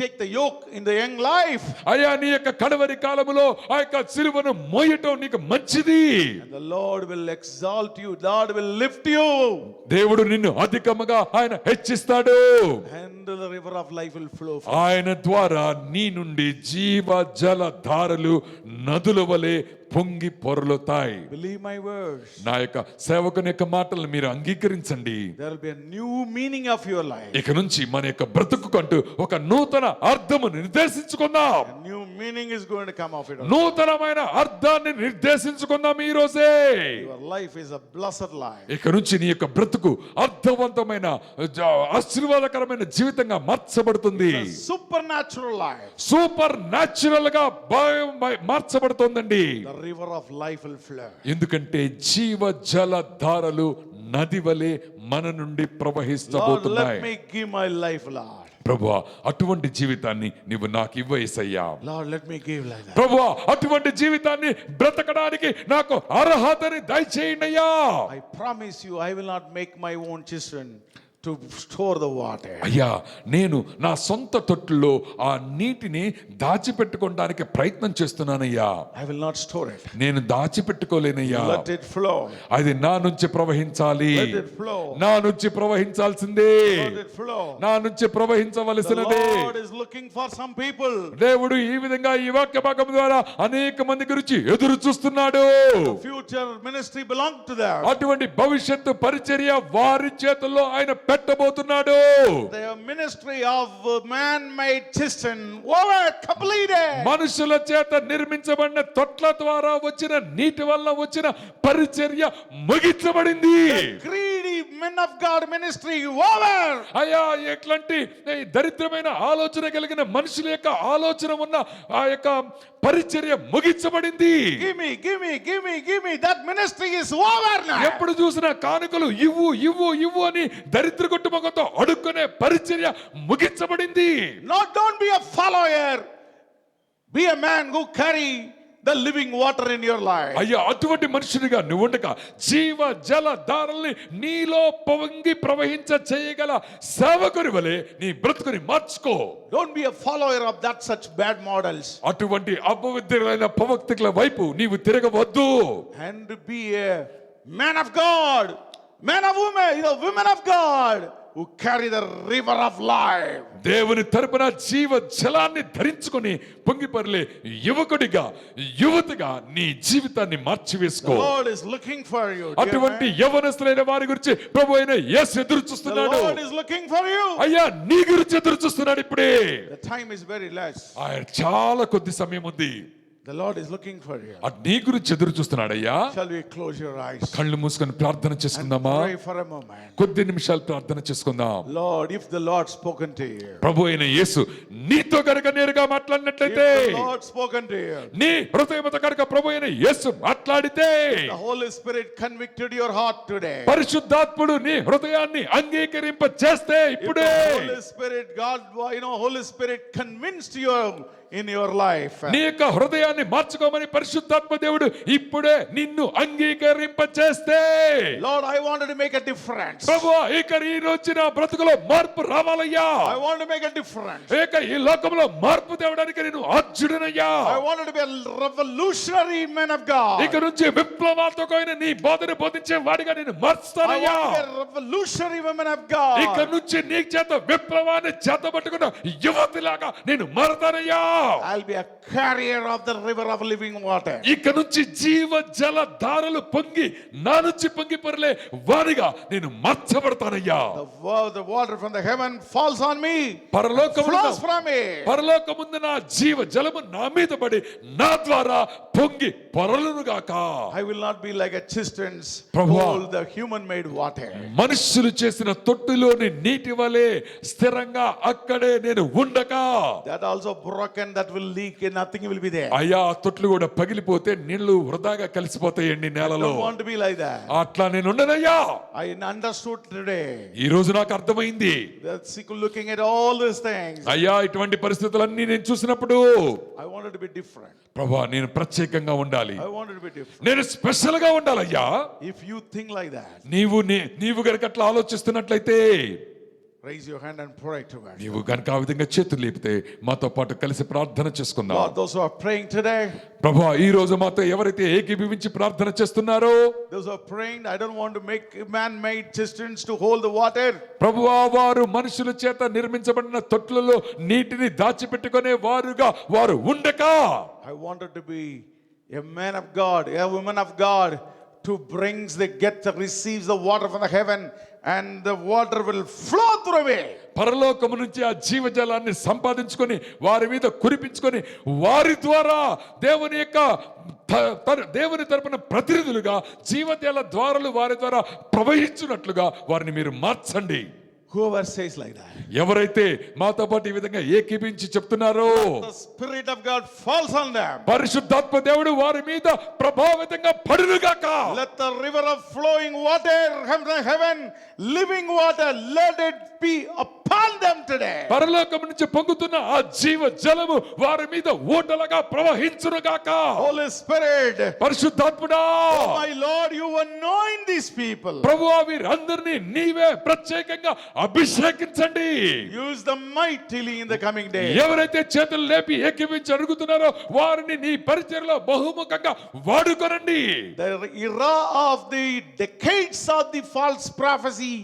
take the yoke in the young life. అయ్యా, నీ యొక్క కడవరి కాలములో ఆ యొక్క సిలువను మోయటం నీకు మంచిది. And the Lord will exalt you. Lord will lift you. దేవుడు నిన్ను అధికముగా ఆయన హెచ్చిస్తాడు. And the river of life will flow. ఆయన ద్వారా నీ నుండి జీవ జల ధారలు నదుల వలె పొంగి పొరలుతాయి. Believe my words. నా యొక్క సేవకుని యొక్క మాటలను మీరు అంగీకరించండి. There will be a new meaning of your life. ఇక నుంచి మన యొక్క బ్రతుకుకంటూ ఒక నూతన అర్థము నిర్దేశించుకుందాం. A new meaning is going to come of it. నూతనమైన అర్థాన్ని నిర్దేశించుకుందాం ఈ రోజే. Your life is a blessed life. ఇక నుంచి నీ యొక్క బ్రతుకు అర్థవంతమైన ఆశీర్వాదకరమైన జీవితంగా మార్చబడుతుంది. A supernatural life. Super natural గా మార్చబడుతోందండి. The river of life will flow. ఎందుకంటే జీవ జల ధారలు నది వలె మన నుండి Lord, ప్రవహిస్తబోతున్నాయి. let me give my life, Lord. ప్రభువా, అటువంటి జీవితాన్ని నీవు నాకు ఇవ్వేసయ్యా. Lord, let me give like that. ప్రభువా, అటువంటి జీవితాన్ని బ్రతకడానికి నాకు అర్హతని దయచేయండి అయ్యా. I promise you, I will not make my own cistern to store the water. అయ్యా, నేను నా సొంత తొట్టులో ఆ నీటిని దాచిపెట్టుకోవడానికి ప్రయత్నం చేస్తున్నానయ్యా. I will not store it. నేను దాచిపెట్టుకోలేనయ్యా. Let it flow. అది నా నుంచి ప్రవహించాలి. Let it flow. నా నుంచి ప్రవహించాల్సిందే. Let it flow. నా నుంచి The ప్రవహించవలసినదే. Lord is looking for some people. దేవుడు ఈ విధంగా ఈ వాక్య భాగం ద్వారా అనేక మంది గురించి ఎదురు చూస్తున్నాడు. Future ministry belong to them. అటువంటి భవిష్యత్తు పరిచర్య వారి చేతుల్లో ఆయన పెట్టబోతున్నాడు. The ministry of man-made cistern over completed. మనుషుల చేత నిర్మించబడిన తొట్ల ద్వారా వచ్చిన నీటి వల్ల వచ్చిన పరిచర్య ముగించబడింది. Greedy men of God ministry over. అయ్యా, ఎట్లాంటి దరిద్రమైన ఆలోచన కలిగిన మనుషుల యొక్క ఆలోచన ఉన్న ఆ యొక్క పరిచర్య ముగించబడింది. Give me. That ministry is over now. ఎప్పుడు చూసినా కానుకలు ఇవ్వు ఇవ్వు ఇవ్వు అని దరిద్ర కుటుంబంతో అడుక్కునే పరిచర్య ముగించబడింది. Don't be a follower. Be a man who carry the living water in your life. అయ్యా, అటువంటి మనుషుడిగా నువ్వు ఉండక జీవ జల ధారల్ని నీలో పొంగి ప్రవహించ చేయగల సేవకుని వలె నీ బ్రతుకుని మార్చుకో. Don't be a follower of such bad models. అటువంటి అపవిత్రులైన ప్రవక్తల వైపు నీవు తిరగవద్దు. And be a man of God, man of women of God who carry the river of life. దేవుని తరపున జీవ జలాన్ని ధరించుకొని పొంగిపర్లే యువకుడిగా యువతిగా నీ జీవితాన్ని మార్చివేసుకో. The Lord is looking for you. అటువంటి యవనస్తులైన వారి గురించి ప్రభు అయిన యేసు ఎదురు The చూస్తున్నాడు. Lord is looking for you. అయ్యా, నీ గురించి ఎదురు చూస్తున్నాడు ఇప్పుడే. The time is very less. ఆయన చాలా కొద్ది సమయం ఉంది. The Lord is looking for you. నీ గురించి ఎదురు చూస్తున్నాడు అయ్యా. Shall we close your eyes? కళ్ళు మూసుకొని ప్రార్థన చేసుకుందామా? Pray for a moment. కొద్ది నిమిషాలు ప్రార్థన చేసుకుందాం. Lord, if the Lord spoken to you. ప్రభు అయిన యేసు నీతో కనుక నేరుగా మాట్లాడినట్లయితే, If the Lord spoken to you. నీ హృదయముతో కనుక ప్రభు అయిన యేసు మాట్లాడితే, The Holy Spirit convicted your heart today. పరిశుద్ధాత్ముడు నీ హృదయాన్ని అంగీకరింప చేస్తే If ఇప్పుడే the Holy Spirit, Holy Spirit convinced you in your life. నీ యొక్క హృదయాన్ని మార్చుకోమని పరిశుద్ధాత్మ దేవుడు ఇప్పుడే నిన్ను అంగీకరింప చేస్తే, Lord, I wanted to make a difference. ప్రభువా, ఇక ఈ రోజు నా బ్రతుకులో మార్పు రావాలయ్యా. I want to make a difference. ఇక ఈ లోకంలో మార్పు తేవడానికి నేను అర్జునుడయ్యా. I wanted to be a revolutionary man of God. ఇక నుంచి విప్లవాత్మకమైన నీ బోధన బోధించే వాడిగా నేను I మార్చుతానయ్యా. want to be a revolutionary woman of God. ఇక నుంచి నీ చేత విప్లవాన్ని చేతబట్టుకున్న యువతిలాగా నేను మారతానయ్యా. I'll be a carrier of the river of living water. ఇక నుంచి జీవ జల ధారలు పొంగి నా నుంచి పొంగి పొరలే వారిగా నేను మార్చబడతానయ్యా. The water from the heaven falls on me. పరలోకమున Flows from me. పరలోకముందు నా జీవ జలము నా మీద పడి నా ద్వారా పొంగి పొరలును గాక. I will not be like a cisterns ప్రభువా, hold the human made water. మనుషులు చేసిన తొట్టులోని నీటి వలె స్థిరంగా అక్కడే నేను ఉండక, That also broken, that will leak and nothing will be there. అయ్యా, అయ్యా ఆ తొట్లు కూడా పగిలిపోతే నీళ్లు వృధాగా కలిసిపోతాయండి I నేలలో. don't want to be like that. అట్లా నేను ఉండనయ్యా. I understood today. ఈ రోజు నాకు అర్థమైంది. That's looking at all these things. అయ్యా ఇటువంటి పరిస్థితులన్నీ నేను చూసినప్పుడు I wanted to be different. ప్రభా నేను ప్రత్యేకంగా ఉండాలి, I wanted to be different. నేను స్పెషల్ గా ఉండాలయ్యా. If you think like that, నీవు గనక అట్లా ఆలోచిస్తున్నట్లయితే raise your hand and pray to God. నీవు గనక ఆ విధంగా చేతులు లేపితే మాతో పాటు కలిసి ప్రార్థన చేసుకుందాం. God, those who are praying today, ప్రభా ఈ రోజు మాతో ఎవరైతే ఏకీభవించి ప్రార్థన చేస్తున్నారో, those who are praying, I don't want to make man-made cisterns to hold the water. ప్రభువా వారు మనుషుల చేత నిర్మించబడిన తొట్లలో నీటిని దాచిపెట్టుకునే వారుగా వారు ఉండక, I wanted to be a man of God, a woman of God, to receives the water from the heaven, and the water will flow through me. పరలోకము నుంచి ఆ జీవజలాన్ని సంపాదించుకొని వారి మీద కురిపించుకొని వారి ద్వారా దేవుని తరపున ప్రతినిధులుగా జీవజల ద్వారాలు వారి ద్వారా ప్రవహించున్నట్లుగా వారిని మీరు మార్చండి. Whoever says like that, ఎవరైతే మాతో పాటు ఈ విధంగా ఏకీభించి చెప్తున్నారో, the Spirit of God falls on them. పరిశుద్ధాత్మ దేవుడు వారి మీద ప్రభావితంగా పడునుగాక. Let the river of flowing water from the heaven, living water, let it be upon them today. పరలోకం నుంచి పొంగుతున్న ఆ జీవ జలము వారి మీద ఓటలుగా ప్రవహించునుగాక. Holy Spirit, పరిశుద్ధాత్ముడా, oh my Lord, you anoint these people. ప్రభువా వీరందరినీ నీవే ప్రత్యేకంగా అభిషేకించండి. Use them mightily in the coming day. ఎవరైతే చేతులు లేపి ఏకీవించి అడుగుతున్నారో వారిని నీ పరిచర్యలో బహుముఖంగా వాడుకోనండి. The era of the decades of the false prophecy,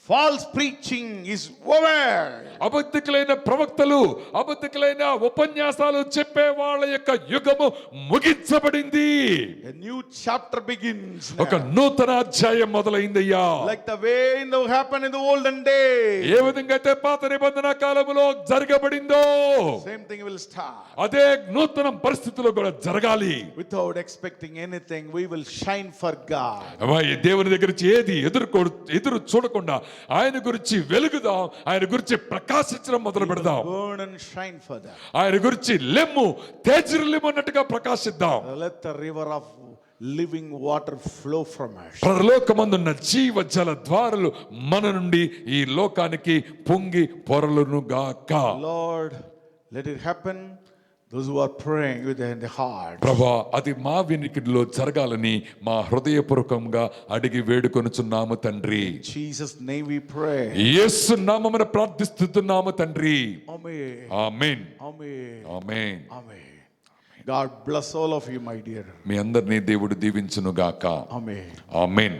false preaching is over. అబద్ధికులైన ప్రవక్తలు, అబద్ధికులైన ఉపన్యాసాలు చెప్పే వాళ్ళ యొక్క యుగము ముగించబడింది. A new chapter begins now. ఒక నూతన అధ్యాయం మొదలైందయ్యా. Like the way it happened in the olden days, ఏ విధంగా అయితే పాత నిబంధన కాలములో జరగబడిందో same thing will start. అదే నూతన పరిస్థితుల్లో కూడా జరగాలి. Without expecting anything, we will shine for God. అమ్మాయి దేవుని దగ్గర నుంచి ఏది ఎదురు చూడకుండా ఆయన గురించి వెలుగుదాం, ఆయన గురించి ప్రకాశించడం మొదలు పెడదాం. Burn and shine for them. ఆయన గురించి లెమ్ము తేజరిల్లిము అన్నట్టుగా ప్రకాశిద్దాం. Let the river of living water flow from us. పరలోకమందున్న జీవ జల ద్వారాలు మన నుండి ఈ లోకానికి పొంగి పొరలును గాక. Lord, let it happen. Those who are praying within the heart. ప్రభా అది మా వినికిడిలో జరగాలని మా హృదయపూర్వకంగా అడిగి వేడుకొనుచున్నాము తండ్రి. Jesus name we pray. యేసు నామమున ప్రార్థిస్తున్నాము తండ్రి. Amen. Amen. Amen. Amen. Amen. God bless all of you, my dear. మీ అందరినీ దేవుడు దీవించును గాక. Amen. ఆమేన్.